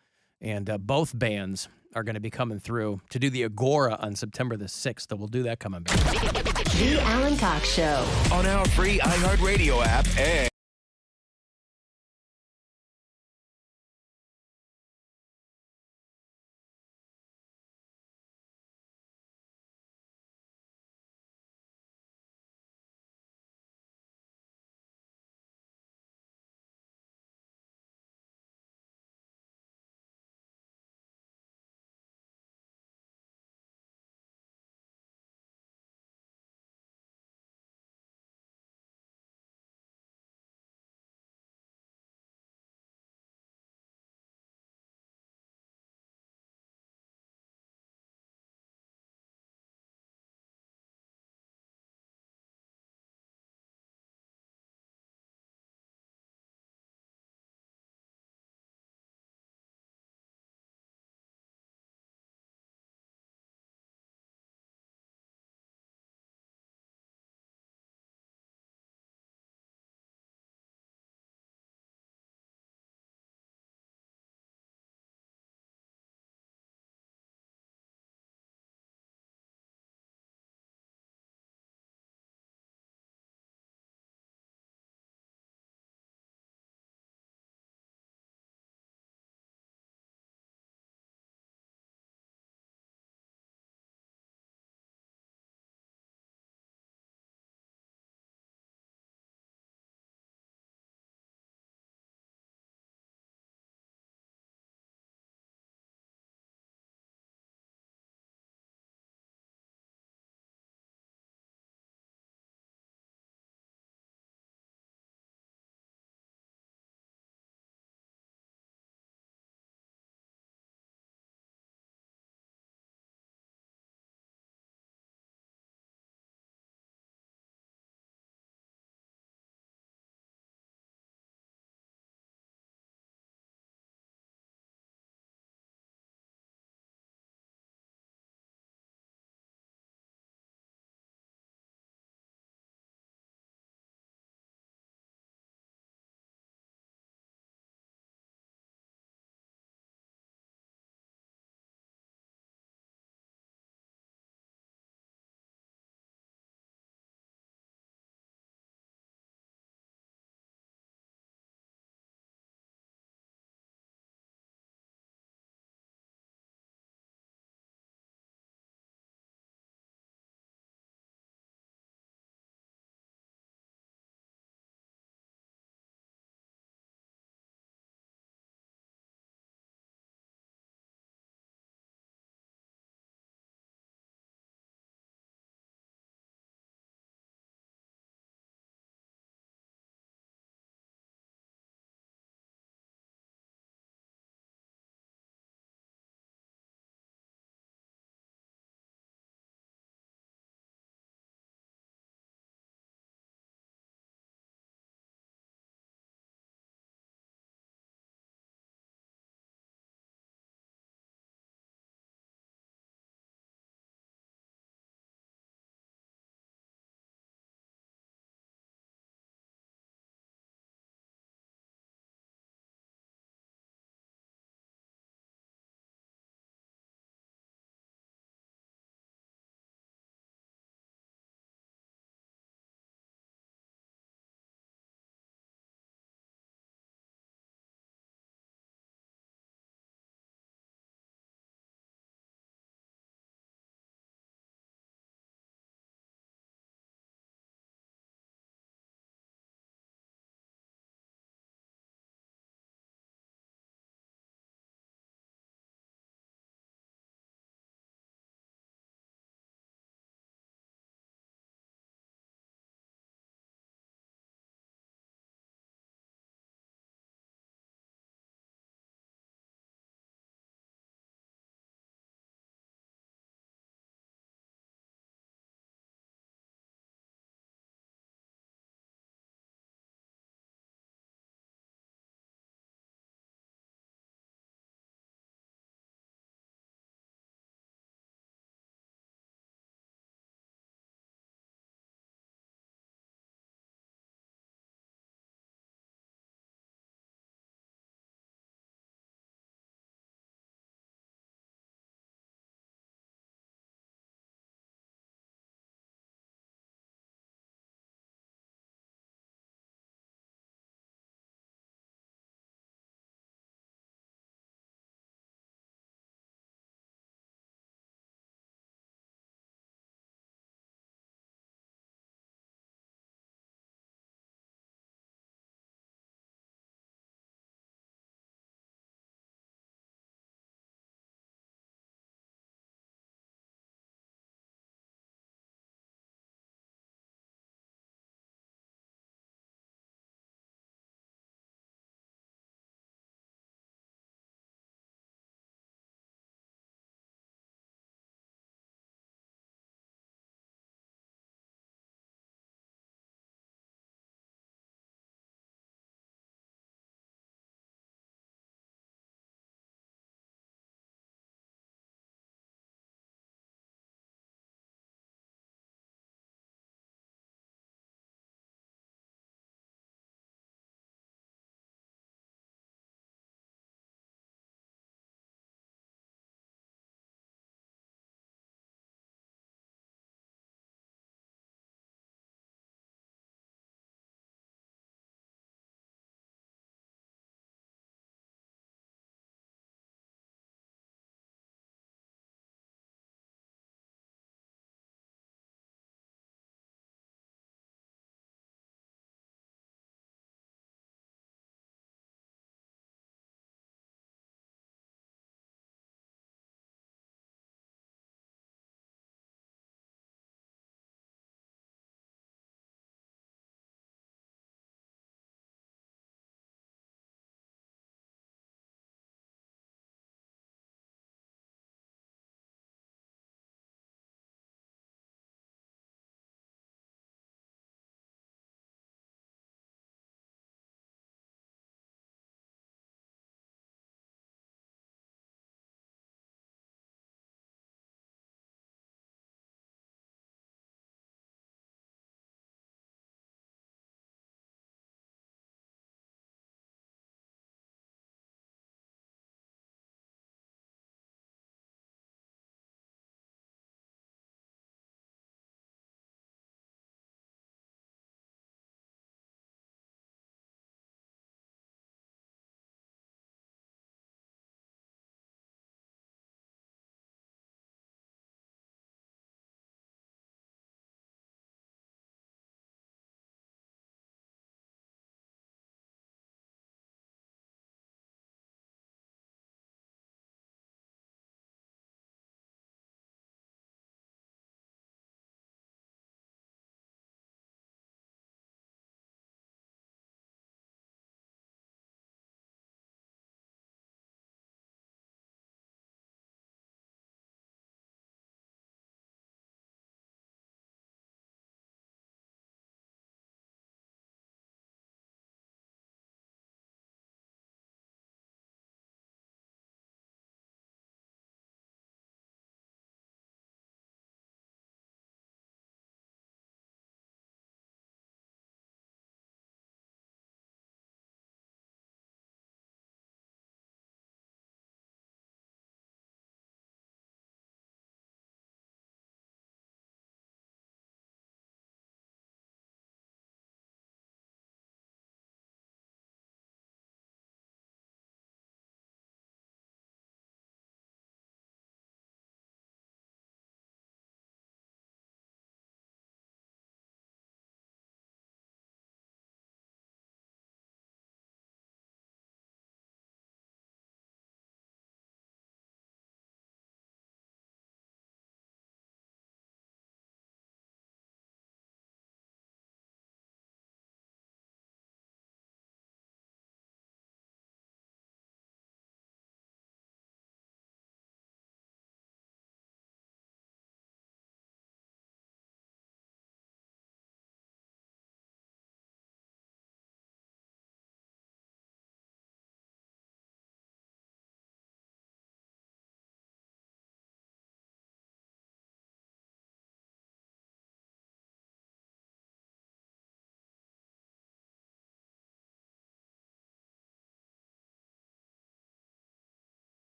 And both bands are going to be coming through to do the Agora on September the 6th. So we'll do that coming back. The Alan Cox Show. On our free iHeartRadio app and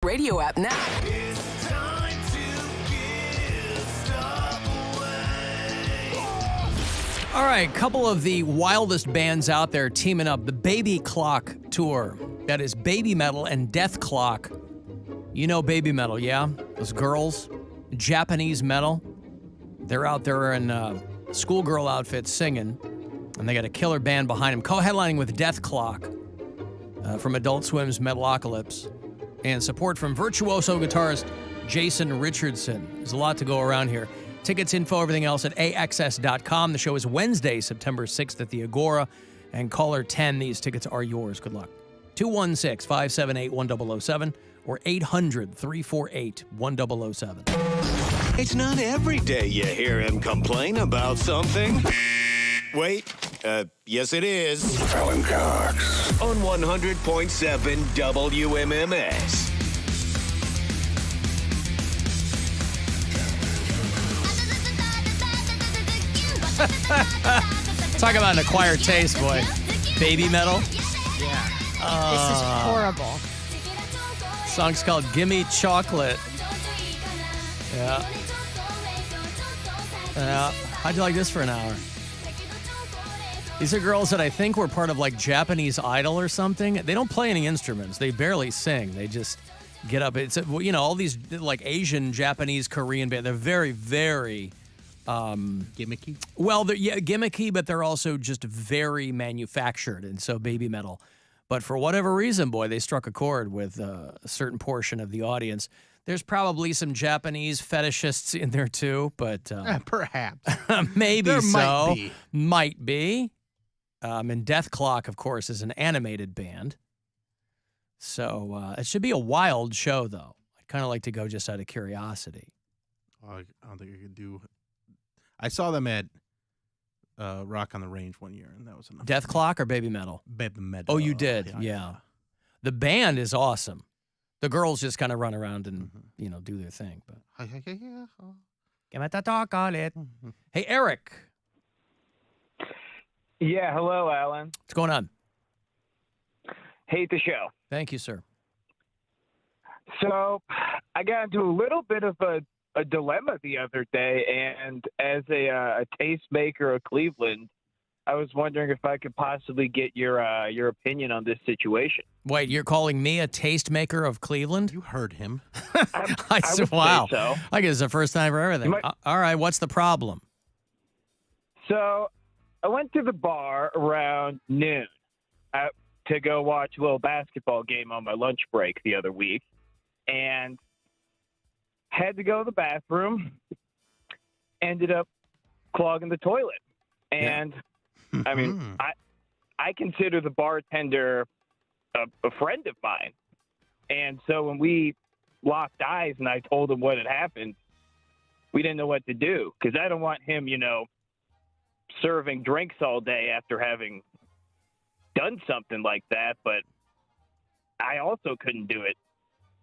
Radio app now. All right, couple of the wildest bands out there teaming up. The Baby Clock Tour. That is Baby Metal and Death Clock. You know Baby Metal, yeah? Those girls. Japanese metal. They're out there in schoolgirl outfits singing. And they got a killer band behind them. Co-headlining with Death Clock from Adult Swim's Metalocalypse. And support from virtuoso guitarist Jason Richardson. There's a lot to go around here. Tickets, info, everything else at AXS.com. The show is Wednesday, September 6th at the Agora. And caller 10, these tickets are yours. Good luck. 216-578-1007 or 800-348-1007. It's not every day you hear him complain about something. Wait, yes it is. Alan Cox. On 100.7 WMMS. Talk about an acquired taste, boy. Baby Metal. Yeah. This is horrible. Song's called Gimme Chocolate. Yeah. How'd you like this for an hour? These are girls that I think were part of like Japanese Idol or something. They don't play any instruments. They barely sing. They just get up. It's, you know, all these like Asian, Japanese, Korean bands. They're very, very gimmicky. Well, they're gimmicky, but they're also just very manufactured. And so Baby Metal. But for whatever reason, boy, they struck a chord with a certain portion of the audience. There's probably some Japanese fetishists in there too, but perhaps maybe there so. Might be. And Death Clock, of course, is an animated band. So it should be a wild show, though. I'd kind of like to go just out of curiosity. I don't think I could do. I saw them at Rock on the Range one year, and that was enough. Death Clock or Baby Metal? Baby Metal. Oh, you did? Yeah. The band is awesome. The girls just kind of run around and, you know, do their thing. But give it the talk on it. Hey, Eric. Yeah, hello, Alan. What's going on? Hate the show. Thank you, sir. So I got into a little bit of a dilemma the other day, and as a tastemaker of Cleveland, I was wondering if I could possibly get your opinion on this situation. Wait, you're calling me a tastemaker of Cleveland? You heard him. I would wow. say so. I guess it's the first time for everything. All right, what's the problem? So I went to the bar around noon to go watch a little basketball game on my lunch break the other week, and had to go to the bathroom, ended up clogging the toilet. And, I mean, I consider the bartender a friend of mine. And so when we locked eyes and I told him what had happened, we didn't know what to do. Because I don't want him, you know, serving drinks all day after having done something like that. But I also couldn't do it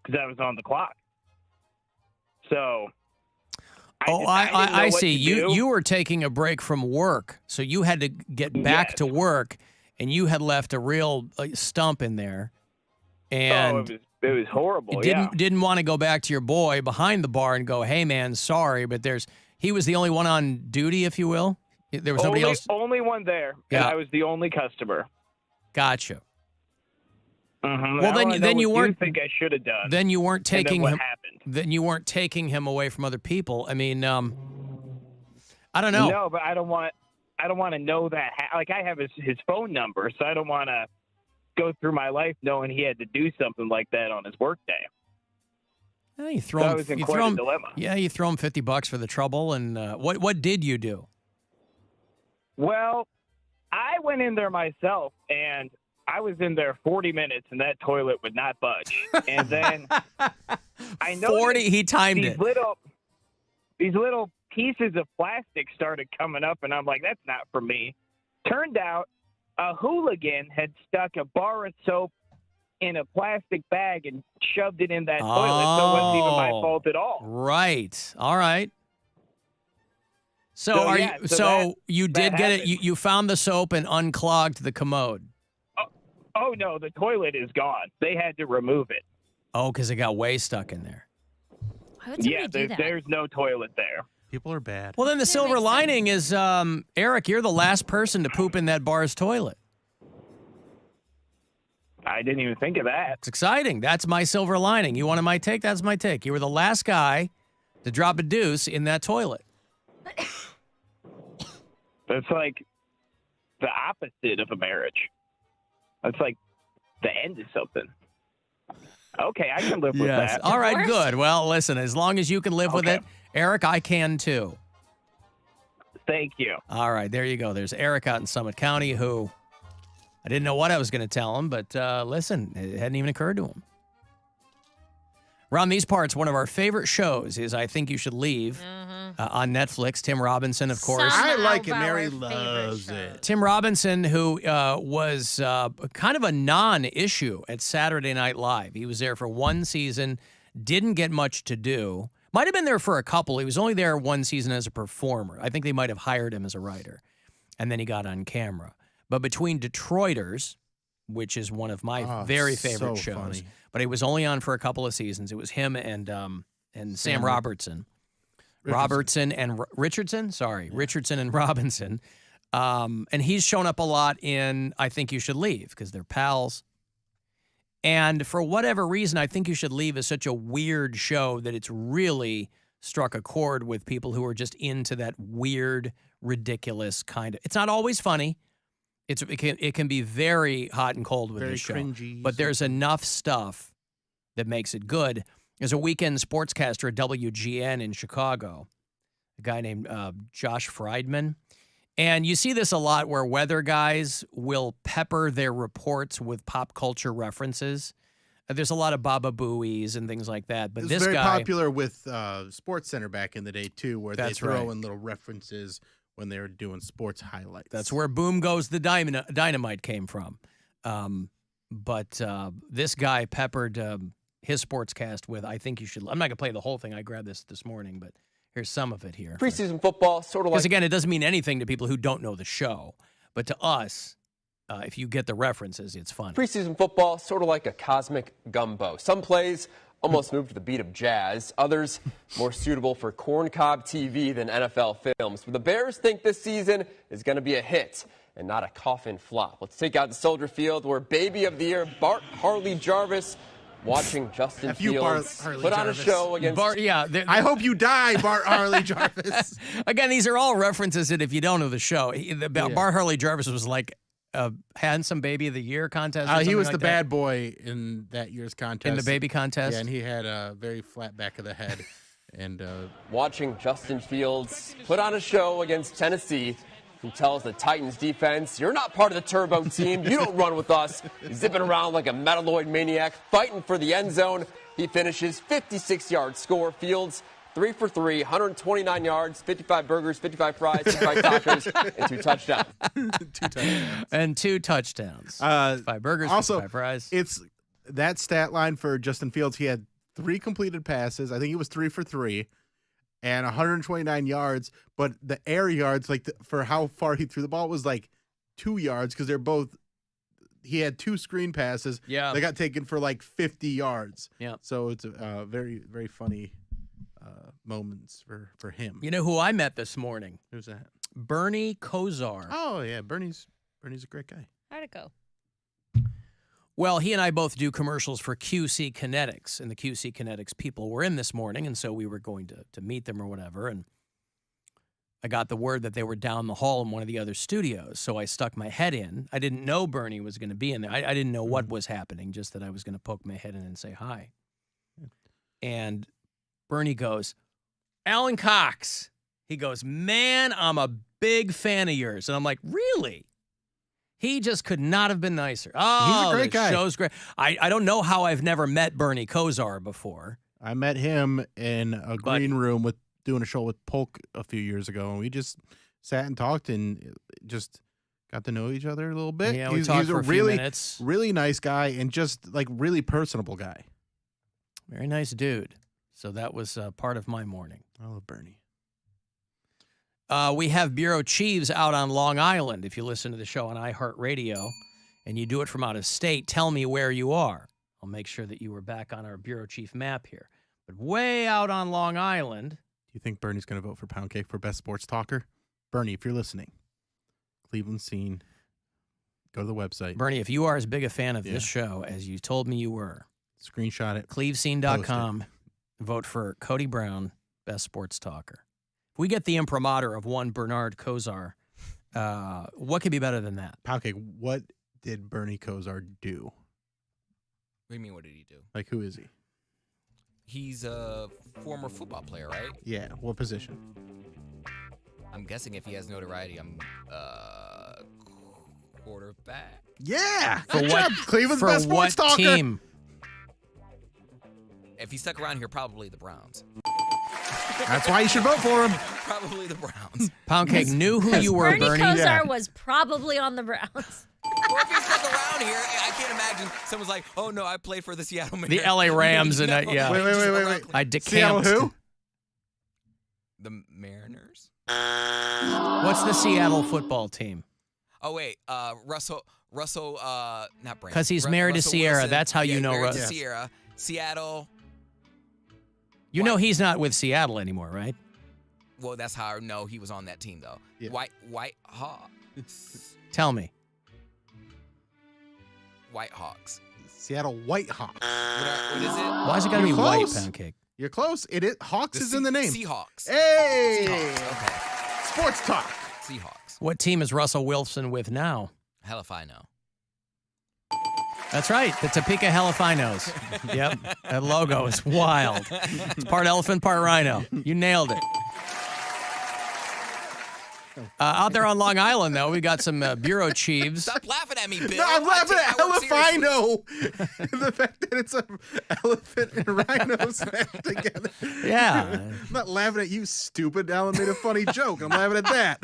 because I was on the clock. So I see. You were taking a break from work, so you had to get back to work, and you had left a real stump in there. And it was horrible. Didn't want to go back to your boy behind the bar and go, "Hey, man, sorry, but he was the only one on duty, if you will. There was nobody else. Only one there, and I was the only customer. Gotcha. Mm-hmm. Well, then you weren't. Think I should have done. Then you weren't taking what him. happened? Then you weren't taking him away from other people. I mean, I don't know. No, but I don't want to know that. Like, I have his phone number, so I don't want to go through my life knowing he had to do something like that on his work day. You throw him. I was in quite a dilemma. Yeah, you throw him $50 for the trouble. And what did you do? Well, I went in there myself, and I was in there 40 minutes, and that toilet would not budge. And then I noticed 40. He timed these little pieces of plastic started coming up, and I'm like, that's not for me. Turned out a hooligan had stuck a bar of soap in a plastic bag and shoved it in that toilet, so it wasn't even my fault at all. Right. All right. So you did get it. You found the soap and unclogged the commode. Oh no, the toilet is gone. They had to remove it. Oh, because it got way stuck in there. Why would somebody Yeah, do that? there's no toilet there. People are bad. Well, then the silver lining is, Eric, you're the last person to poop in that bar's toilet. I didn't even think of that. It's exciting. That's my silver lining. You wanted my take? That's my take. You were the last guy to drop a deuce in that toilet. That's like the opposite of a marriage. That's like the end of something. Okay, I can live with that. All right, good. Well, listen, as long as you can live with it, Eric, I can too. Thank you. All right, there you go. There's Eric out in Summit County who I didn't know what I was going to tell him, but listen, it hadn't even occurred to him. Around these parts, one of our favorite shows is I Think You Should Leave on Netflix. Tim Robinson, of course. I like it. Mary loves it. Tim Robinson, who was kind of a non-issue at Saturday Night Live. He was there for one season, didn't get much to do. Might have been there for a couple. He was only there one season as a performer. I think they might have hired him as a writer. And then he got on camera. But between Detroiters, which is one of my very favorite shows, funny. but he was only on for a couple of seasons. It was him and Sam Robertson. Richardson and Robinson. And he's shown up a lot in I Think You Should Leave because they're pals. And for whatever reason, I Think You Should Leave is such a weird show that it's really struck a chord with people who are just into that weird, ridiculous kind of. It's not always funny. It can be very hot and cold with Very this show. cringy. But there's enough stuff that makes it good. There's a weekend sportscaster at WGN in Chicago, a guy named Josh Friedman. And you see this a lot where weather guys will pepper their reports with pop culture references. There's a lot of Baba Booies and things like that. But It was this very guy, popular with Sports Center back in the day, too, where they That's throw right. in little references when they were doing sports highlights. That's where Boom Goes the Dynamite came from. But this guy peppered his sportscast with I Think You Should. I'm not going to play the whole thing. I grabbed this morning, but here's some of it here. Preseason football, sort of like... Because, again, it doesn't mean anything to people who don't know the show. But to us, if you get the references, it's funny. Preseason football, sort of like a cosmic gumbo. Some plays almost move to the beat of jazz. Others more suitable for corncob TV than NFL films. But the Bears think this season is going to be a hit and not a coffin flop. Let's take out the Soldier Field where Baby of the Year Bart Harley Jarvis watching Justin Fields put on a show against... I hope you die, Bart Harley Jarvis. Again, these are all references that if you don't know the show, Bart Harley Jarvis was like a handsome Baby of the Year contest. He was like the that. bad boy in that year's contest. In the baby contest? Yeah, and he had a very flat back of the head. And watching Justin Fields put on a show against Tennessee, who tells the Titans defense, "You're not part of the turbo team. You don't run with us." He's zipping around like a metalloid maniac, fighting for the end zone. He finishes 56-yard score. Fields 3 for 3, 129 yards, 55 burgers, 55 fries, 55 tacos, and 2 touchdowns. 2 touchdowns. And 2 touchdowns. 5 burgers, also, 55 fries. It's that stat line for Justin Fields. He had 3 completed passes. I think he was 3 for 3. And 129 yards, but the air yards, for how far he threw the ball, was like 2 yards because they're both. He had 2 screen passes. Yeah, they got taken for like 50 yards. Yeah, so it's very very funny moments for him. You know who I met this morning? Who's that? Bernie Kosar. Oh yeah, Bernie's a great guy. How'd it go? Well, he and I both do commercials for QC Kinetics, and the QC Kinetics people were in this morning, and so we were going to meet them or whatever, and I got the word that they were down the hall in one of the other studios, so I stuck my head in. I didn't know Bernie was going to be in there. I didn't know what was happening, just that I was going to poke my head in and say hi. And Bernie goes, "Alan Cox." He goes, "Man, I'm a big fan of yours." And I'm like, "Really?" He just could not have been nicer. Oh, he's a great guy. Show's great. I don't know how I've never met Bernie Kosar before. I met him in a green room doing a show with Polk a few years ago, and we just sat and talked and just got to know each other a little bit. Yeah, we talked for a few minutes. Really nice guy and just like really personable guy. Very nice dude. So that was part of my morning. I love Bernie. We have bureau chiefs out on Long Island. If you listen to the show on iHeartRadio and you do it from out of state, tell me where you are. I'll make sure that you were back on our bureau chief map here. But way out on Long Island. Do you think Bernie's going to vote for Poundcake for best sports talker? Bernie, if you're listening, Cleveland Scene, go to the website. Bernie, if you are as big a fan of this show as you told me you were, screenshot it. clevescene.com, vote for Cody Brown, best sports talker. If we get the imprimatur of one Bernard Kozar, what could be better than that? Poundcake, what did Bernie Kozar do? What do you mean, what did he do? Like, who is he? He's a former football player, right? Yeah, what position? I'm guessing if he has notoriety, I'm quarterback. Yeah! For Good what, job, Cleveland's for best sports what talker. team? If he stuck around here, probably the Browns. That's why you should vote for him. Probably the Browns. Poundcake knew who you were, Bernie Bernie. Kosar was probably on the Browns. Or if he stuck around here, I can't imagine someone's like, oh, no, I played for the Seattle Mariners. The LA Rams and yeah. Wait. I decamped. Seattle who? The Mariners? What's the Seattle football team? Oh, wait. Russell, not Brandon. Because he's married to Russell Sierra. Wilson. That's how you know married to Russ. Sierra. Seattle. You know he's not with Seattle anymore, right? Well, that's how I know he was on that team, though. Yeah. White Hawks. Tell me. White Hawks. Seattle White Hawks. What is it? Why's it got to be white, Poundcake? You're close. It is. Hawks is in the name. Seahawks. Hey! Seahawks. Okay. Sports talk. Seahawks. What team is Russell Wilson with now? Hell if I know. That's right. The Topeka Halifinos. Yep. That logo is wild. It's part elephant, part rhino. You nailed it. Out there on Long Island, though, we got some bureau chiefs. Stop laughing at me, Bill. No, I'm laughing at I work seriously. Elefino. The fact that it's an elephant and rhino smashed together. Yeah. I'm not laughing at you, stupid. Alan made a funny joke. I'm laughing at that.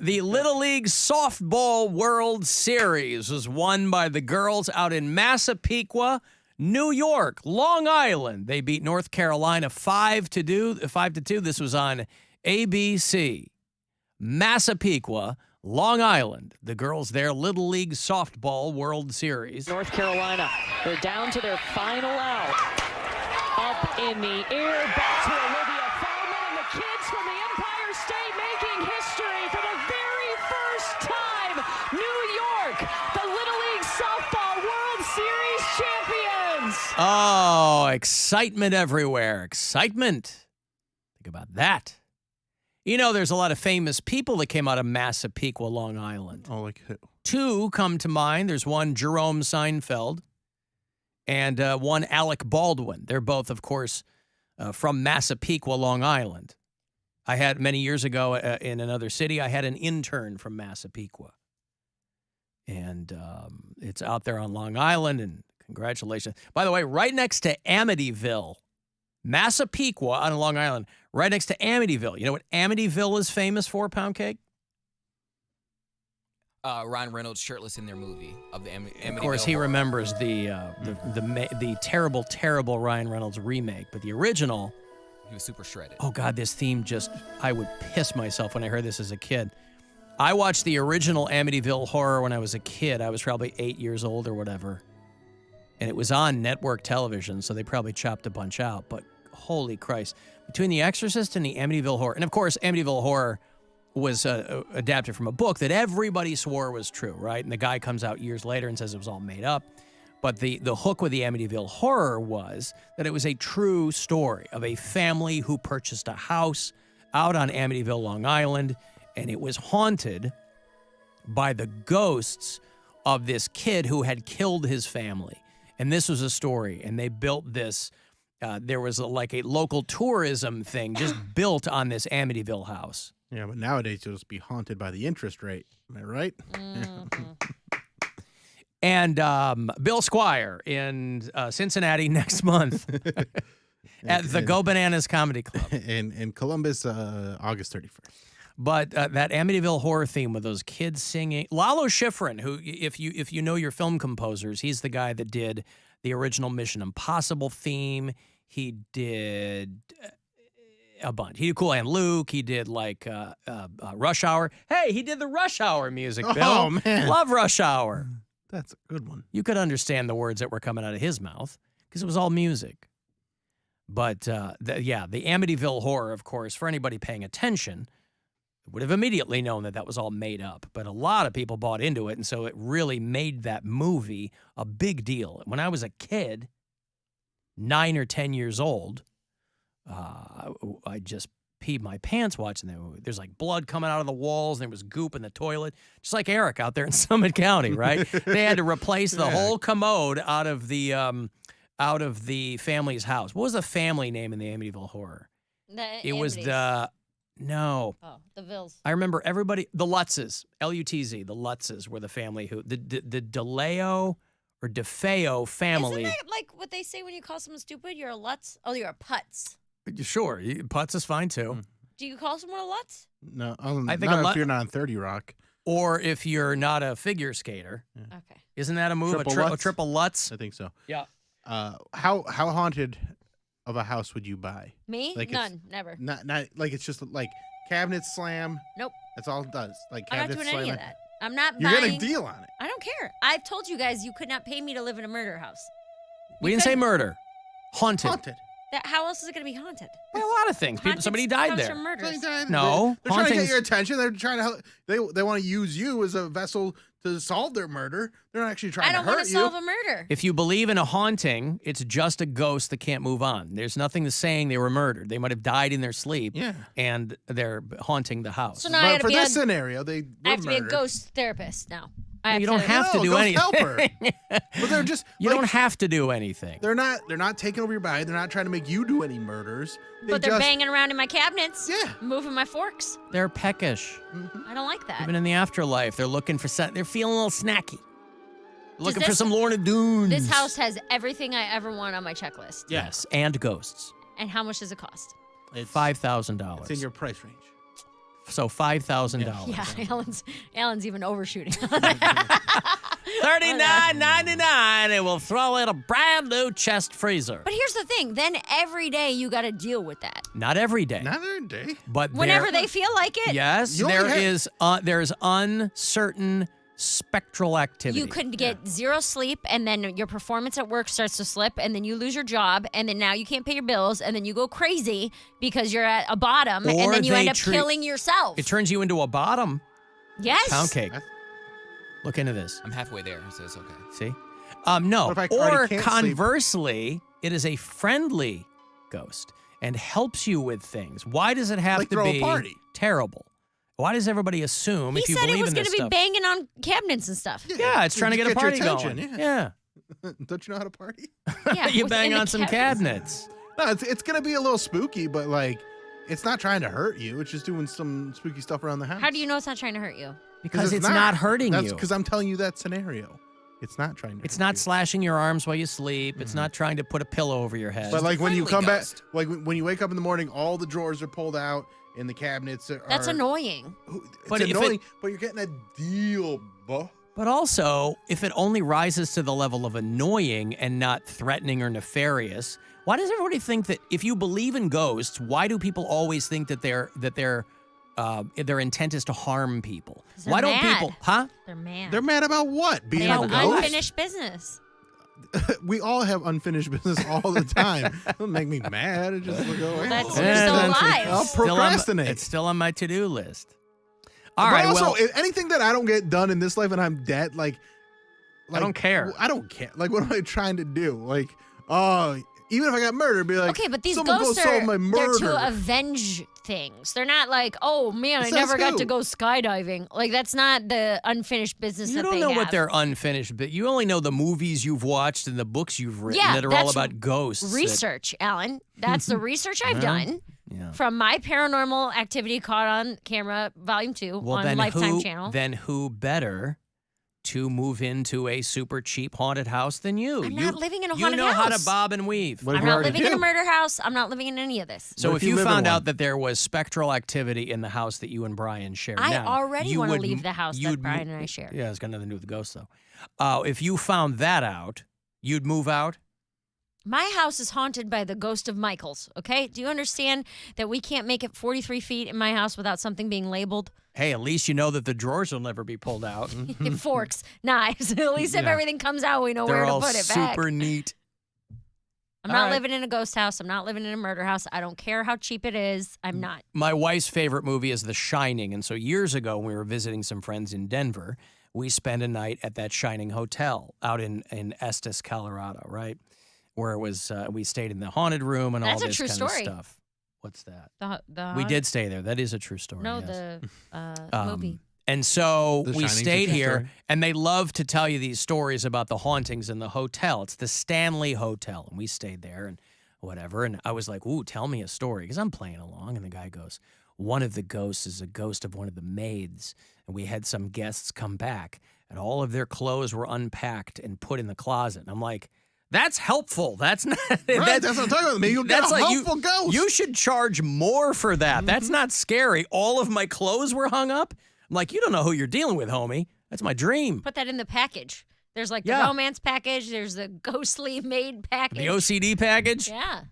The Little League Softball World Series was won by the girls out in Massapequa, New York, Long Island. They beat North Carolina 5-2. This was on ABC. Massapequa, Long Island. The girls there, Little League Softball World Series. North Carolina, they're down to their final out. Up in the air, back to Olivia Feldman and the kids from the Empire State making history for the very first time. New York, the Little League Softball World Series champions. Oh, excitement everywhere. Excitement. Think about that. You know, there's a lot of famous people that came out of Massapequa, Long Island. Oh, like who? Two come to mind. There's one, Jerome Seinfeld, and one, Alec Baldwin. They're both, of course, from Massapequa, Long Island. I had, many years ago in another city, I had an intern from Massapequa. And it's out there on Long Island, and congratulations. By the way, right next to Amityville, Massapequa on Long Island, right next to Amityville. You know what Amityville is famous for, Poundcake? Ryan Reynolds shirtless in their movie of the Amityville. Of course, he remembers the terrible, terrible Ryan Reynolds remake, but the original. He was super shredded. Oh God, this theme I would piss myself when I heard this as a kid. I watched the original Amityville Horror when I was a kid. I was probably 8 years old or whatever. And it was on network television, so they probably chopped a bunch out. But holy Christ. Between The Exorcist and the Amityville Horror, and of course, Amityville Horror was adapted from a book that everybody swore was true, right? And the guy comes out years later and says it was all made up. But the hook with the Amityville Horror was that it was a true story of a family who purchased a house out on Amityville, Long Island, and it was haunted by the ghosts of this kid who had killed his family. And this was a story, and they built this. There was like a local tourism thing just built on this Amityville house. Yeah, but nowadays you'll just be haunted by the interest rate. Am I right? And Bill Squire in Cincinnati next month at the Go Bananas Comedy Club. In Columbus, August 31st. But that Amityville Horror theme with those kids singing. Lalo Schifrin, who, if you know your film composers, he's the guy that did the original Mission Impossible theme. He did a bunch. He did Cool Hand Luke. He did like Rush Hour. Hey, he did the Rush Hour music, Bill. Oh, man. Love Rush Hour. That's a good one. You could understand the words that were coming out of his mouth because it was all music. But the Amityville Horror, of course, for anybody paying attention, would have immediately known that that was all made up. But a lot of people bought into it, and so it really made that movie a big deal. When I was a kid, 9 or 10 years old, I just peed my pants watching that movie. There's like blood coming out of the walls, and there was goop in the toilet, just like Eric out there in Summit County, right? They had to replace the whole commode out of the family's house. What was the family name in the Amityville Horror? It was the the Vills. I remember everybody. The Lutzes, L-U-T-Z. The Lutzes were the family who the DeLeo or DeFeo family. Isn't that like what they say when you call someone stupid? You're a Lutz. Oh, you're a putz. Sure, putz is fine too. Do you call someone a Lutz? No, I think not if you're not on 30 Rock. Or if you're not a figure skater. Yeah. Okay. Isn't that a move? A triple Lutz? I think so. Yeah. How haunted of a house would you buy? Me? Like None. Never. Not like it's just like cabinets slam. Nope. That's all it does. Like I'm not cabinets doing any slam. of that. I'm not You're buying. getting a deal on it. I don't care. I've told you guys you could not pay me to live in a murder house. We didn't say murder. Haunted. How else is it going to be haunted? Well, a lot of things. Somebody died comes there. From murders. No. They're trying to get your attention. They're trying to help. They want to use you as a vessel to solve their murder. They're not actually trying to hurt you. I don't want to solve a murder. If you believe in a haunting, it's just a ghost that can't move on. There's nothing that's saying they were murdered. They might have died in their sleep. Yeah. And they're haunting the house. So now I for this scenario, they I have to be a murdered. ghost therapist now. You don't have to do ghost anything. helper. But they're just. You don't have to do anything. They're not taking over your body. They're not trying to make you do any murders. But they're banging around in my cabinets. Yeah. Moving my forks. They're peckish. I don't like that. Even in the afterlife, they're looking for they're feeling a little snacky. Looking for this- some Lorna Doones. This house has everything I ever want on my checklist. Yes, and ghosts. And how much does it cost? It's $5,000. It's in your price range. So $5,000. Yeah, Alan's even overshooting. $39.99 and we'll throw in a brand new chest freezer. But here's the thing. Then every day you got to deal with that. Not every day. Not every day. But whenever they feel like it. Yes, there's uncertain spectral activity. You could get zero sleep, and then your performance at work starts to slip, and then you lose your job, and then now you can't pay your bills, and then you go crazy because you're at a bottom, and then you end up killing yourself. It turns you into a bottom. Yes. Poundcake. Look into this. I'm halfway there, so it's okay. See? No. What if I or already can't conversely, it is a friendly ghost and helps you with things. Why does it have to throw a be party. terrible? Why does everybody assume if you said believe it was in going this to be stuff? banging on cabinets and stuff. Yeah, it's trying to get a your party attention, going. Yeah. Don't you know how to party? Yeah, You within bang the on some cabinets. No, it's gonna be a little spooky, but like, it's not trying to hurt you. It's just doing some spooky stuff around the house. How do you know it's not trying to hurt you? Because it's not hurting That's you. because I'm telling you that scenario. It's not trying to. It's not slashing your arms while you sleep. It's not trying to put a pillow over your head. But like when you come back, like when you wake up in the morning, all the drawers are pulled out and the cabinets are. That's annoying. It's But if annoying, but you're getting a deal, buh. But also, if it only rises to the level of annoying and not threatening or nefarious, why does everybody think that if you believe in ghosts, why do people always think that their intent is to harm people? They're Why don't mad. people? Huh? They're mad. They're mad about what? Being They a have ghost? unfinished business. We all have unfinished business all the time. Don't make me mad. It just go away. That's you're still alive. I'll procrastinate. It's still on my to-do list. But All right. also, well, anything that I don't get done in this life and I'm dead, like I don't care. I don't care. Like, what am I trying to do? Like, even if I got murdered, be like, Okay, but these someone ghosts go solve my they're murder. to avenge things. They're not like, oh man, I Says never got who? to go skydiving. Like that's not the unfinished business you that don't they know have. what they're unfinished, but you only know the movies you've watched and the books you've written Yeah, that are all that's about ghosts. that- research, Alan. That's the research I've done. Yeah. From my paranormal activity caught on camera, volume 2 Well, on then Lifetime who, Channel. Then who better to move into a super cheap haunted house than you? I'm not living in a You haunted know how to house. bob and weave. I'm not living in a murder house. I'm not living in any of this. So What if if you you live in found one? out that there was spectral activity in the house that you and Brian share I now, already you want to would- leave the house that you'd Brian mo- and I share. Yeah, it's got nothing to do with the ghosts, though. If you found that out, you'd move out? My house is haunted by the ghost of Michael's, okay? Do you understand that we can't make it 43 feet in my house without something being labeled? Hey, at least you know that the drawers will never be pulled out. Forks, knives. At least if Yeah. everything comes out, we know They're where to all put it back. super neat. I'm not living in a ghost house. I'm not living in a murder house. I don't care how cheap it is. I'm not. My wife's favorite movie is The Shining, and so years ago when we were visiting some friends in Denver, we spent a night at that Shining Hotel out in Estes, Colorado, right? Where it was, we stayed in the haunted room and all That's a this true kind story. of stuff. What's that? The We did stay there. That is a true story. No, yes. the movie. And so The we Shining's a stayed true here, story. and they love to tell you these stories about the hauntings in the hotel. It's the Stanley Hotel, and we stayed there and whatever. And I was like, ooh, tell me a story, because I'm playing along. And the guy goes, one of the ghosts is a ghost of one of the maids. And we had some guests come back, and all of their clothes were unpacked and put in the closet. And I'm like, that's helpful. That's not. Right, that's what I'm talking about. Maybe you'll get a helpful ghost. You should charge more for that. That's not scary. All of my clothes were hung up. I'm like, you don't know who you're dealing with, homie. That's my dream. Put that in the package. There's like the Yeah. romance package. There's the ghostly maid package. The OCD package? Yeah.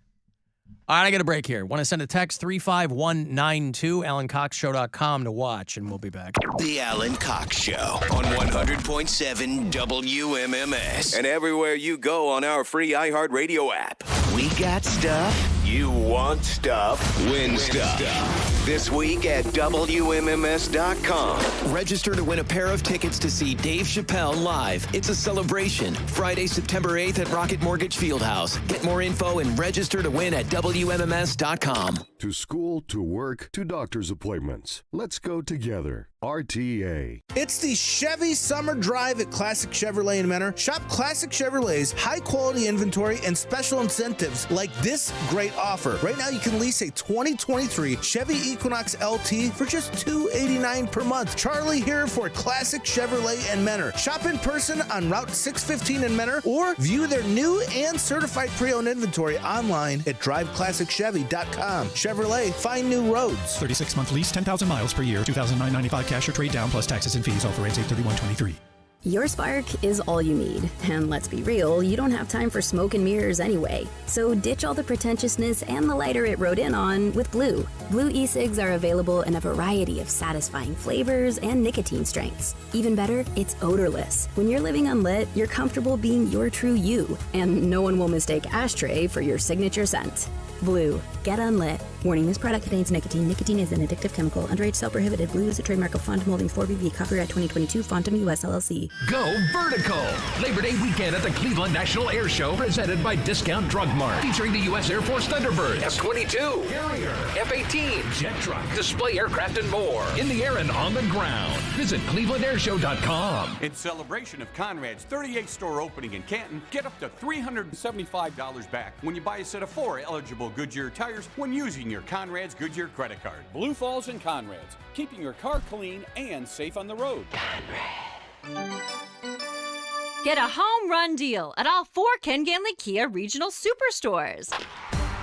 All right, I got a break here. Want to send a text 35192, AlanCoxShow.com to watch, and we'll be back. The Alan Cox Show on 100.7 WMMS. And everywhere you go on our free iHeartRadio app. We got stuff. You want stuff. Win stuff. This week at WMMS.com. Register to win a pair of tickets to see Dave Chappelle live. It's a celebration. Friday, September 8th at Rocket Mortgage Fieldhouse. Get more info and register to win at WMMS.com. To school, to work, to doctor's appointments. Let's go together. RTA. It's the Chevy Summer Drive at Classic Chevrolet in Mentor. Shop Classic Chevrolet's high-quality inventory and special incentives like this great offer. Right now, you can lease a 2023 Chevy Equinox LT for just $289 per month. Charlie here for Classic Chevrolet in Mentor. Shop in person on Route 615 in Mentor or view their new and certified pre-owned inventory online at driveclassicchevy.com. Chevrolet, find new roads. 36-month lease, 10,000 miles per year, $2,995 cash or trade down plus taxes and fees. Offer rates 8/31/23. Your spark is all you need. And let's be real, you don't have time for smoke and mirrors anyway. So ditch all the pretentiousness and the lighter it rode in on with Blue. Blue e-cigs are available in a variety of satisfying flavors and nicotine strengths. Even better, it's odorless. When you're living unlit, you're comfortable being your true you. And no one will mistake ashtray for your signature scent. Blue. Get unlit. Warning, this product contains nicotine. Nicotine is an addictive chemical. Underage sale prohibited. Blue is a trademark of Font Molding 4BV. Copyright 2022. Fontum US LLC. Go vertical! Labor Day weekend at the Cleveland National Air Show, presented by Discount Drug Mart, featuring the U.S. Air Force Thunderbirds, F-22, Harrier, F-18, jet truck, display aircraft, and more. In the air and on the ground. Visit ClevelandAirShow.com. In celebration of Conrad's 38th store opening in Canton, get up to $375 back when you buy a set of 4 eligible Goodyear tires when using your Conrad's Goodyear credit card. Blue Falls and Conrad's, keeping your car clean and safe on the road. Get a home run deal at all 4 Ken Ganley Kia regional superstores.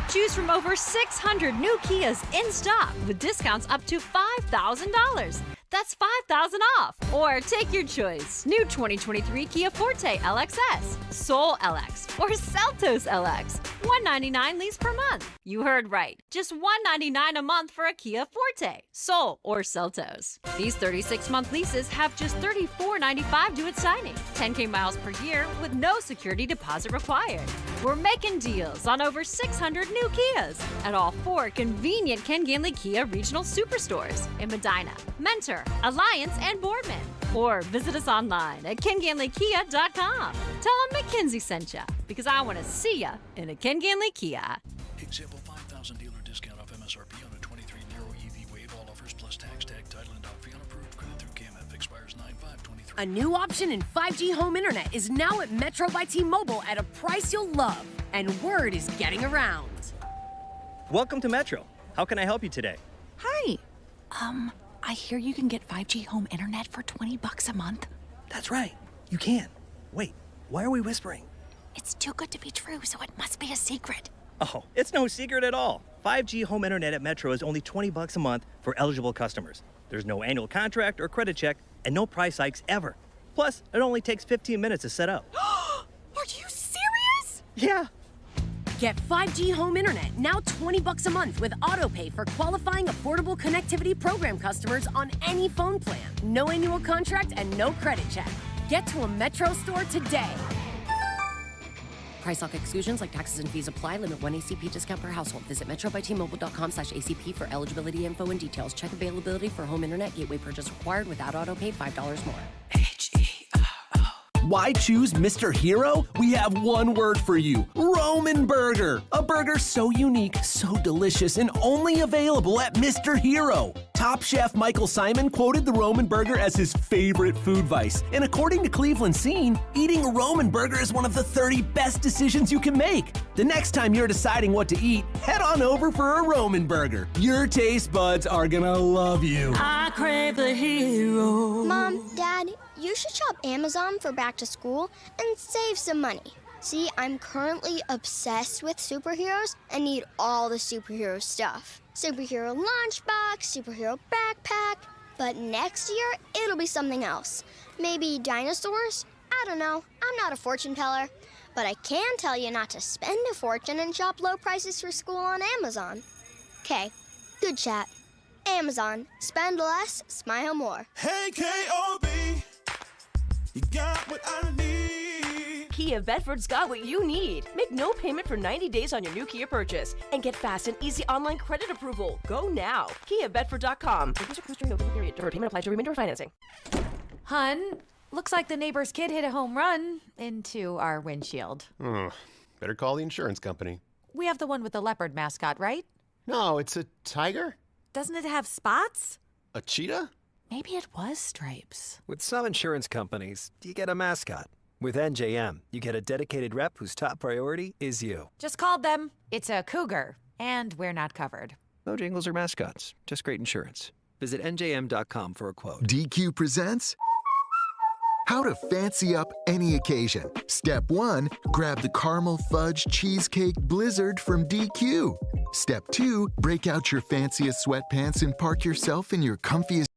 Choose from over 600 new Kias in stock with discounts up to $5,000. That's $5,000 off. Or take your choice. New 2023 Kia Forte LXS, Soul LX, or Seltos LX. $199 lease per month. You heard right. Just $199 a month for a Kia Forte, Soul, or Seltos. These 36-month leases have just $34.95 due at signing. 10K miles per year with no security deposit required. We're making deals on over 600 new Kias at all 4 convenient Ken Ganley Kia regional superstores in Medina, Mentor, Alliance, and Boardman. Or visit us online at KenGanleyKia.com. Tell them McKinsey sent ya, because I want to see ya in a Ken Ganley Kia. Example 5,000 dealer discount off MSRP on a 23 Nero EV Wave. All offers plus tax, tag, title, and dog fee unapproved. Credit through KMF expires 9/5/23. A new option in 5G home internet is now at Metro by T-Mobile at a price you'll love. And word is getting around. Welcome to Metro. How can I help you today? Hi. I hear you can get 5G home internet for $20 a month. That's right. You can. Wait, why are we whispering? It's too good to be true, so it must be a secret. Oh, it's no secret at all. 5G home internet at Metro is only $20 a month for eligible customers. There's no annual contract or credit check and no price hikes ever. Plus, it only takes 15 minutes to set up. Are you serious? Yeah. Get 5G home internet, now $20 a month with autopay for qualifying affordable connectivity program customers on any phone plan. No annual contract and no credit check. Get to a Metro store today. Price lock exclusions like taxes and fees apply. Limit 1 ACP discount per household. Visit metrobystmobile.com/ACP for eligibility info and details. Check availability for home internet. Gateway purchase required without autopay. $5 more. Why choose Mr. Hero? We have one word for you, Roman Burger. A burger so unique, so delicious, and only available at Mr. Hero. Top chef Michael Simon quoted the Roman Burger as his favorite food vice. And according to Cleveland Scene, eating a Roman Burger is one of the 30 best decisions you can make. The next time you're deciding what to eat, head on over for a Roman Burger. Your taste buds are gonna love you. I crave the hero. Mom, Dad, you should shop Amazon for back to school and save some money. See, I'm currently obsessed with superheroes and need all the superhero stuff. Superhero lunchbox, superhero backpack. But next year, it'll be something else. Maybe dinosaurs? I don't know. I'm not a fortune teller. But I can tell you not to spend a fortune and shop low prices for school on Amazon. Okay, good chat. Amazon. Spend less, smile more. Hey, K.O.B. You got what I need. Kia Bedford's got what you need. Make no payment for 90 days on your new Kia purchase and get fast and easy online credit approval. Go now. KiaBedford.com. Deferred payment applies to remainder financing. Hun, looks like the neighbor's kid hit a home run into our windshield. Better call the insurance company. We have the one with the leopard mascot, right? No, it's a tiger. Doesn't it have spots? A cheetah? Maybe it was Stripes. With some insurance companies, you get a mascot. With NJM, you get a dedicated rep whose top priority is you. Just called them. It's a cougar, and we're not covered. No jingles or mascots, just great insurance. Visit NJM.com for a quote. DQ presents how to fancy up any occasion. Step 1, grab the caramel fudge cheesecake blizzard from DQ. Step 2, break out your fanciest sweatpants and park yourself in your comfiest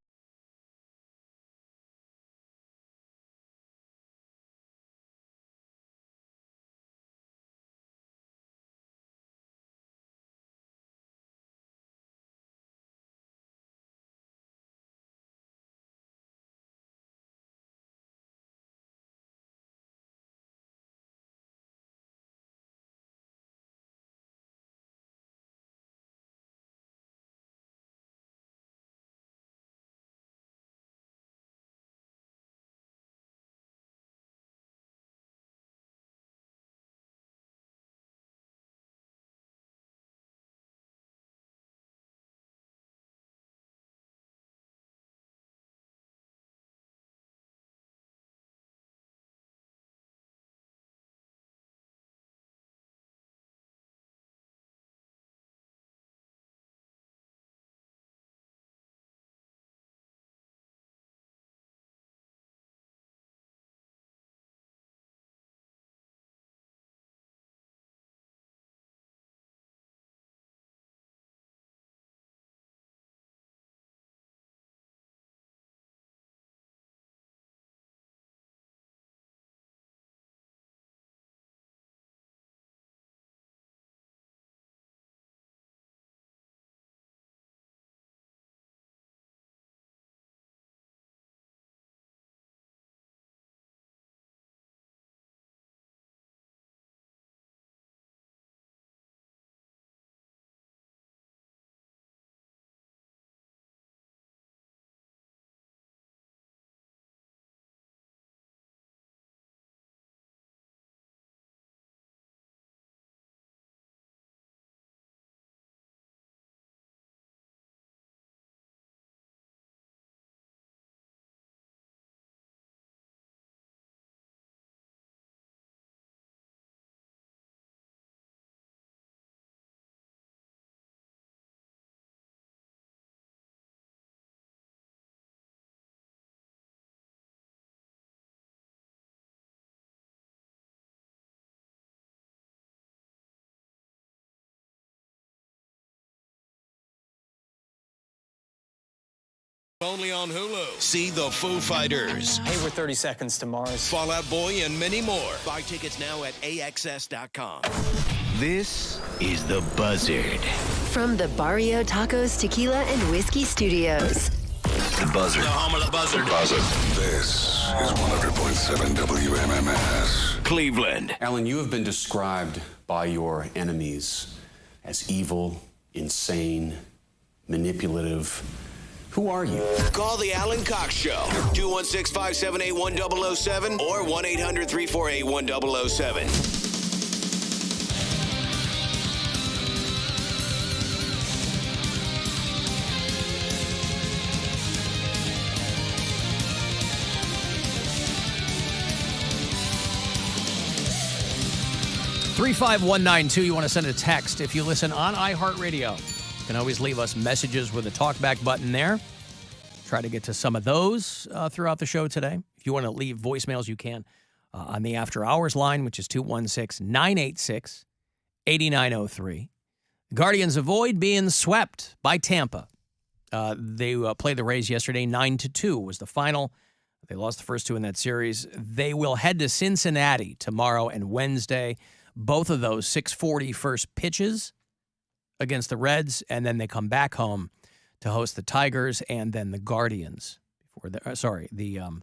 Only on Hulu. See the Foo Fighters. Hey, we're 30 Seconds to Mars. Fall Out Boy and many more. Buy tickets now at AXS.com. This is The Buzzard. From the Barrio Tacos Tequila and Whiskey Studios. The Buzzard. The home of the Buzzard. This is 100.7 WMMS. Cleveland. Alan, you have been described by your enemies as evil, insane, manipulative. Who are you? Call the Alan Cox Show. 216-578-1007 or 1-800-348-1007. $35192. You want to send a text. If you listen on iHeartRadio, you can always leave us messages with a talkback button there. Try to get to some of those throughout the show today. If you want to leave voicemails, you can on the After Hours line, which is 216-986-8903. Guardians avoid being swept by Tampa. They played the Rays yesterday. 9-2 was the final. They lost the first two in that series. They will head to Cincinnati tomorrow and Wednesday. Both of those 6:40 first pitches against the Reds, and then they come back home to host the Tigers and then the Guardians. The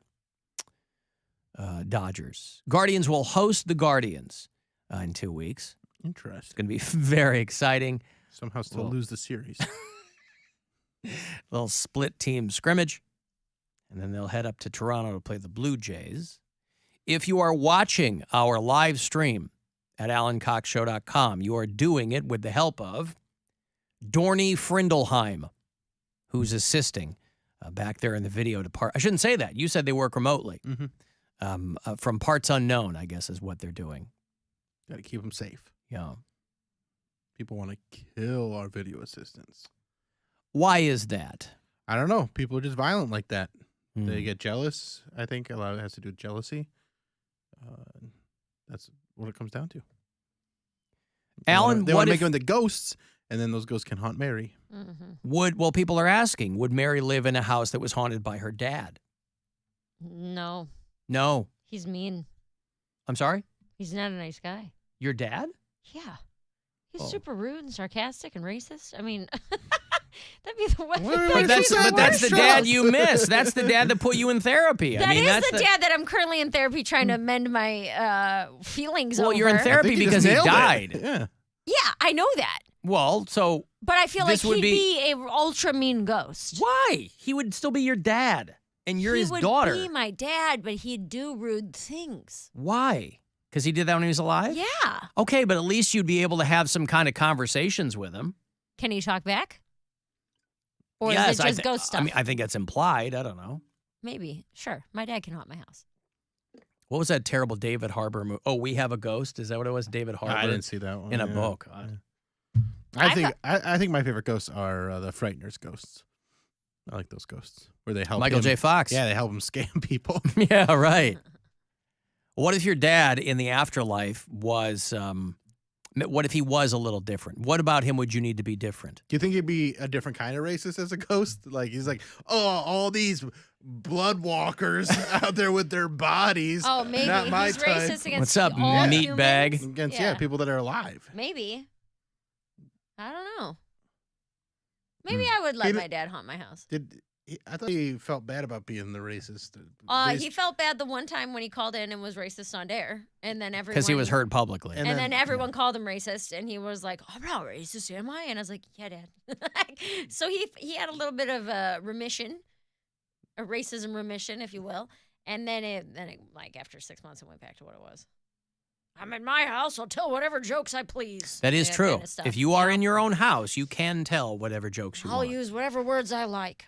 Dodgers. Guardians will host the Guardians in 2 weeks. Interesting. It's going to be very exciting. Somehow still lose the series. Little split team scrimmage, and then they'll head up to Toronto to play the Blue Jays. If you are watching our live stream at AlanCoxShow.com, you are doing it with the help of Dorney Frindelheim, who's assisting back there in the video department. I shouldn't say that. You said they work remotely. Mm-hmm. From Parts Unknown, I guess, is what they're doing. Got to keep them safe. Yeah. People want to kill our video assistants. Why is that? I don't know. People are just violent like that. They get jealous. I think a lot of it has to do with jealousy. That's what it comes down to. Alan, they want to make them the ghosts, and then those ghosts can haunt Mary. Well, people are asking, would Mary live in a house that was haunted by her dad? No. No. He's mean. I'm sorry? He's not a nice guy. Your dad? Yeah. He's super rude and sarcastic and racist. I mean, that'd be the way. But that's the dad you miss. That's the dad that put you in therapy. That's the dad that I'm currently in therapy trying to amend my feelings over. Well, you're in therapy because he died. Yeah, I know that. Well, so. But I feel like he'd be a ultra mean ghost. Why? He would still be your dad, and you're his daughter. He would be my dad, but he'd do rude things. Why? Because he did that when he was alive? Yeah. Okay, but at least you'd be able to have some kind of conversations with him. Can he talk back? Or yes, is it just ghost stuff? I mean, I think that's implied. I don't know. Maybe. Sure. My dad can haunt my house. What was that terrible David Harbour movie? Oh, We Have a Ghost? Is that what it was? David Harbour? I didn't see that one. In a book. I think my favorite ghosts are the Frighteners ghosts. I like those ghosts. Where they help Michael J. Fox. Yeah, they help him scam people. Yeah, right. What if your dad in the afterlife was, what if he was a little different? What about him would you need to be different? Do you think he'd be a different kind of racist as a ghost? Like, he's like, oh, all these blood walkers out there with their bodies. Oh, maybe. Not my He's type. racist against What's up, all meat humans? bag? Against, people that are alive. Maybe. I don't know. Maybe I would let my dad haunt my house. I thought he felt bad about being the racist. He felt bad the one time when he called in and was racist on air, and then everyone Because he was heard publicly. And then everyone called him racist, and he was like, "I'm not racist, am I?" And I was like, "Yeah, Dad." So he had a little bit of a remission, a racism remission, if you will, and then it like after 6 months, it went back to what it was. I'm in my house. I'll tell whatever jokes I please. That is true. Kind of stuff, if you are in your own house, you can tell whatever jokes you I'll want. uld use whatever words I like.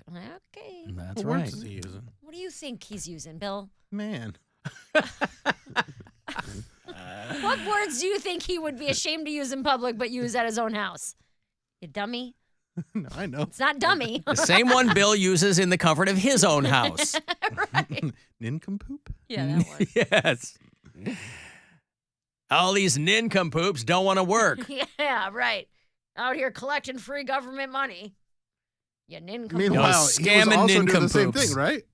Okay. That's what right. words is he using? What do you think he's using, Bill? Man. What words do you think he would be ashamed to use in public but use at his own house? You dummy. No, I know. It's not dummy. The same one Bill uses in the comfort of his own house. Right. Nincompoop? Yeah, that one. Yes. All these nincompoops don't want to work. Yeah, right. Out here collecting free government money. You nincompoop. Meanwhile, he was also doing the same thing, right?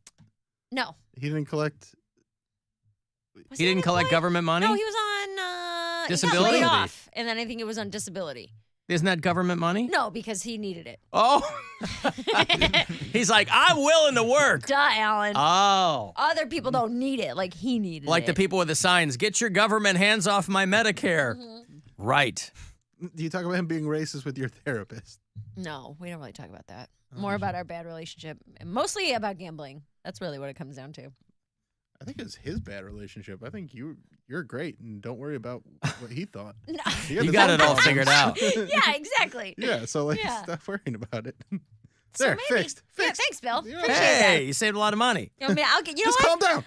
No. He didn't collect. He didn't collect government money? No, he was on He Disability? got laid off, and then I think it was on disability. Isn't that government money? No, because he needed it. Oh. He's like, I'm willing to work. Duh, Alan. Oh. Other people don't need it like he needed Like it. the people with the signs, get your government hands off my Medicare. Right. Do you talk about him being racist with your therapist? No, we don't really talk about that. More about our bad relationship. And mostly about gambling. That's really what it comes down to. I think it's his bad relationship. I think you're great, and don't worry about what he thought. No. You got it all figured out. Yeah, exactly. Yeah, so stop worrying about it. There, fixed. Yeah, thanks, Bill. Appreciate Hey, that. you saved a lot of money. You know, you know Just what? calm down.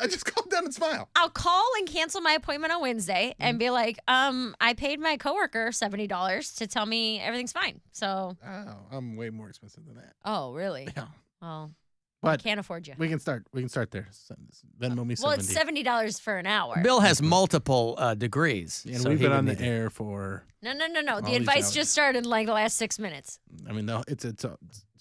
Just calm down and smile. I'll call and cancel my appointment on Wednesday and be like, I paid my coworker $70 to tell me everything's fine. So. Oh, I'm way more expensive than that. Oh, really? Yeah. Well, But I can't afford you. We can start there. Venmo me Well, 70. it's $70 for an hour. Bill has multiple degrees. And so we've he been would on the need to- air for. No. All The these advice hours. just started in like the last 6 minutes. I mean, it's a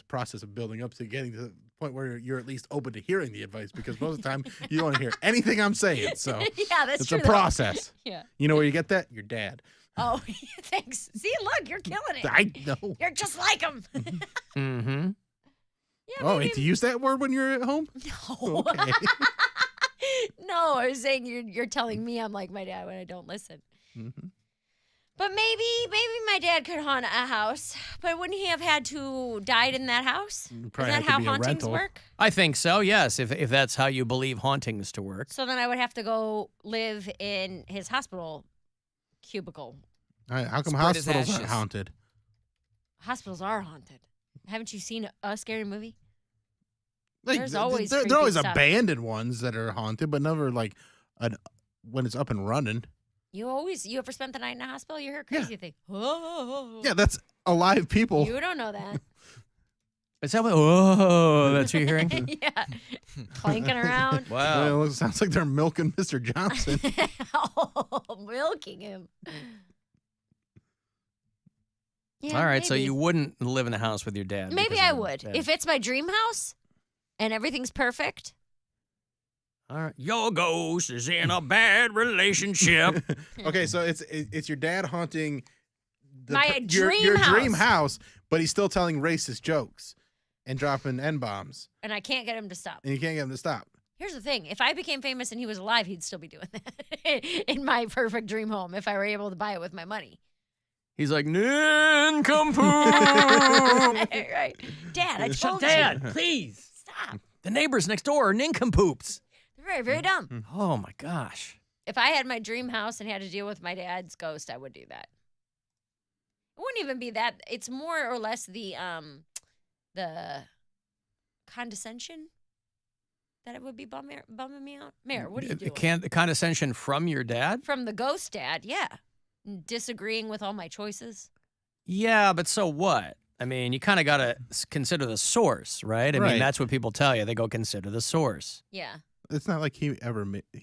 process of building up to getting to the point where you're at least open to hearing the advice, because most of the time you don't want to hear anything I'm saying. So Yeah, that's it's true, a though. process. Yeah. You know where you get that? Your dad. Oh, thanks. See, look, you're killing it. I know. You're just like him. Mm-hmm. Oh, wait, to use that word when you're at home? No. Okay. No, I was saying you're telling me I'm like my dad when I don't listen. Mm-hmm. But maybe my dad could haunt a house. But wouldn't he have had to died in that house? Is probably that have to how be a hauntings rental. work? I think so, yes, if that's how you believe hauntings to work. So then I would have to go live in his hospital cubicle. How come Spread his hospitals aren't ashes. haunted? Hospitals are haunted. Haven't you seen a scary movie? Like, There's always they're creepy always stuff. abandoned ones that are haunted, but never like when it's up and running. You ever spent the night in a hospital? You hear crazy thing. Oh. Yeah, that's alive people. You don't know that. Is that what? Oh, that's what you're hearing? Yeah. Clanking around. Well, it sounds like they're milking Mr. Johnson. Oh, milking him. Yeah, All right, so maybe. you wouldn't live in a house with your dad. Maybe because I of would. that. If it's my dream house and everything's perfect. All right. Your ghost is in a bad relationship. Okay, so it's your dad haunting My your dream dream house. house, but he's still telling racist jokes and dropping N-bombs, And I can't get him to stop. and you can't get him to stop. Here's the thing. If I became famous and he was alive, he'd still be doing that in my perfect dream home if I were able to buy it with my money. He's like, nincompoop. Right. Dad, I told you. Dad, please. Stop. The neighbors next door are nincompoops. They're very, very dumb. Oh, my gosh. If I had my dream house and had to deal with my dad's ghost, I would do that. It wouldn't even be that. It's more or less the condescension that it would be bumming me out. Mayor, what are you doing? The condescension from your dad? From the ghost dad, yeah. Disagreeing with all my choices. Yeah, but so what? I mean, you kind of got to consider the source, right? I Right. mean, that's what people tell you. They go consider the source. Yeah. It's not like he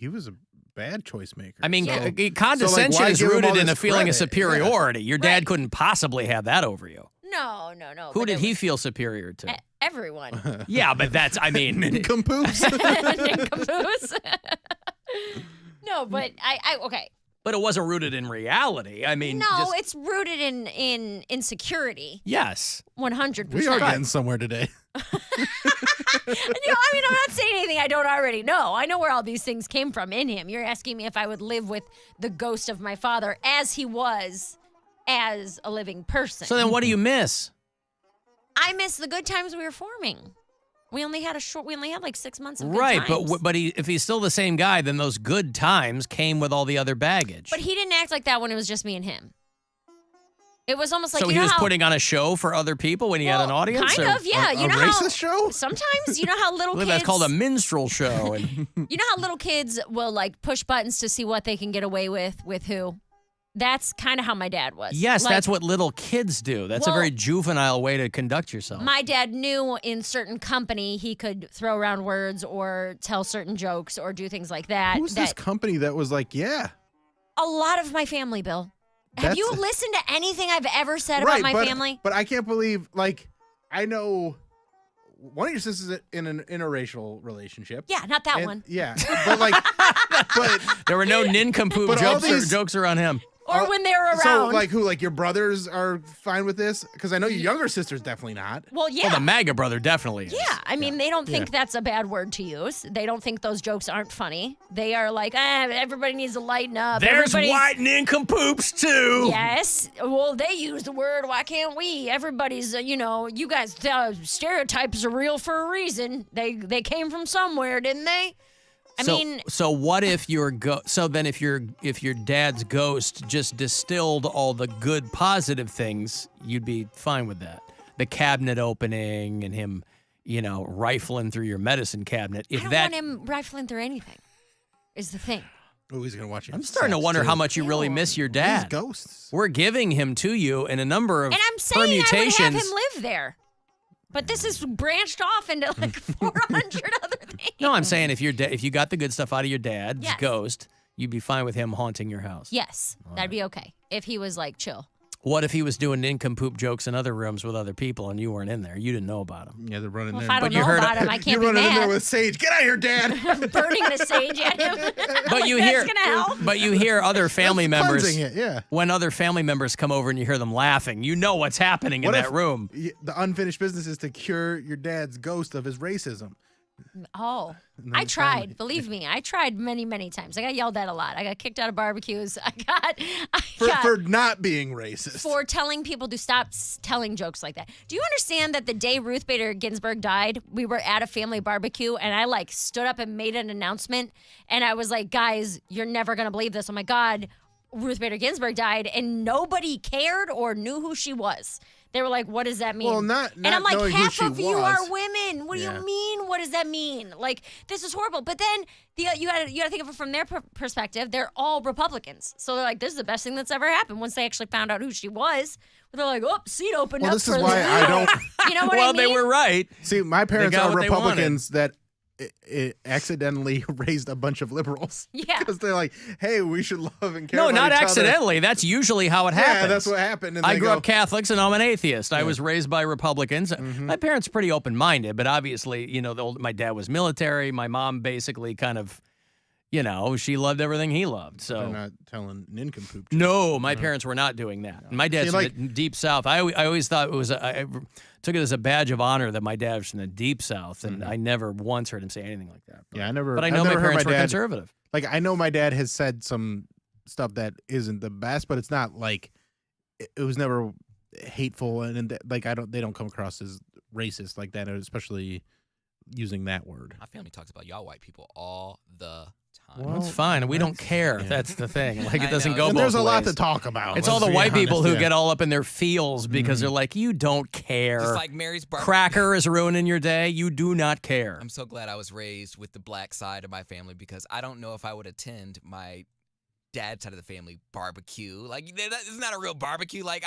was a bad choice maker. I mean, So- condescension so, like, why is give him all rooted in a this feeling of credit? superiority. Your dad couldn't possibly have that over you. No. Who but did it he was feel superior to? Everyone. Yeah, but that's, I mean. Nincompoops. Nincompoops. No, but okay. But it wasn't rooted in reality. I mean, No, just- it's rooted in insecurity. yes. 100%. We are getting somewhere today. I'm not saying anything I don't already know. I know where all these things came from in him. You're asking me if I would live with the ghost of my father as he was as a living person. So then what do you miss? I miss the good times we were forming. We only had like 6 months of good Right, times. but if he's still the same guy, then those good times came with all the other baggage. But he didn't act like that when it was just me and him. It was almost like, so you he know was how, putting on a show for other people when he had an audience? Kind or- of, yeah. You know racist how show? sometimes you know how little I believe kids that's called a minstrel show. And you know how little kids will like push buttons to see what they can get away with who? That's kind of how my dad was. yes, Like, that's what little kids do. That's a Well, very juvenile way to conduct yourself. my dad knew in certain company he could throw around words or tell certain jokes or do things like that. Who's this company that was like, yeah? A lot of my family, Bill. Have you listened to anything I've ever said about my family? But I can't believe, like, I know one of your sisters is in an interracial relationship. Yeah, not that one. Yeah, but like, but there were no nincompoop But all jokes around him. Or when they were around. So, like, who? Like, your brothers are fine with this? Because I know your younger sister's definitely not. Well, yeah. Well, the MAGA brother definitely is. Yeah, I mean, they don't think that's a bad word to use. They don't think those jokes aren't funny. They are like, everybody needs to lighten up. There's white nincompoops, too. Yes. Well, they use the word. Why can't we? Everybody's, you guys, stereotypes are real for a reason. They came from somewhere, didn't they? So what if if your dad's ghost just distilled all the good positive things, you'd be fine with that. The cabinet opening and him, rifling through your medicine cabinet. I don't want him rifling through anything. Is the thing. Oh, he's gonna watch you. I'm starting to wonder how much you really miss your dad. These ghosts. We're giving him to you in a number of And I'm saying permutations. I would have him live there. But this is branched off into like 400 other things. No, I'm saying if you got the good stuff out of your dad's Yes. ghost, you'd be fine with him haunting your house. Yes, that'd be okay. If he was like chill. What if he was doing nincompoop jokes in other rooms with other people and you weren't in there? You didn't know about him. Yeah, they're running Well, there. if I don't know about him, I can't be You're running in there mad. with Sage. Get out of here, Dad. Burning the sage at him. But you That's hear, gonna help. but you hear other family members. cleansing it, yeah. When other family members come over and you hear them laughing, you know what's happening in that room. The unfinished business is to cure your dad's ghost of his racism. Oh, And then I finally- tried. Believe me, I tried many, many times. I got yelled at a lot. I got kicked out of barbecues. I got For not being racist. for telling people to stop telling jokes like that. Do you understand that the day Ruth Bader Ginsburg died, we were at a family barbecue and I like stood up and made an announcement and I was like, guys, you're never going to believe this. Oh my God, Ruth Bader Ginsburg died and nobody cared or knew who she was. They were like, what does that mean? Well, not and I'm like, knowing who half she of you was. are women. What do you mean? What does that mean? Like, this is horrible. But then you got to think of it from their perspective. They're all Republicans. So they're like, this is the best thing that's ever happened. Once they actually found out who she was, they're like, oh, seat opened Well, up this for is why the I don't. You know what I Well, mean? they were right. See, my parents got are what they wanted. Republicans that it accidentally raised a bunch of liberals. Yeah. Because they're like, hey, we should love and care No, about not each other. accidentally. That's usually how it happens. Yeah, that's what happened. And I they grew go, up Catholics and I'm an atheist. I was raised by Republicans. My parents are pretty open-minded, but obviously, my dad was military. My mom basically kind of, she loved everything he loved. So They're not telling nincompoop. no, my parents were not doing that. My dad's See, from the deep South. I always thought it was. I took it as a badge of honor that my dad was from the deep South, and I never once heard him say anything like that. Yeah, I never. But I I've know my never heard parents were dad- conservative. Like, I know my dad has said some stuff that isn't the best, but it's not like it was never hateful, and like they don't come across as racist like that, especially using that word. My family talks about y'all white people all the time. Well, that's fine. We don't care. That's the thing. Like, it I doesn't know. go And both there's a lot ways. to talk about. It's let's all the be white people honest, who yeah. get all up in their feels because they're like, you don't care. Just like Mary's barbecue. Cracker is ruining your day. You do not care. I'm so glad I was raised with the black side of my family because I don't know if I would attend my dad's side of the family barbecue. Like, it's not a real barbecue. Like,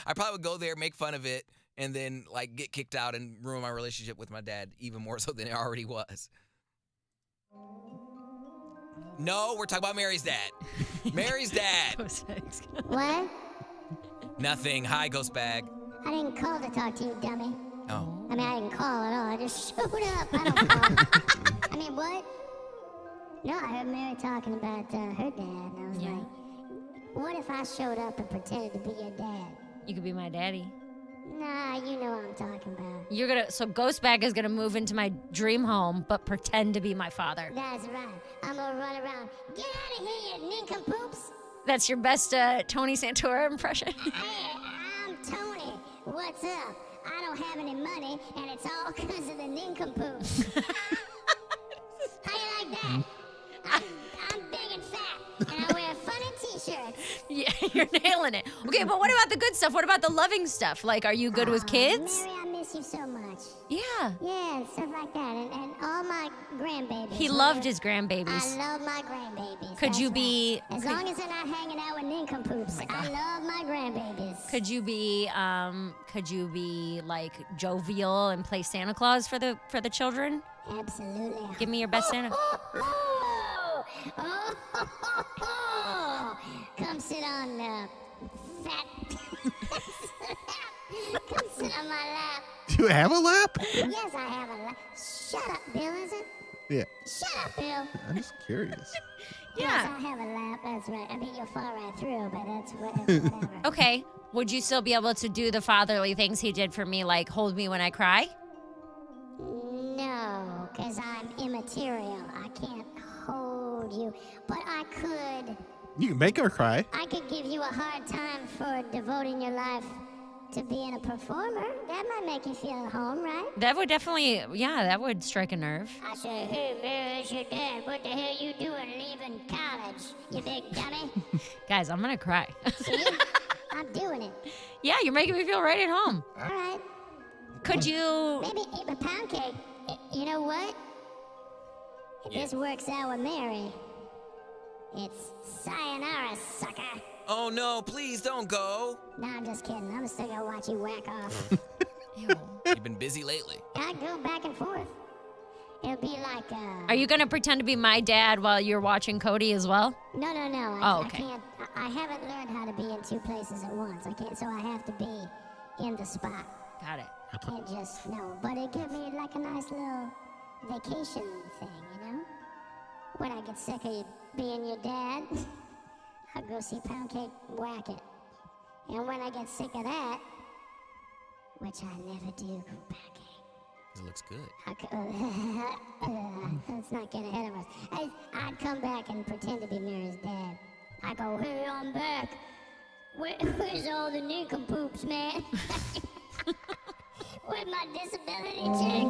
I probably would go there, make fun of it, and then like get kicked out and ruin my relationship with my dad even more so than it already was. No, we're talking about Mary's dad. Mary's dad. What? Nothing. Hi, Ghost Bag. I didn't call to talk to you, dummy. Oh. I mean, I didn't call at all. I just showed up. I don't call. I mean, what? No, I heard Mary talking about her dad, and I was like, what if I showed up and pretended to be your dad? You could be my daddy. Nah, you know what I'm talking about. So Ghostbag is gonna move into my dream home, but pretend to be my father. That's right. I'm gonna run around. Get out of here, you nincompoops. That's your best Tony Santora impression. Hey, I'm Tony. What's up? I don't have any money, and it's all because of the nincompoops. How you like that? I'm big and fat, and I wear funny t-shirts. Yeah, you're nailing it. Okay, but what about the good stuff? What about the loving stuff? Like, are you good with kids? Mary, I miss you so much. Yeah. Yeah, and stuff like that, and all my grandbabies. He loved his grandbabies. I love my grandbabies. Could That's you right. be? As long as they're not hanging out with nincompoops, I love my grandbabies. Could you be? Could you be like jovial and play Santa Claus for the children? Absolutely. Give me your best Santa. Come sit on fat. Come sit on my lap. Do you have a lap? Yes, I have a lap. Shut up, Bill, is it? Yeah. Shut up, Bill. I'm just curious. Yes, I have a lap. That's right. I mean, you'll fall right through, but that's whatever. Okay. Would you still be able to do the fatherly things he did for me, like hold me when I cry? No, because I'm immaterial. I can't hold you, but I could. You can make her cry. I could give you a hard time for devoting your life to being a performer. That might make you feel at home, right? That would definitely, that would strike a nerve. I say, hey, man, it's your dad. What the hell you doing leaving college, you big dummy? Guys, I'm going to cry. See? I'm doing it. Yeah, you're making me feel right at home. All right. Could you... Maybe eat a pound cake. You know what? If this works out with Mary, it's sayonara, sucker. Oh, no, please don't go. No, I'm just kidding. I'm still gonna watch you whack off. You've been busy lately. I go back and forth. It'll be like, Are you going to pretend to be my dad while you're watching Cody as well? No. Okay. I can't. I haven't learned how to be in two places at once. I can't, so I have to be in the spot. Got it. I can't just, no. But it gives me like a nice little vacation thing, you know? When I get sick of you being your dad, I'll go see Poundcake whack it. And when I get sick of that, which I never do, Poundcake. It looks good. Let's not get ahead of us. I'd come back and pretend to be Mary's dad. I go, hey, I'm back. Where's all the nincompoops, man? Where's my disability check?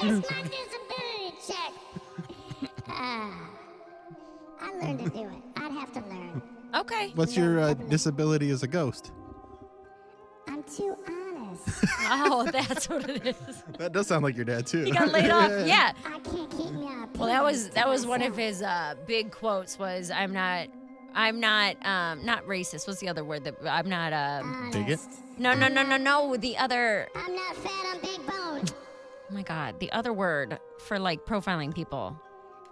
Where's my disability check? I learned to do it. I'd have to learn. Okay. What's your disability as a ghost? I'm too honest. Oh, that's what it is. That does sound like your dad, too. He got laid off. Yeah. I can't keep me on. Well, that was one of his big quotes was I'm not racist. What's the other word that I'm not bigot? No. The other I'm not fat, I'm big boned. Oh my god, the other word for like profiling people.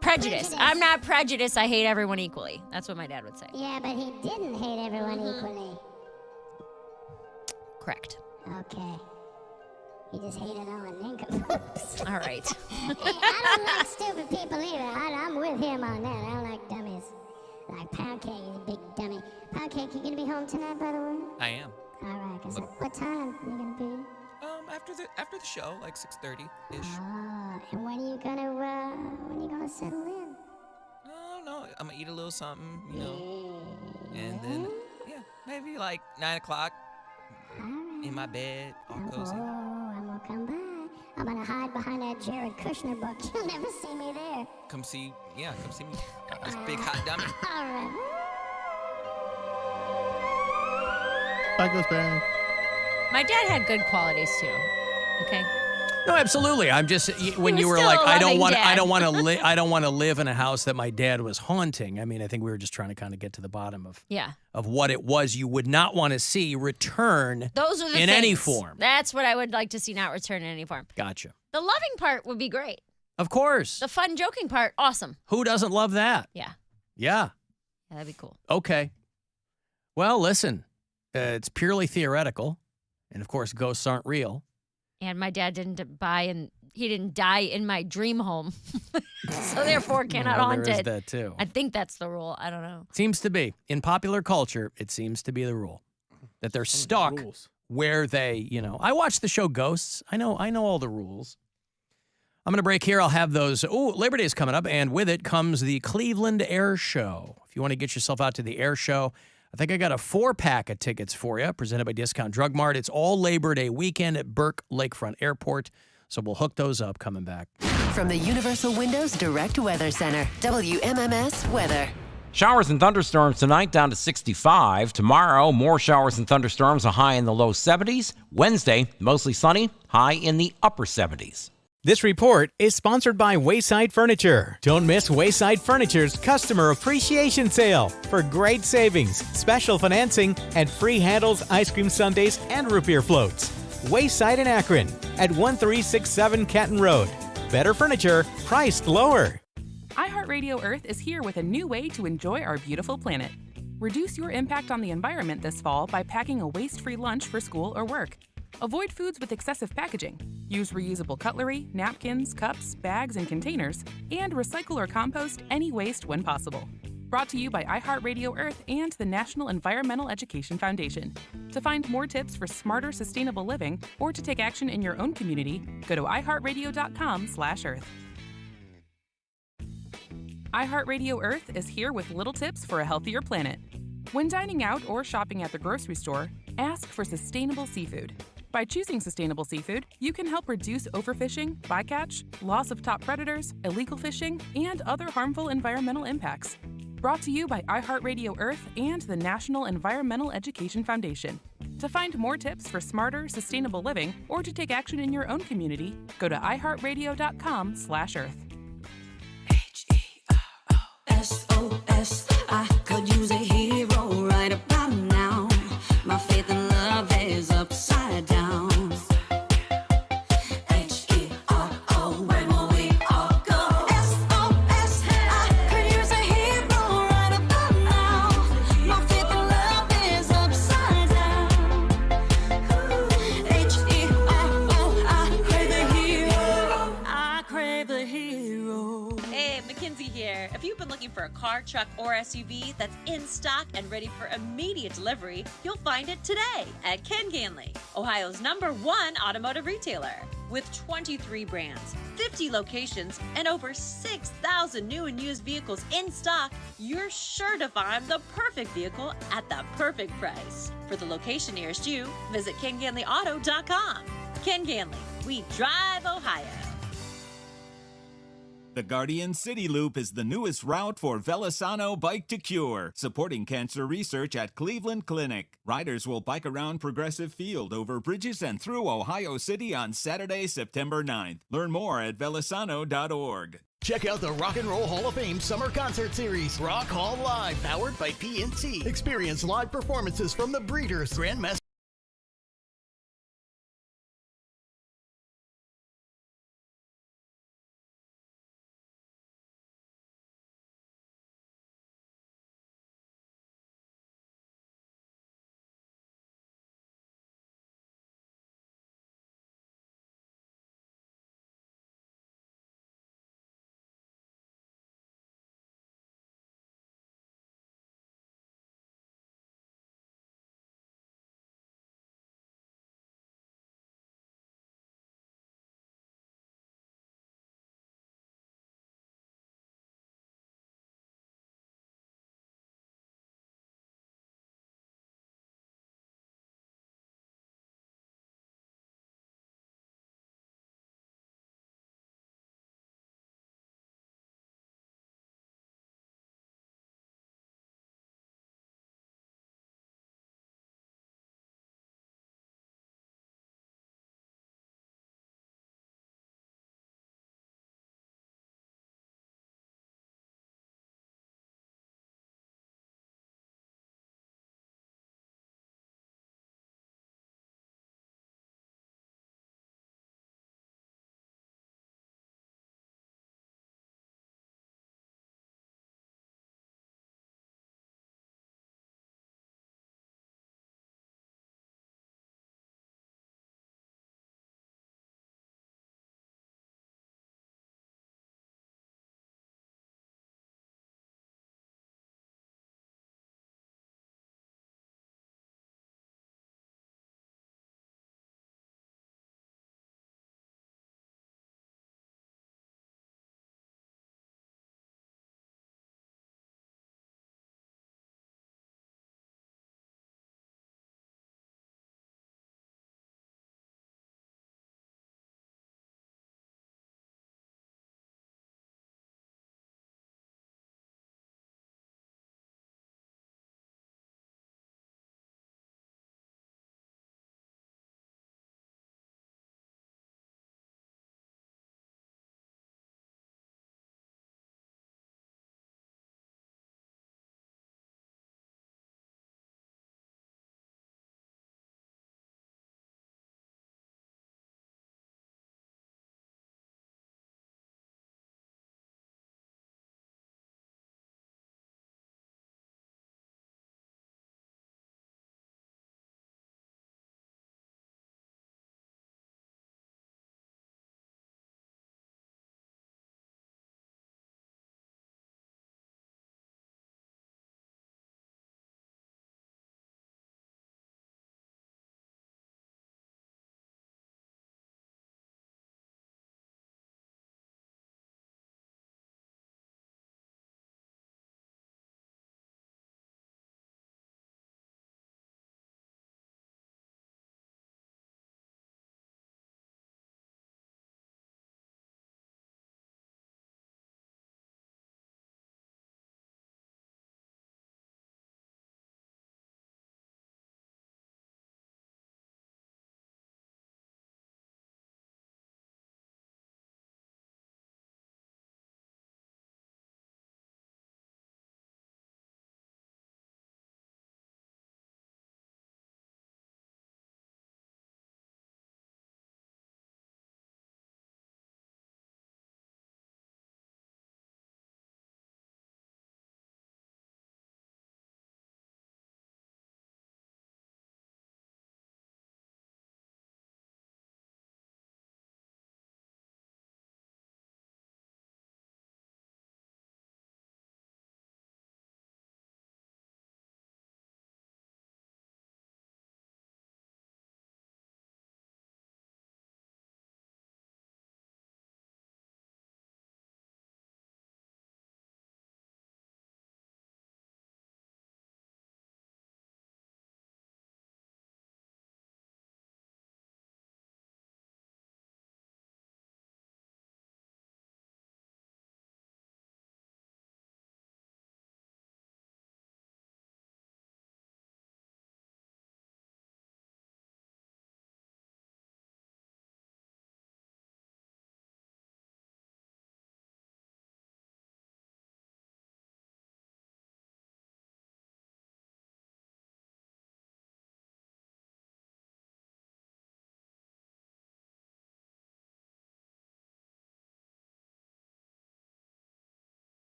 Prejudice. I'm not prejudiced. I hate everyone equally. That's what my dad would say. Yeah, but he didn't hate everyone equally. Correct. Okay. He just hated all the nincompoops. All right. I don't like stupid people either. I'm with him on that. I don't like dummies. Like Poundcake, he's a big dummy. Poundcake, you gonna be home tonight, by the way? I am. All right. What time you gonna be? After the show, like 6:30-ish. Oh, and when are you gonna settle in? Oh no, I'm gonna eat a little something, you know, and then maybe like 9 o'clock in my bed, all cozy. Oh, I'm gonna come by. I'm gonna hide behind that Jared Kushner book. You'll never see me there. Come see me. This big hot dummy. All right. Bye goes back. My dad had good qualities too. Okay. No, absolutely. I'm just when you were still like, a I don't loving want dad. to live in a house that my dad was haunting. I mean, I think we were just trying to kind of get to the bottom of what it was you would not want to see return. Those are the in things. any form. That's what I would like to see not return in any form. Gotcha. The loving part would be great. Of course. The fun joking part, awesome. Who doesn't love that? Yeah. Yeah. That'd be cool. Okay. Well, listen, it's purely theoretical, and of course, ghosts aren't real. And my dad didn't he didn't die in my dream home. So therefore cannot haunt there is it. that too. I think that's the rule. I don't know. Seems to be. In popular culture, it seems to be the rule. That they're stuck where they, I watch the show Ghosts. I know all the rules. I'm going to break here. I'll have those. Labor Day is coming up, and with it comes the Cleveland Air Show. If you want to get yourself out to the Air Show, I think I got a 4-pack of tickets for you, presented by Discount Drug Mart. It's all Labor Day weekend at Burke Lakefront Airport, so we'll hook those up coming back. From the Universal Windows Direct Weather Center, WMMS Weather. Showers and thunderstorms tonight down to 65. Tomorrow, more showers and thunderstorms, a high in the low 70s. Wednesday, mostly sunny, high in the upper 70s. This report is sponsored by Wayside Furniture. Don't miss Wayside Furniture's Customer Appreciation Sale for great savings, special financing, and free handles, ice cream sundaes, and root beer floats. Wayside in Akron at 1367 Canton Road. Better furniture, priced lower. iHeartRadio Earth is here with a new way to enjoy our beautiful planet. Reduce your impact on the environment this fall by packing a waste-free lunch for school or work. Avoid foods with excessive packaging. Use reusable cutlery, napkins, cups, bags, and containers, and recycle or compost any waste when possible. Brought to you by iHeartRadio Earth and the National Environmental Education Foundation. To find more tips for smarter, sustainable living or to take action in your own community, go to iHeartRadio.com/Earth. iHeartRadio Earth is here with little tips for a healthier planet. When dining out or shopping at the grocery store, ask for sustainable seafood. By choosing sustainable seafood, you can help reduce overfishing, bycatch, loss of top predators, illegal fishing, and other harmful environmental impacts. Brought to you by iHeartRadio Earth and the National Environmental Education Foundation. To find more tips for smarter, sustainable living or to take action in your own community, go to iHeartRadio.com/Earth. SOS, I could use a hero right about now. My faith and love is upside down. H-E-R-O, where will we all go? SOS, I could use a hero right about now. My faith and love is upside down. H-E-R-O, I crave a hero. I crave a hero. Hey, Mackenzie here. If you've been looking for a car, truck, or SUV that's in stock and ready for immediate delivery, you'll find it today at Ken Ganley, Ohio's #1 automotive retailer. With 23 brands, 50 locations, and over 6,000 new and used vehicles in stock, you're sure to find the perfect vehicle at the perfect price. For the location nearest you, visit KenGanleyAuto.com. Ken Ganley, we drive Ohio. The Guardian City Loop is the newest route for Velisano Bike to Cure, supporting cancer research at Cleveland Clinic. Riders will bike around Progressive Field, over bridges, and through Ohio City on Saturday, September 9th. Learn more at velisano.org. Check out the Rock and Roll Hall of Fame Summer Concert Series, Rock Hall Live, powered by PNC. Experience live performances from the Breeders, Grandmaster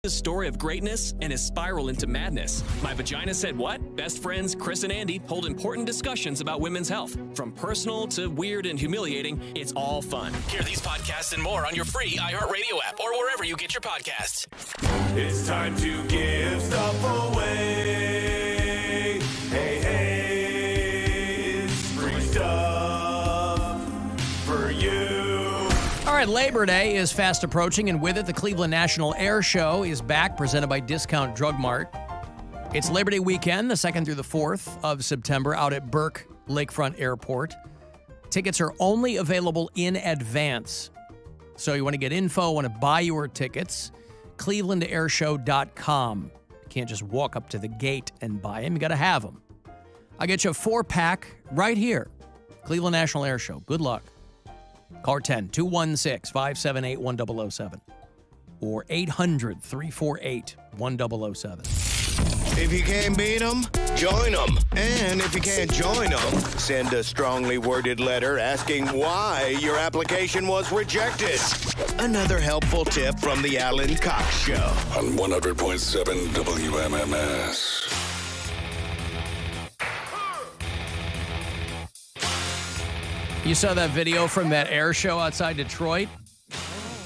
The story of greatness and his spiral into madness. My Vagina Said What? Best friends Chris and Andy hold important discussions about women's health. From personal to weird and humiliating, it's all fun. Hear these podcasts and more on your free iHeartRadio app or wherever you get your podcasts. It's time to give stuff away. Hey, hey, it's free stuff for you. All right, Labor Day is fast approaching, and with it, the Cleveland National Air Show is back, presented by Discount Drug Mart. It's Labor Day weekend, the 2nd through the 4th of September, out at Burke Lakefront Airport. Tickets are only available in advance. So you want to get info, want to buy your tickets, clevelandairshow.com. You can't just walk up to the gate and buy them. You got to have them. I'll get you a 4-pack right here. Cleveland National Air Show. Good luck. Call 216-578-1007 or 800-348-1007. If you can't beat them, join them. And if you can't join them, send a strongly worded letter asking why your application was rejected. Another helpful tip from the Alan Cox Show on 100.7 WMMS. You saw that video from that air show outside Detroit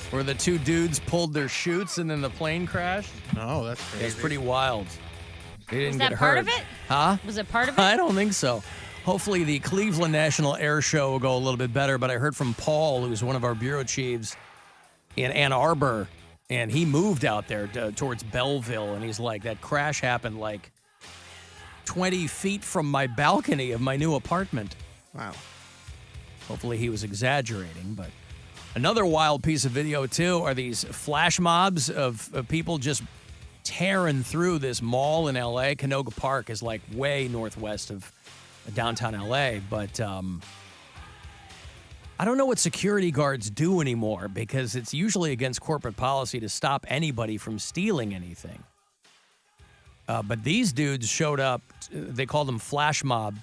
where the two dudes pulled their chutes and then the plane crashed? No, that's crazy. It's pretty wild. They didn't Was get that hurt. part of it? Huh? Was it part of it? I don't think so. Hopefully the Cleveland National Air Show will go a little bit better, but I heard from Paul, who's one of our bureau chiefs in Ann Arbor, and he moved out there towards Belleville, and he's like, that crash happened like 20 feet from my balcony of my new apartment. Wow. Hopefully he was exaggerating, but another wild piece of video, too, are these flash mobs of people just tearing through this mall in L.A. Canoga Park is like way northwest of downtown L.A., but I don't know what security guards do anymore because it's usually against corporate policy to stop anybody from stealing anything. But these dudes showed up. They call them flash mob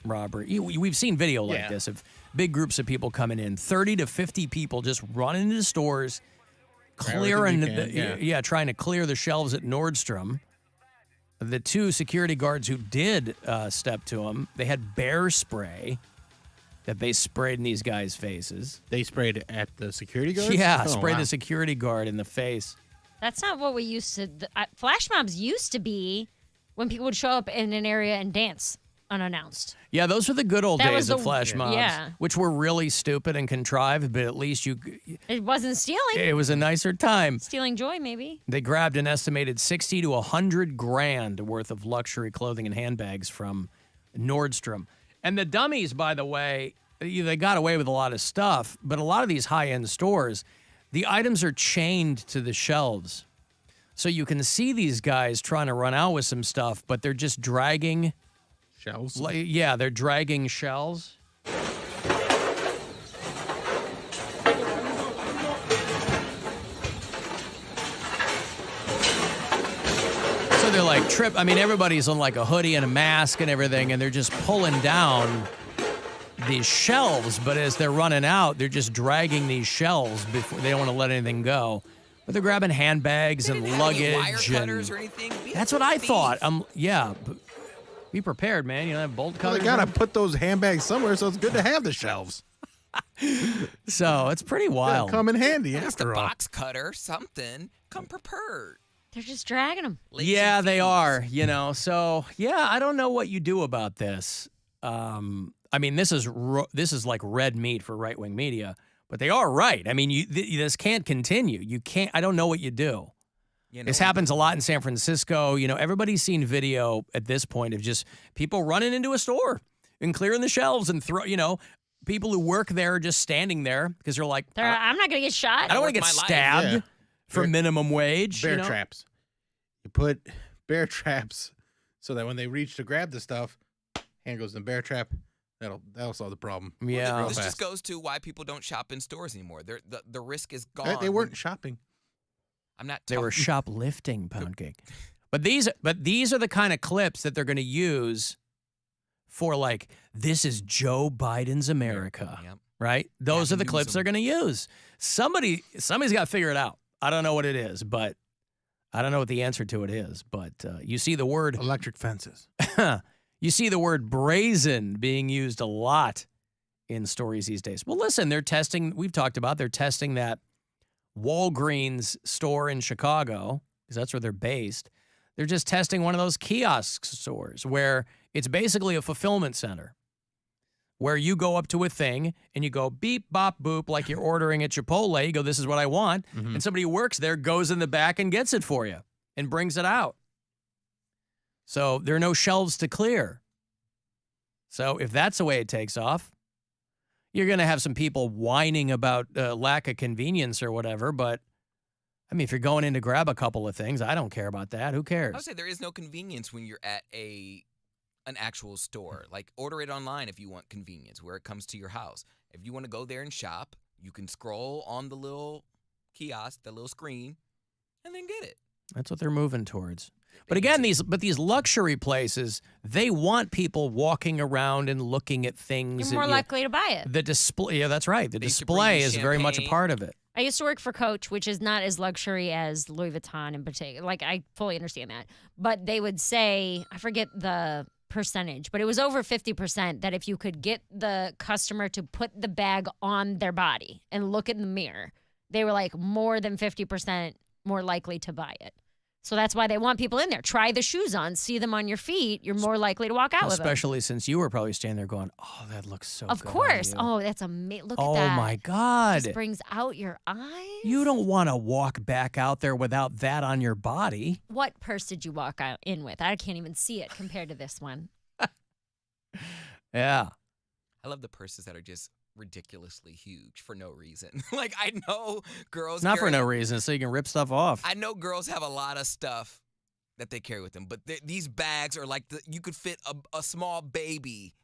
robbery. We've seen video like this of big groups of people coming in, 30 to 50 people just running into stores, clearing trying to clear the shelves at Nordstrom. The two security guards who did step to them, they had bear spray that they sprayed in these guys' faces. They sprayed at the security guard? Yeah, sprayed the security guard in the face. That's not what we used to. Flash mobs used to be when people would show up in an area and dance unannounced. Yeah, those were the good old days of flash mobs, yeah. which were really stupid and contrived, but at least It wasn't stealing. it was a nicer time. Stealing joy, maybe. They grabbed an estimated 60 to 100 grand worth of luxury clothing and handbags from Nordstrom. And the dummies, by the way, they got away with a lot of stuff, but a lot of these high-end stores, the items are chained to the shelves. So you can see these guys trying to run out with some stuff, but they're just dragging shelves. Yeah, they're dragging shelves. So they're like everybody's on like a hoodie and a mask and everything, and they're just pulling down these shelves, but as they're running out, they're just dragging these shelves before they don't want to let anything go. But they're grabbing handbags and luggage. Wire cutters or anything? That's what I thought. Yeah. Be prepared, man. You know, have bolt cutters. They gotta put those handbags somewhere, so it's good to have the shelves. So it's pretty wild. Come in handy Just a after all. box cutter, something. Come prepared. They're just dragging them. Yeah, they are. You know, so yeah, I don't know what you do about this. I mean, this is like red meat for right-wing media, but they are right. I mean, this can't continue. You can't. I don't know what you do. This happens a lot in San Francisco. You know, everybody's seen video at this point of just people running into a store and clearing the shelves and people who work there just standing there because they're like, I'm not going to get shot. I don't want to get stabbed for minimum wage. Bear traps. You put bear traps so that when they reach to grab the stuff, hand goes in the bear trap. That'll solve the problem. Yeah. This just goes to why people don't shop in stores anymore. The risk is gone. They weren't shopping. I'm not. They were shoplifting, Poundcake. But these are the kind of clips that they're going to use for like, this is Joe Biden's America, right? Those are the clips they're going to use. Somebody's got to figure it out. I don't know what it is, but I don't know what the answer to it is, but you see the word electric fences. You see the word brazen being used a lot in stories these days. Well, listen, they're testing, we've talked about, they're testing that Walgreens store in Chicago, because that's where they're based. They're just testing one of those kiosk stores where it's basically a fulfillment center where you go up to a thing and you go beep, bop, boop, like you're ordering at Chipotle. You go, this is what I want. Mm-hmm. And somebody who works there goes in the back and gets it for you and brings it out. So there are no shelves to clear. So if that's the way it takes off, you're going to have some people whining about lack of convenience or whatever. But, I mean, if you're going in to grab a couple of things, I don't care about that. Who cares? I would say there is no convenience when you're at an actual store. Like, order it online if you want convenience, where it comes to your house. If you want to go there and shop, you can scroll on the little kiosk, the little screen, and then get it. That's what they're moving towards. But again, these luxury places, they want people walking around and looking at things. You're more likely to buy it. The display, yeah, that's right. The display is very much a part of it. I used to work for Coach, which is not as luxury as Louis Vuitton in particular. Like, I fully understand that. But they would say, I forget the percentage, but it was over 50% that if you could get the customer to put the bag on their body and look in the mirror, they were like more than 50% more likely to buy it. So that's why they want people in there. Try the shoes on, see them on your feet. You're more likely to walk out with them. Especially since you were probably standing there going, oh, that looks so good. Of course. Oh, that's amazing. Look at that. Oh, my God. Just brings out your eyes. You don't want to walk back out there without that on your body. What purse did you walk out in with? I can't even see it compared to this one. Yeah. I love the purses that are just ridiculously huge for no reason. Like, I know girls It's not for no reason, so you can rip stuff off. I know girls have a lot of stuff that they carry with them, but these bags are like you could fit a small baby,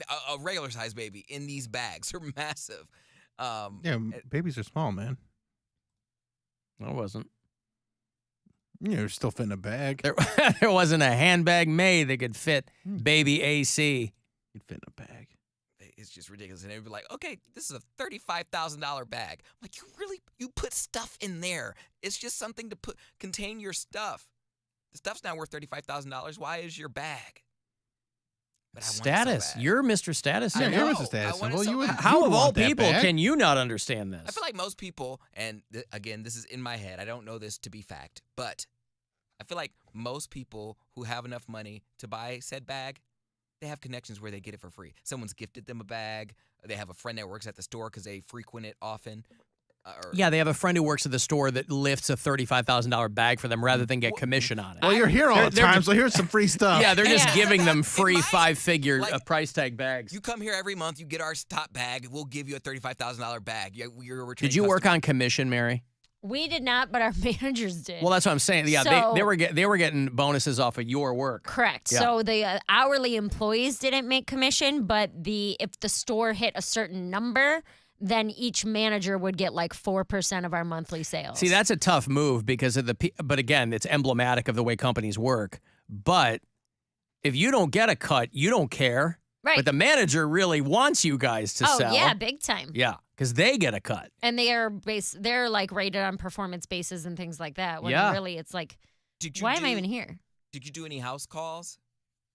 a regular size baby in these bags. They're massive. Yeah, babies are small, man. I wasn't. You're still fitting a bag. There wasn't a handbag made that could fit baby AC. You'd fit in a bag. It's just ridiculous. And they'd be like, okay, this is a $35,000 bag. I'm like, you put stuff in there. It's just something to contain your stuff. The stuff's not worth $35,000. Why is your bag? But Status. You're Mr. Status. Yeah, you're Mr. Status. Well, how of all people can you not understand this? I feel like most people, and again, this is in my head. I don't know this to be fact, but I feel like most people who have enough money to buy said bag, they have connections where they get it for free. Someone's gifted them a bag. They have a friend that works at the store because they frequent it often. Yeah, they have a friend who works at the store that lifts a $35,000 bag for them rather than get commission on it. Well, you're here all the time, so here's some free stuff. Yeah, they're just giving them free five-figure price tag bags. You come here every month, you get our top bag, we'll give you a $35,000 bag. You're a returning Did you work customer. on commission, Mary? We did not, but our managers did. Well, that's what I'm saying. Yeah, So- they were getting bonuses off of your work. Correct. Yeah. So the hourly employees didn't make commission, but if the store hit a certain number, then each manager would get like 4% of our monthly sales. See, that's a tough move because of but again, it's emblematic of the way companies work. But if you don't get a cut, you don't care. Right. But the manager really wants you guys to sell. Oh, yeah, big time. Yeah, because they get a cut. And they're like rated on performance bases and things like that. When Yeah. really it's like, why am I even here? Did you do any house calls?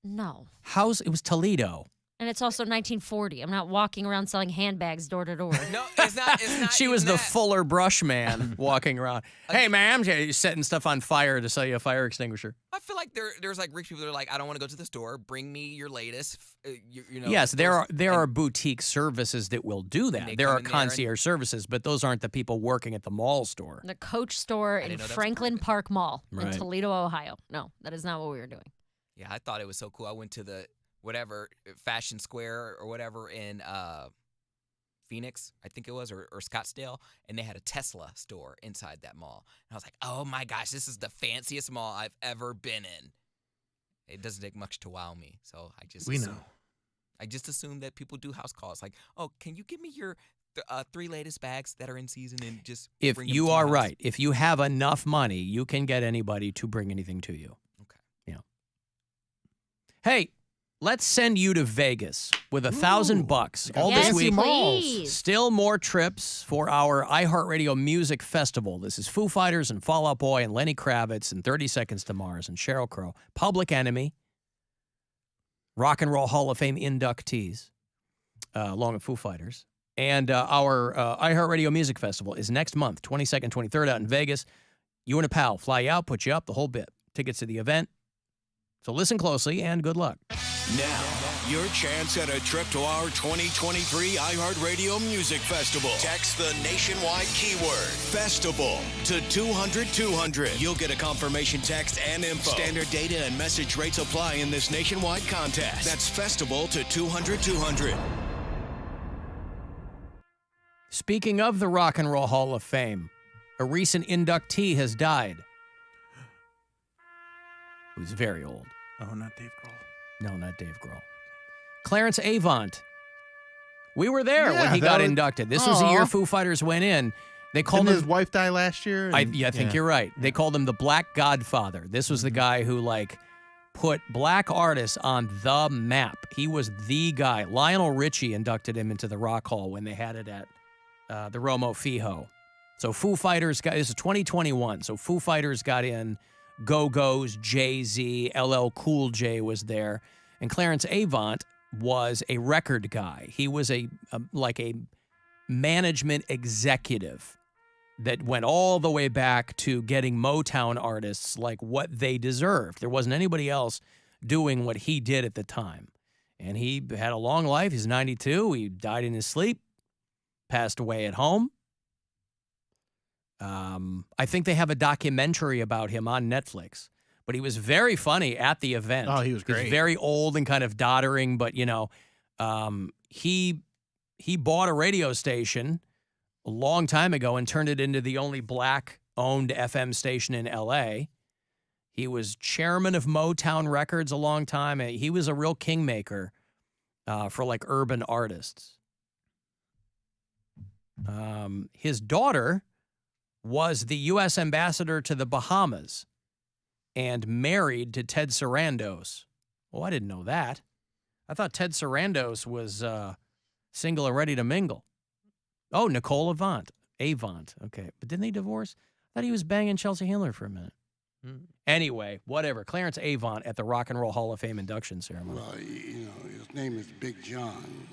No. It was Toledo. And it's also 1940. I'm not walking around selling handbags door to door. No, it's not. She was the Fuller brush man walking around. Hey, ma'am, you're setting stuff on fire to sell you a fire extinguisher. I feel like there's like rich people that are like, I don't want to go to the store. Bring me your latest. You know. Yes, there are boutique services that will do that. There are come in there concierge services, but those aren't the people working at the mall store. The Coach store in Franklin Park Mall in Right. Toledo, Ohio. No, that is not what we were doing. Yeah, I thought it was so cool. I went to the whatever Fashion Square or whatever in Phoenix, I think it was, or Scottsdale, and they had a Tesla store inside that mall. And I was like, oh my gosh, this is the fanciest mall I've ever been in. It doesn't take much to wow me, so I just assume that people do house calls. Like, oh, can you give me your 3 latest bags that are in season and just If bring them you to my are house? right, if you have enough money, you can get anybody to bring anything to you. Okay. Yeah. Hey, let's send you to Vegas with $1,000 all Yes, this week. please. Still more trips for our iHeartRadio Music Festival. This is Foo Fighters and Fall Out Boy and Lenny Kravitz and 30 Seconds to Mars and Sheryl Crow. Public Enemy. Rock and Roll Hall of Fame inductees, along with Foo Fighters. And our iHeartRadio Music Festival is next month, 22nd, 23rd out in Vegas. You and a pal fly you out, put you up, the whole bit. Tickets to the event. So listen closely and good luck. Now, your chance at a trip to our 2023 iHeartRadio Music Festival. Text the nationwide keyword festival to 200-200. You'll get a confirmation text and info. Standard data and message rates apply in this nationwide contest. That's festival to 200-200. Speaking of the Rock and Roll Hall of Fame, a recent inductee has died. Who's very old. Oh, not Dave Grohl. No, not Dave Grohl. Clarence Avant. We were there Yeah, when he that got was- inducted. This was the Aw. year Foo Fighters went in. They called Didn't him. his wife die last year? I And- think you're right. They called him the Black Godfather. This was the guy who put black artists on the map. He was the guy. Lionel Richie inducted him into the Rock Hall when they had it at the Romo Fijo. So Foo Fighters this is 2021. So Foo Fighters got in. Go-Go's, Jay-Z, LL Cool J was there. And Clarence Avant was a record guy. He was a management executive that went all the way back to getting Motown artists like what they deserved. There wasn't anybody else doing what he did at the time. And he had a long life. He's 92. He died in his sleep, passed away at home. I think they have a documentary about him on Netflix. But he was very funny at the event. Oh, he was great. He's very old and kind of doddering, but, he bought a radio station a long time ago and turned it into the only black-owned FM station in L.A. He was chairman of Motown Records a long time. He was a real kingmaker for, urban artists. His daughter was the U.S. ambassador to the Bahamas and married to Ted Sarandos. Oh, I didn't know that. I thought Ted Sarandos was single and ready to mingle. Oh, Nicole Avant. Okay. But didn't they divorce? I thought he was banging Chelsea Handler for a minute. Anyway, whatever. Clarence Avant at the Rock and Roll Hall of Fame induction ceremony. Well, his name is Big John.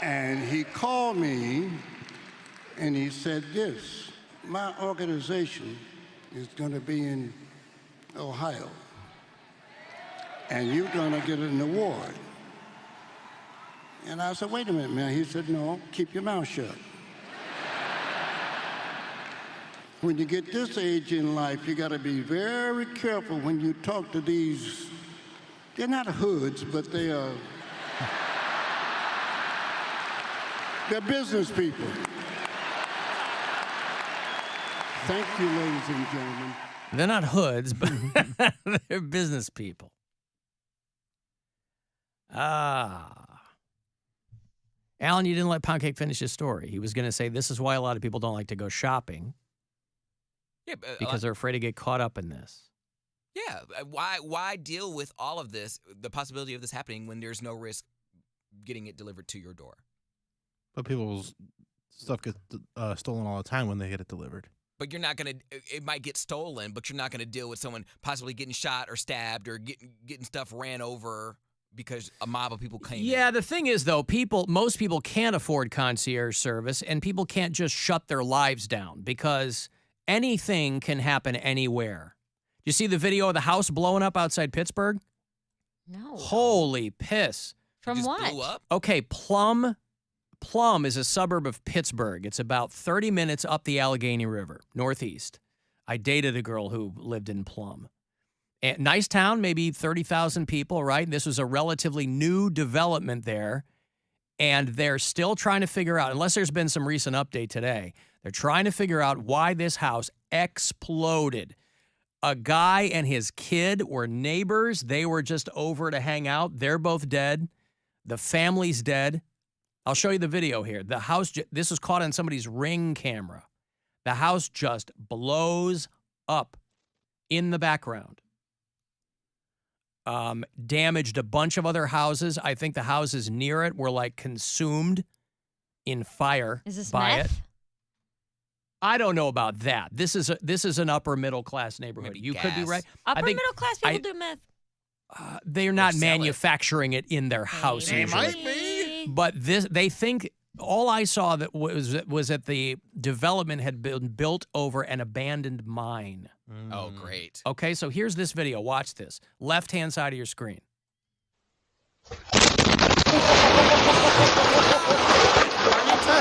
And he called me and he said this: my organization is going to be in Ohio, and you're going to get an award. And I said, wait a minute, man. He said, no, keep your mouth shut. When you get this age in life, you got to be very careful when you talk to these, they're not hoods, but they are, they're business people. Thank you, ladies and gentlemen. They're not hoods, but they're business people. Alan, you didn't let Poundcake finish his story. He was going to say this is why a lot of people don't like to go shopping. Yeah, because they're afraid to get caught up in this. Yeah, why deal with all of this, the possibility of this happening when there's no risk getting it delivered to your door? But people's stuff gets stolen all the time when they get it delivered. But you're not going to, it might get stolen, but you're not going to deal with someone possibly getting shot or stabbed or getting stuff ran over because a mob of people came in. The thing is, though, most people can't afford concierge service, and people can't just shut their lives down because anything can happen anywhere. You see the video of the house blowing up outside Pittsburgh? No. Holy piss. From what? Okay, Plum is a suburb of Pittsburgh. It's about 30 minutes up the Allegheny River, northeast. I dated a girl who lived in Plum. And nice town, maybe 30,000 people, right? This was a relatively new development there. And they're still trying to figure out, unless there's been some recent update today, they're trying to figure out why this house exploded. A guy and his kid were neighbors. They were just over to hang out. They're both dead. The family's dead. I'll show you the video here. The house, this was caught on somebody's Ring camera. The house just blows up in the background. damaged a bunch of other houses. I think the houses near it were like consumed in fire Is this by meth? it. I don't know about that. This is an upper middle class neighborhood. Maybe You could be gas. right. Upper I think middle class people do meth. they're not sell it. manufacturing it in their house. They usually. might be. But they think all I saw that was that the development had been built over an abandoned mine. Oh, great. Okay, so here's this video. Watch this. Left-hand side of your screen.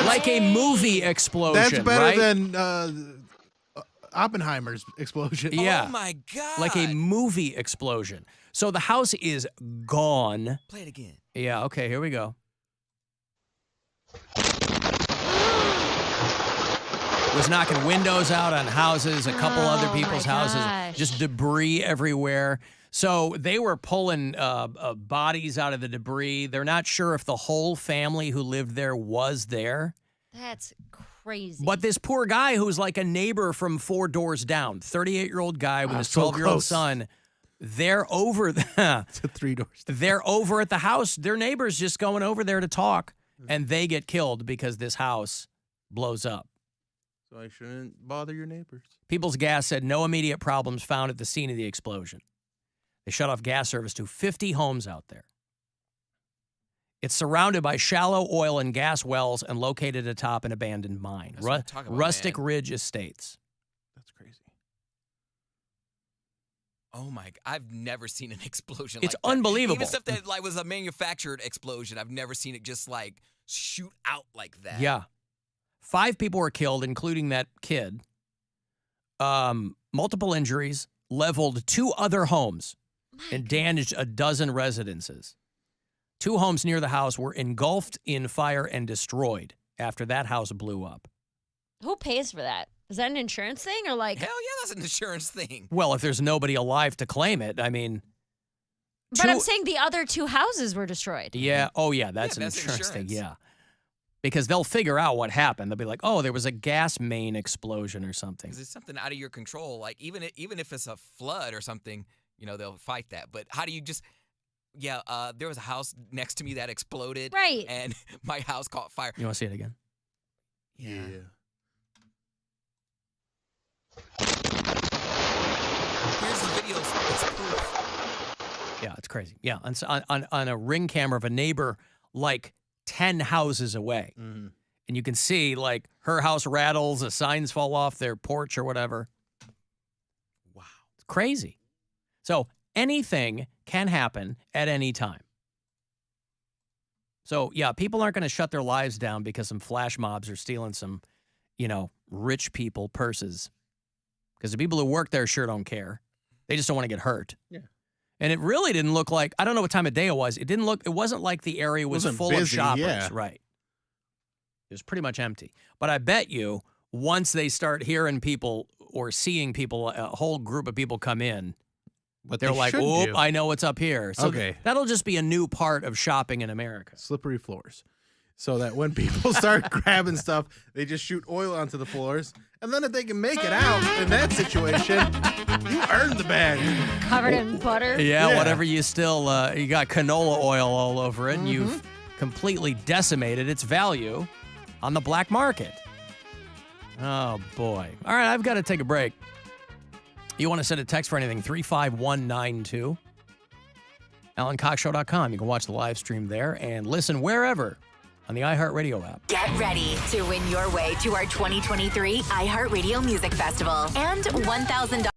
Like a movie explosion. That's better right? than Oppenheimer's explosion. Yeah. Oh my God. Like a movie explosion. So the house is gone. Play it again. Yeah, okay, here we go. Was knocking windows out on houses, a couple other people's houses, gosh. just debris everywhere. So they were pulling bodies out of the debris. They're not sure if the whole family who lived there was there. That's crazy. But this poor guy who's like a neighbor from 4 doors down, 38-year-old guy with his so 12-year-old close. son, they're over To 3 doors. they're over at the house. Their neighbor's just going over there to talk, and they get killed because this house blows up. So I shouldn't bother your neighbors. People's Gas said no immediate problems found at the scene of the explosion. They shut off gas service to 50 homes out there. It's surrounded by shallow oil and gas wells and located atop an abandoned mine. That's what I'm talking about, Rustic man. Ridge Estates. That's crazy. Oh my! I've never seen an explosion. It's like that. unbelievable. Even stuff that like was a manufactured explosion. I've never seen it just like shoot out like that. Yeah. 5 people were killed, including that kid. Multiple injuries, leveled 2 other homes, and damaged a dozen residences. 2 homes near the house were engulfed in fire and destroyed after that house blew up. Who pays for that? Is that an insurance thing or like? Hell yeah, that's an insurance thing. Well, if there's nobody alive to claim it, I mean. But I'm saying the other 2 houses were destroyed. Yeah. Oh, yeah. That's an that's insurance thing. insurance. Yeah. Because they'll figure out what happened. They'll be like, oh, there was a gas main explosion or something. Because it's something out of your control. Like even if it's a flood or something, you know they'll fight that. But how do you just? Yeah, there was a house next to me that exploded. Right. And my house caught fire. You want to see it again? Yeah. Here's the video. It's proof. Yeah, it's crazy. Yeah, on a ring camera of a neighbor like 10 houses away. Mm-hmm. And you can see like her house rattles, the signs fall off their porch or whatever. Wow. It's crazy. So anything can happen at any time. So yeah, people aren't going to shut their lives down because some flash mobs are stealing some, rich people purses. Because the people who work there sure don't care. They just don't want to get hurt. Yeah. And it really didn't look like, I don't know what time of day it was. It wasn't like the area was Wasn't full of busy, shoppers. yeah. Right. It was pretty much empty. But I bet you once they start hearing people or seeing people, a whole group of people come in, What they're they like, should oh, do- I know what's up here. So Okay. that'll just be a new part of shopping in America. Slippery floors. So that when people start grabbing stuff, they just shoot oil onto the floors. And then if they can make it out in that situation, you earned the bag. Covered in butter. Yeah, whatever you still, you got canola oil all over it, and Mm-hmm. you've completely decimated its value on the black market. Oh, boy. All right, I've got to take a break. You want to send a text for anything, 35192. AlanCoxShow.com. You can watch the live stream there and listen wherever on the iHeartRadio app. Get ready to win your way to our 2023 iHeartRadio Music Festival and $1,000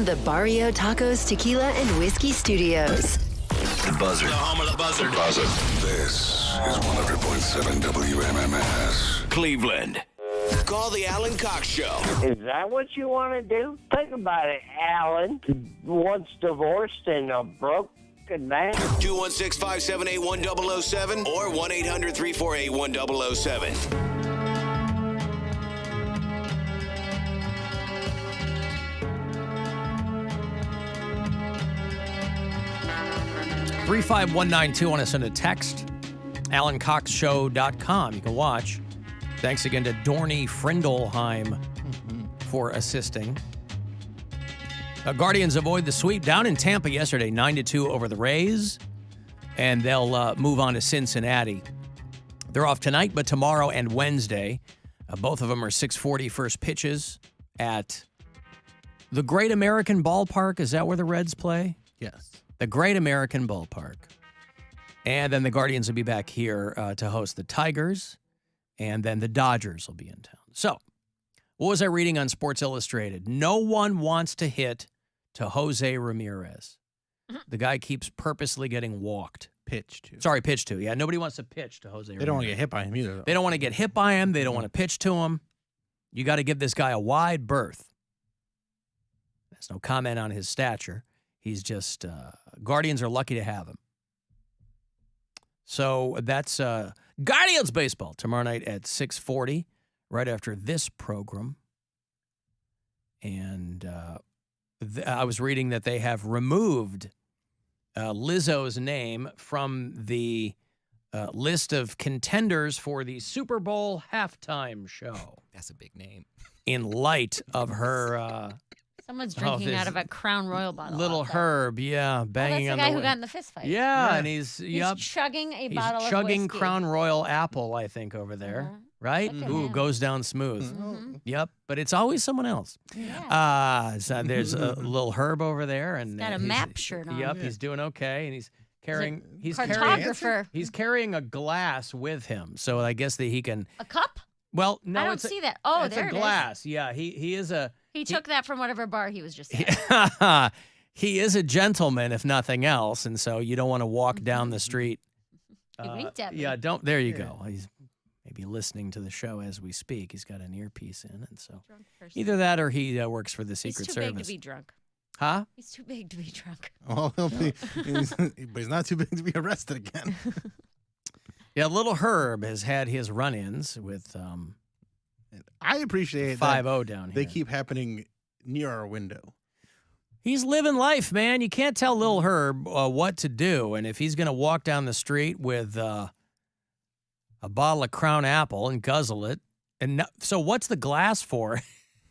the Barrio Tacos Tequila and Whiskey Studios. The Buzzard. The home of the Buzzard. Buzzard. This is 100.7 WMMS. Cleveland. Call the Alan Cox Show. Is that what you want to do? Think about it, Alan. Once divorced and a broken man. 216-578-1007 or 1-800-348-1007. $35192. Want to send a text? AlanCoxShow.com. You can watch. Thanks again to Dorney Frindelheim for assisting. Guardians avoid the sweep down in Tampa yesterday, 9-2 over the Rays, and they'll move on to Cincinnati. They're off tonight, but tomorrow and Wednesday. Both of them are 6:40 first pitches at the Great American Ballpark. Is that where the Reds play? Yes. The Great American Ballpark. And then the Guardians will be back here to host the Tigers, and then the Dodgers will be in town. So, what was I reading on Sports Illustrated? No one wants to hit to Jose Ramirez. The guy keeps purposely getting walked. Pitched to. Sorry, pitched to. Yeah, nobody wants to pitch to Jose Ramirez. They don't want to get hit by him either, though. They don't want to get hit by him. They don't want to pitch to him. You got to give this guy a wide berth. There's no comment on his stature. He's just, Guardians are lucky to have him. So that's Guardians baseball tomorrow night at 6:40, right after this program. And I was reading that they have removed Lizzo's name from the list of contenders for the Super Bowl halftime show. That's a big name. In light of her... Someone's drinking out of a Crown Royal bottle. Little Herb, yeah, banging that's the on guy the who got in the fist fight. Yeah, and he's chugging a bottle of chugging whiskey. Crown Royal Apple, I think, over there. Right? Look at Ooh, him. goes down smooth. Mm-hmm. Yep, but it's always someone else. Yeah. So there's a little Herb over there, and He's got a map shirt on. Yep, he's doing okay, and he's carrying. He's cartographer. He's carrying a glass with him, so I guess that he can. A cup? Well, no, I don't it's see that. Oh, it's there a it is. glass. Yeah, he is a. He took that from whatever bar he was just at. He is a gentleman, if nothing else, and so you don't want to walk down the street. He winked at me. Yeah, don't. There you go. He's maybe listening to the show as we speak. He's got an earpiece in, and so either that or he works for the Secret He's too Service. big to be drunk. Huh? He's too big to be drunk. Well, but he's not too big to be arrested again. Yeah, little Herb has had his run-ins with. I appreciate 5-0 down here. They keep happening near our window. He's living life, man. You can't tell little Herb what to do, and if he's going to walk down the street with a bottle of Crown Apple and guzzle it, and so what's the glass for?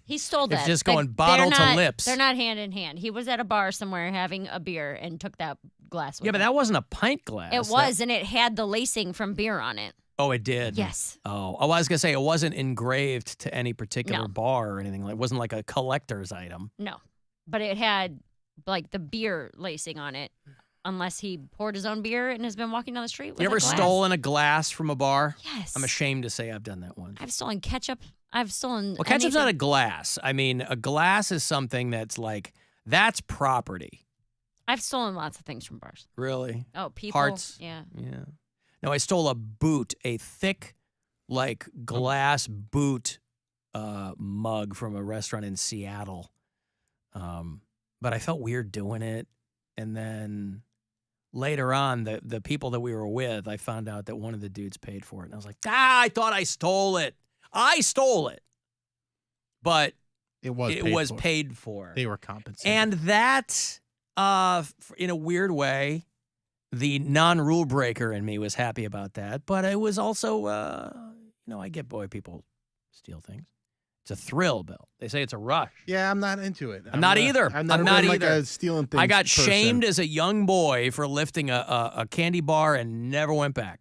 He stole that. It's just going bottle to lips. They're not hand in hand. He was at a bar somewhere having a beer and took that glass with Yeah, but him. that wasn't a pint glass. It was, and it had the lacing from beer on it. Oh, it did? Yes. Oh, I was going to say it wasn't engraved to any particular No. bar or anything. It wasn't like a collector's item. No, but it had like the beer lacing on it. Unless he poured his own beer and has been walking down the street with You ever a glass. stolen a glass from a bar? Yes. I'm ashamed to say I've done that once. I've stolen ketchup. I've stolen. Well, ketchup's not a anything. glass. I mean, a glass is something that's like, that's property. I've stolen lots of things from bars. Really? Oh, people. Hearts? Yeah. Yeah. No, I stole a boot, a thick, like, glass boot mug from a restaurant in Seattle. But I felt weird doing it. And then later on, the people that we were with, I found out that one of the dudes paid for it. And I was like, I thought I stole it. I stole it. But it was paid for. They were compensated. And that, in a weird way, the non-rule breaker in me was happy about that. But it was also, I get boy people steal things. It's a thrill, Bill. They say it's a rush. Yeah, I'm not into it. I'm not either. I'm not not either. like a stealing things I got person. shamed as a young boy for lifting a candy bar and never went back.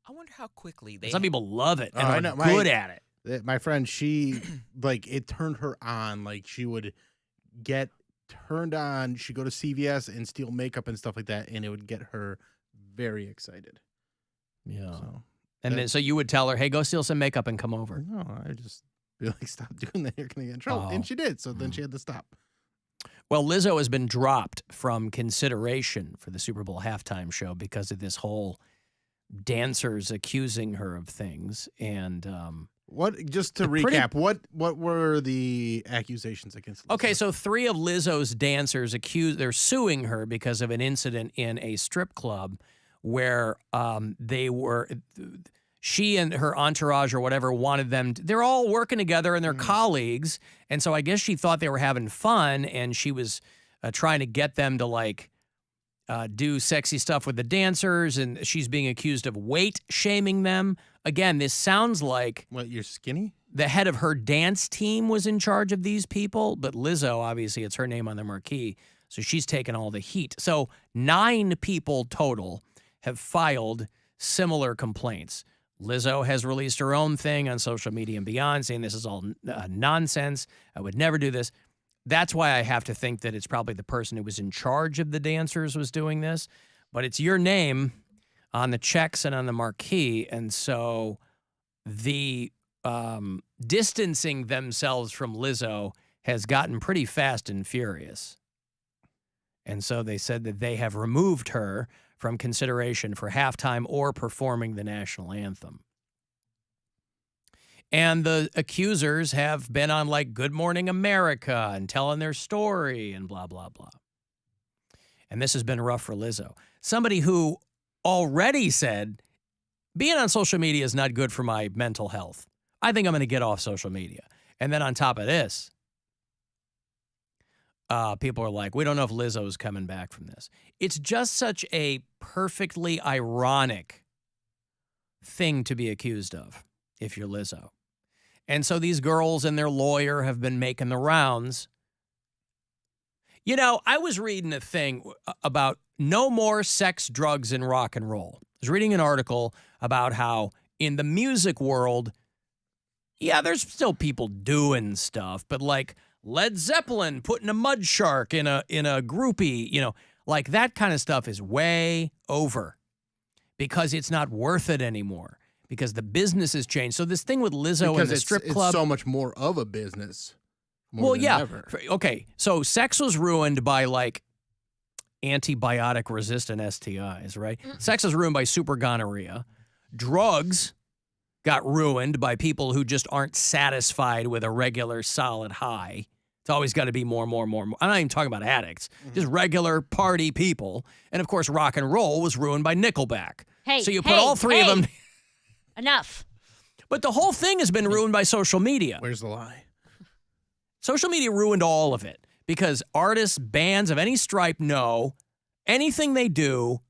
I wonder how quickly they. Some people love it and I are know. good at it. My friend, she like it turned her on. Like she would get turned on. She'd go to CVS and steal makeup and stuff like that, and it would get her very excited. Yeah. So, And then, so you would tell her, hey, go steal some makeup and come over. No, I just be like, stop doing that. You're going to get in trouble. Oh. And she did. So then she had to stop. Well, Lizzo has been dropped from consideration for the Super Bowl halftime show because of this whole dancers accusing her of things. And Just to recap, what were the accusations against Lizzo? Okay, so 3 of Lizzo's dancers they're suing her because of an incident in a strip club where she and her entourage or whatever wanted them they're all working together and they're colleagues, and so I guess she thought they were having fun, and she was trying to get them to do sexy stuff with the dancers, and she's being accused of weight shaming them. Again, this sounds like what, you're skinny? The head of her dance team was in charge of these people, but Lizzo, obviously, it's her name on the marquee, so she's taken all the heat. So 9 people total have filed similar complaints. Lizzo has released her own thing on social media and beyond, saying this is all nonsense. I would never do this. That's why I have to think that it's probably the person who was in charge of the dancers was doing this. But it's your name on the checks and on the marquee, and so the distancing themselves from Lizzo has gotten pretty fast and furious. And so they said that they have removed her from consideration for halftime or performing the national anthem. And the accusers have been on Good Morning America and telling their story and blah, blah, blah. And this has been rough for Lizzo. Somebody who already said, being on social media is not good for my mental health. I think I'm going to get off social media. And then on top of this, people are like, we don't know if Lizzo's coming back from this. It's just such a perfectly ironic thing to be accused of if you're Lizzo. And so these girls and their lawyer have been making the rounds. You know, I was reading a thing about no more sex, drugs, and rock and roll. I was reading an article about how in the music world, yeah, there's still people doing stuff, but Led Zeppelin putting a mud shark in a groupie, that kind of stuff is way over because it's not worth it anymore because the business has changed. So this thing with Lizzo and the strip club. It's so much more of a business. Ever. Okay. So sex was ruined by antibiotic resistant STIs, right? Sex was ruined by super gonorrhea. Drugs got ruined by people who just aren't satisfied with a regular solid high. It's always got to be more. I'm not even talking about addicts, just regular party people. And of course, rock and roll was ruined by Nickelback. So you put all 3 of them. Enough. But the whole thing has been ruined by social media. Where's the lie? Social media ruined all of it because artists, bands of any stripe know anything they do,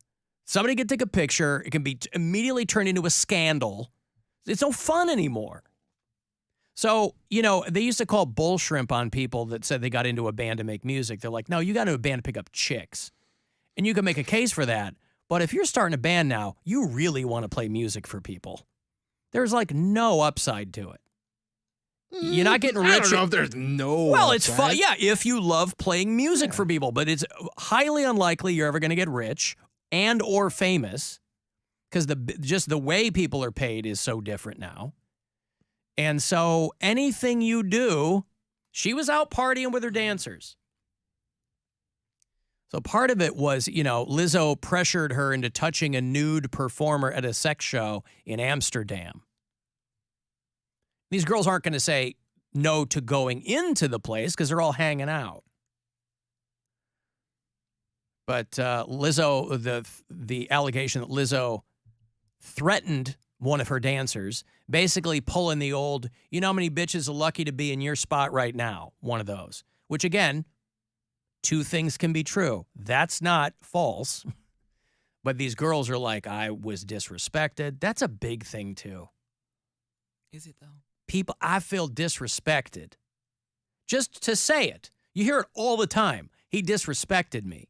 somebody can take a picture, it can be immediately turned into a scandal. It's no fun anymore. So, they used to call bull shrimp on people that said they got into a band to make music. They're like, no, you got into a band to pick up chicks. And you can make a case for that. But if you're starting a band now, you really want to play music for people. There's no upside to it. You're not getting rich. I don't know if there's no Well, it's upside. fun. Yeah, if you love playing music for people. But it's highly unlikely you're ever going to get rich and or famous. Because just the way people are paid is so different now. And so anything you do, she was out partying with her dancers. So part of it was, Lizzo pressured her into touching a nude performer at a sex show in Amsterdam. These girls aren't going to say no to going into the place because they're all hanging out. But Lizzo, the allegation that Lizzo threatened one of her dancers, basically pulling the old, how many bitches are lucky to be in your spot right now? One of those. Which, again, 2 things can be true. That's not false. But these girls are like, I was disrespected. That's a big thing, too. Is it, though? People, I feel disrespected. Just to say it. You hear it all the time. He disrespected me.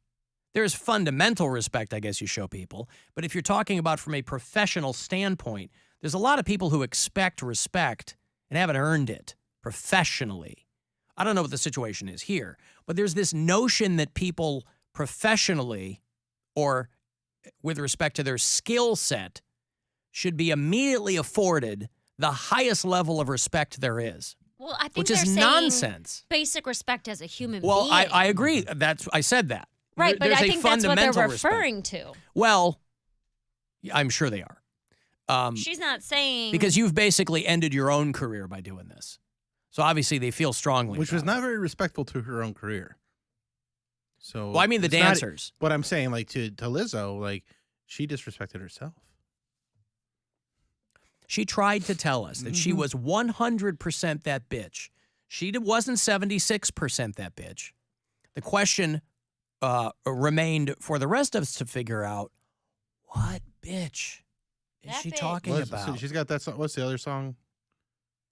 There's fundamental respect, I guess you show people. But if you're talking about from a professional standpoint, there's a lot of people who expect respect and haven't earned it professionally. I don't know what the situation is here, but there's this notion that people professionally or with respect to their skill set should be immediately afforded the highest level of respect there is. Well, I think which they're is saying nonsense. basic respect as a human Well, being. I agree. I said that. Right, but There's I a think that's what they're fundamental respect. referring to. Well, I'm sure they are. She's not saying Because you've basically ended your own career by doing this. So obviously they feel strongly. Which about was not very respectful to her own career. So Well, I mean the it's not- dancers. But I'm saying, like, to Lizzo, like, she disrespected herself. She tried to tell us that she was 100% that bitch. She wasn't 76% that bitch. The question remained for the rest of us to figure out, what bitch is she talking about? She's got that song. What's the other song?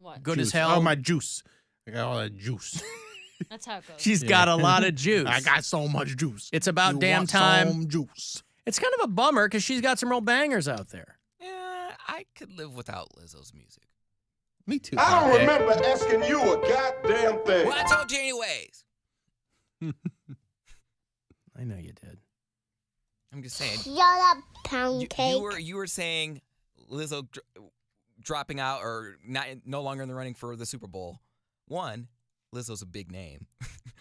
What? Good as Juice. hell. Oh, my juice. I got all that juice. That's how it goes. She's got a lot of juice. I got so much juice. It's about You damn want time. some juice. It's kind of a bummer because she's got some real bangers out there. Yeah, I could live without Lizzo's music. Me too. I don't remember asking you a goddamn thing. Well, I told you anyways. I know you did. I'm just saying. Shut up, Poundcake. You were saying Lizzo dropping out or no longer in the running for the Super Bowl. One, Lizzo's a big name,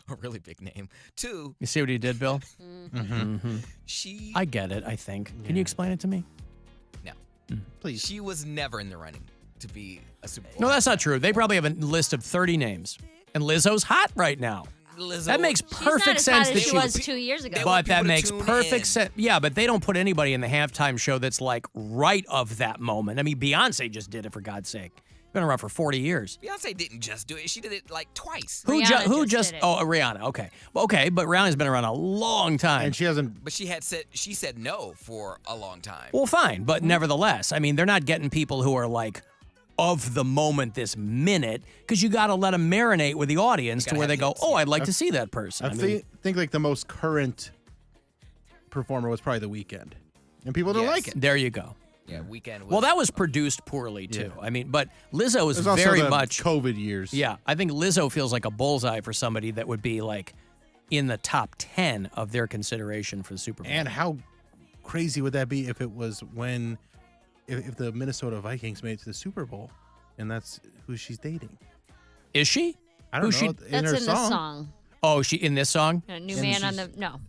a really big name. Two, You see what he did, Bill? she I get it, I think. Can you explain it to me? no, Please. she was never in the running to be a Super Bowl. No, that's not true. They probably have a list of 30 names. And Lizzo's hot right now. Lizzo, That makes She's not perfect as sense hot that as she was 2 years ago. But that makes tune perfect in. sense. Yeah, but they don't put anybody in the halftime show that's like right of that moment. I mean, Beyonce just did it, for God's sake. Been around for 40 years. Beyonce didn't just do it; she did it like twice. Who Rihanna just did it. Oh, Rihanna. Okay. Well, okay, but Rihanna's been around a long time. And she hasn't. But she said no for a long time. Well, fine, but nevertheless, I mean, they're not getting people who are like of the moment this minute because you got to let them marinate with the audience to where they go, oh, I'd like to see that person. I think like the most current performer was probably The Weeknd. And people don't like it. There you go. Yeah, Weekend. Well, that was produced poorly too. I mean, but Lizzo is There's also very the much COVID years. Yeah, I think Lizzo feels like a bullseye for somebody that would be like in the top 10 of their consideration for the Super Bowl. And how crazy would that be if it was when if the Minnesota Vikings made it to the Super Bowl and that's who she's dating? Is she? I don't know. In That's her in the song. Oh, she in this song? A new man on the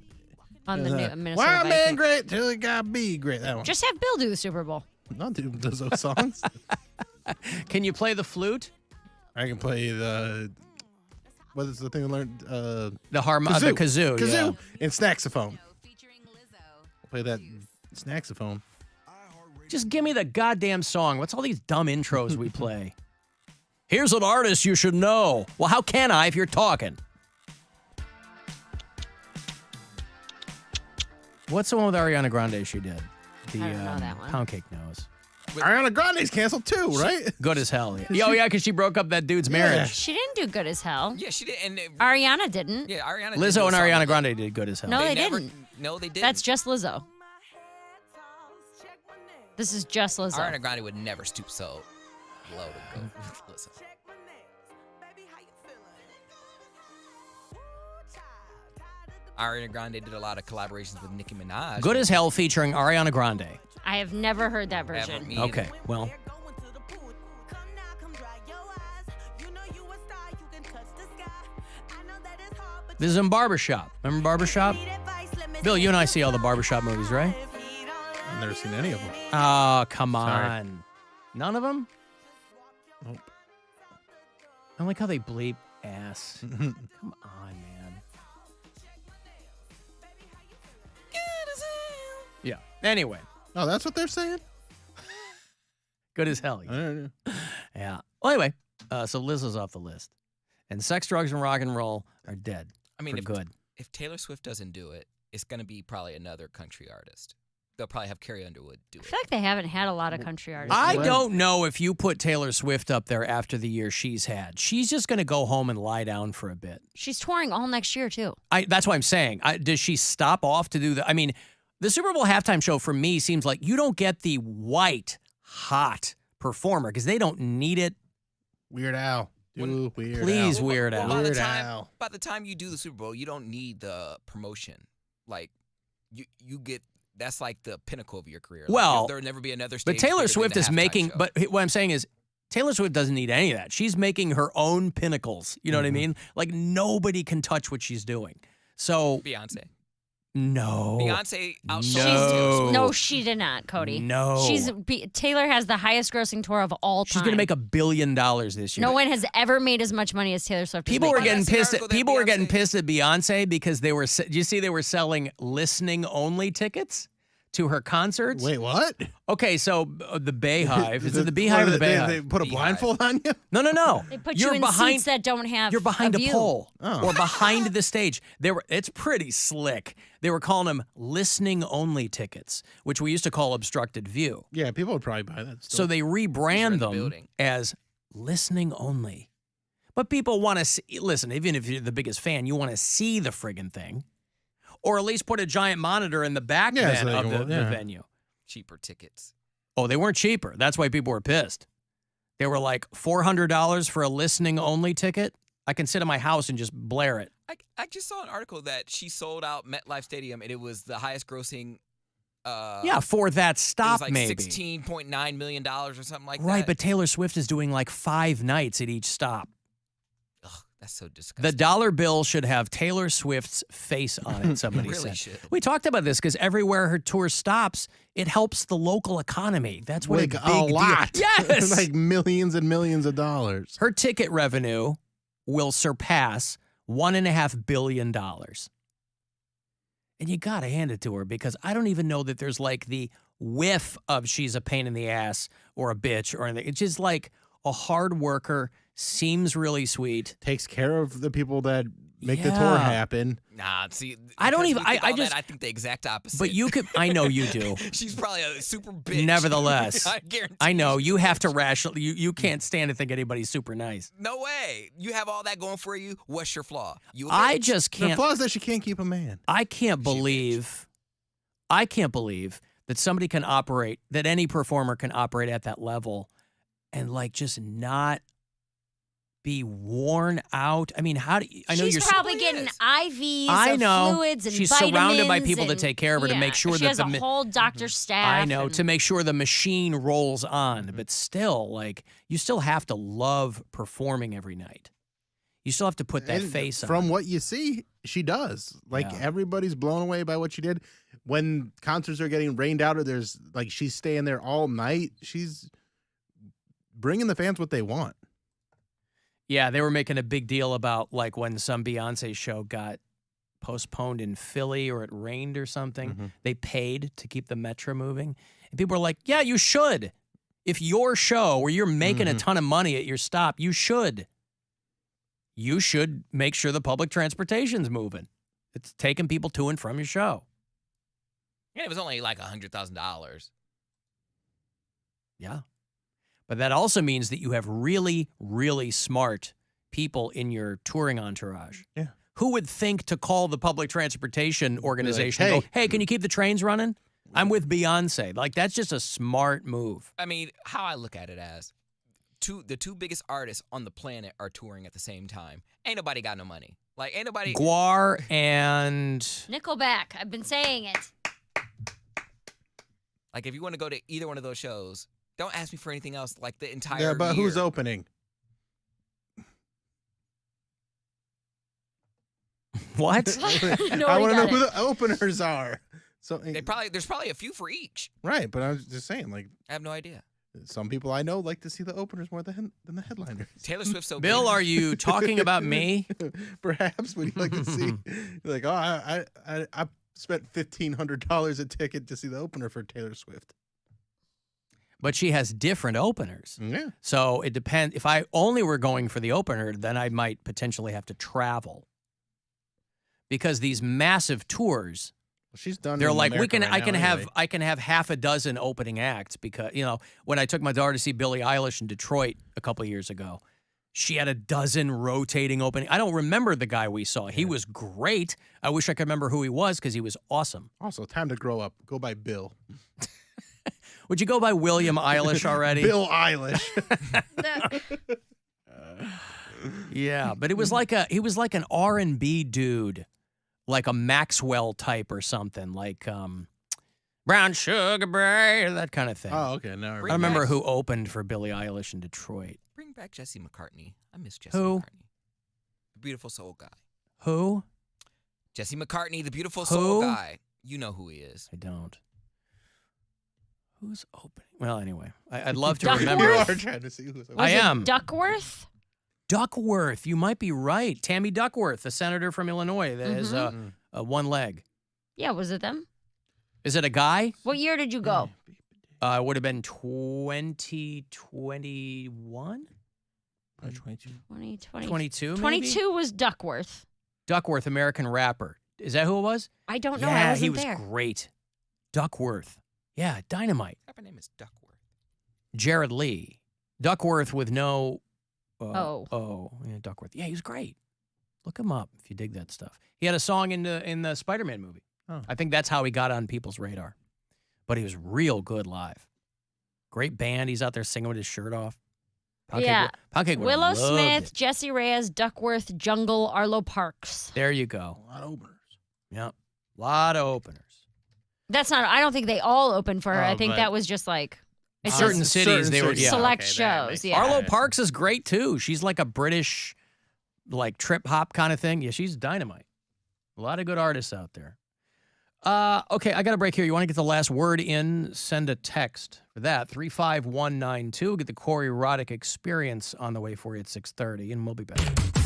on the new Minnesota Wild man Vikings. great till he got be great. That one. Just have Bill do the Super Bowl. Not do those songs. Can you play the flute? I can play the what is the thing I learned? The kazoo. Kazoo Yeah. and saxophone. I'll play that saxophone. Just give me the goddamn song. What's all these dumb intros we play? Here's an artist you should know. Well, how can I if you're talking? What's the one with Ariana Grande she did? The I don't know that one. Poundcake knows. Ariana Grande's canceled too, right? Good as hell. Yeah. Oh, yeah, because she broke up that dude's marriage. She didn't do good as hell. Yeah, she did. And Ariana didn't. yeah, Ariana. did Lizzo do a and song Ariana with Grande did good as hell. No, they never- didn't. No, they didn't. That's just Lizzo. This is just Lizzo. Ariana Grande would never stoop so low to go with Lizzo. Ariana Grande did a lot of collaborations with Nicki Minaj. Good as hell featuring Ariana Grande. I have never heard that version. Ever, me either. Okay, well. This is in Barbershop. Remember Barbershop? Bill, you and I see all the Barbershop movies, right? I've never seen any of them. Oh, come on. Sorry. None of them? Nope. I like how they bleep ass. Come on, man. Yeah. Anyway. Oh, that's what they're saying? Good as hell. Yeah. Well, anyway, so Lizzo's off the list. And sex, drugs, and rock and roll are dead. I mean, for good. If Taylor Swift doesn't do it, it's going to be probably another country artist. They'll probably have Carrie Underwood do I it. feel like they haven't had a lot of country artists. I don't know if you put Taylor Swift up there after the year she's had. She's just going to go home and lie down for a bit. She's touring all next year, too. That's what I'm saying. Does she stop off to do the? I mean, the Super Bowl halftime show for me seems like you don't get the white, hot performer because they don't need it. Weird Al. Please, Weird Al. By the time you do the Super Bowl, you don't need the promotion. Like, you get, that's like the pinnacle of your career. Like, Well, there'll never be another stage. But Taylor bigger than Swift the is halftime making, show. but what I'm saying is, Taylor Swift doesn't need any of that. She's making her own pinnacles. You know what I mean? Like, nobody can touch what she's doing. So Beyonce. No. Beyonce outsold No. Taylor Swift. No, she did not, Cody. No. Taylor has the highest grossing tour of all time. She's going to make $1 billion this year. No one has ever made as much money as Taylor Swift. is People were making. getting pissed. People were getting pissed at Beyonce because they were. Do you see they were selling listening only tickets to her concerts? Wait, what? Okay, so the Bayhive. Is it the Beehive or the Bayhive? They put a blindfold on you? No. They put You're you in behind. seats that don't have. You're behind a view. pole Oh. or behind the stage. It's pretty slick. They were calling them listening only tickets, which we used to call obstructed view. Yeah, people would probably buy that. So they rebrand them as listening only. But people want to see, listen, even if you're the biggest fan, you want to see the friggin' thing. Or at least put a giant monitor in the back Yeah, so then they of can- the yeah. venue. Cheaper tickets. Oh, they weren't cheaper. That's why people were pissed. They were like $400 for a listening only ticket. I can sit in my house and just blare it. I just saw an article that she sold out MetLife Stadium, and it was the highest grossing. Yeah, for that stop, it was like maybe. $16.9 million or something like that. Right, but Taylor Swift is doing like 5 nights at each stop. That's so disgusting. The dollar bill should have Taylor Swift's face on it, somebody Really said. should. We talked about this because everywhere her tour stops, it helps the local economy. That's what Like a big lot. deal. Yes. Like millions and millions of dollars. Her ticket revenue will surpass $1.5 billion. And you got to hand it to her because I don't even know that there's like the whiff of she's a pain in the ass or a bitch or anything. It's just like a hard worker, seems really sweet. Takes care of the people that make the Yeah. tour happen. Nah, see, I don't because even- we think I all just- that, I think the exact opposite. But you could, I know you do. She's probably a super bitch. Nevertheless, I guarantee. I know you have to rational. You can't stand to think anybody's super nice. No way. You have all that going for you. What's your flaw? You a I bitch. just The can't. flaw is that she can't keep a man. I can't believe that somebody can operate, that any performer can operate at that level and like just not be worn out. I mean, how do you, I know She's you're probably getting IVs I of know. fluids and She's vitamins surrounded by people to and- take care of her to yeah, make sure she that has the a mi- whole doctor staff. I know, and- to make sure the machine rolls on, but still, like, you still have to love performing every night. You still have to put that And face on. From what you see, she does. Like Yeah. everybody's blown away by what she did. When concerts are getting rained out, or there's like she's staying there all night. She's bringing the fans what they want. Yeah, they were making a big deal about like when some Beyonce show got postponed in Philly or it rained or something. They paid to keep the metro moving. And people were like, yeah, you should. If your show where you're making a ton of money at your stop, you should. You should make sure the public transportation's moving. It's taking people to and from your show. Yeah, it was only like $100,000. Yeah. But that also means that you have really, really smart people in your touring entourage. Yeah. Who would think to call the public transportation organization and "Hey." go, hey, can you keep the trains running? I'm with Beyonce. Like, that's just a smart move. I mean, how I look at it as the two biggest artists on the planet are touring at the same time. Ain't nobody got no money. Like, ain't nobody. Guar and Nickelback. I've been saying it. Like, if you want to go to either one of those shows, don't ask me for anything else like the entire Yeah, but year. who's opening? what? I want to know who the openers are. So There's probably a few for each. right, but I was just saying, like, I have no idea. some people I know like to see the openers more than the headliners. Taylor Swift's so Bill, big. are you talking about me? Perhaps would you like to see? You're like, oh, I spent $1,500 a ticket to see the opener for Taylor Swift. But she has different openers. Yeah. So it depends. If I only were going for the opener, then I might potentially have to travel. Because these massive tours, She's done. they're in like, America right now I can have half a dozen opening acts because, you know, when I took my daughter to see Billie Eilish in Detroit a couple of years ago, she had a dozen rotating opening. I don't remember the guy we saw. He was great. I wish I could remember who he was because he was awesome. Also, time to grow up. Go by Bill. Would you go by William Eilish already? Bill Eilish. Yeah, but he was like an R&B dude, like a Maxwell type or something, like Brown sugar bread, that kind of thing. Oh, okay. Now I remember who opened for Billie Eilish in Detroit. Bring back Jesse McCartney. I miss Jesse Who? McCartney. The beautiful soul guy. Who? Jesse McCartney, the beautiful Who? soul guy. You know who he is. I don't. Who's opening? Well, anyway, I'd love to Duckworth? remember. You are trying to see who's opening. I am. Duckworth? Duckworth. You might be right. Tammy Duckworth, the senator from Illinois that has one leg. Yeah, was it them? Is it a guy? What year did you go? It would have been 2021? 22. 22, maybe? 22 was Duckworth. Duckworth, American rapper. Is that who it was? I don't know. Yeah, I wasn't he was there. great. Duckworth. Yeah, dynamite. Rapper name is Duckworth. Jared Lee. Duckworth with no... Oh, yeah, Duckworth. Yeah, he was great. Look him up if you dig that stuff. He had a song in the Spider-Man movie. Oh. I think that's how he got on people's radar. But he was real good live. Great band. He's out there singing with his shirt off. Poundcake would Willow have loved Smith, it. Jesse Reyes, Duckworth, Jungle, Arlo Parks. There you go. A lot of openers. Yep. A lot of openers. That's not. I don't think they all opened for her. I think but- that was just like it's Certain just cities, they were select okay, that shows. makes Yeah. Arlo Parks is great too. She's like a British, like trip hop kind of thing. Yeah, she's dynamite. A lot of good artists out there. Okay, I got a break here. You want to get the last word in? Send a text for that. 35192. Get the Corey Roddick Experience on the way for you at 6:30, and we'll be back.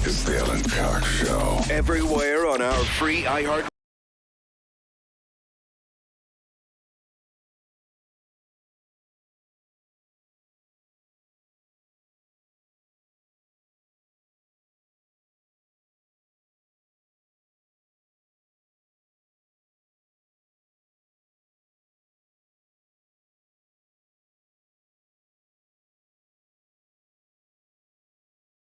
It's the Alan Cox Show. Everywhere on our free iHeart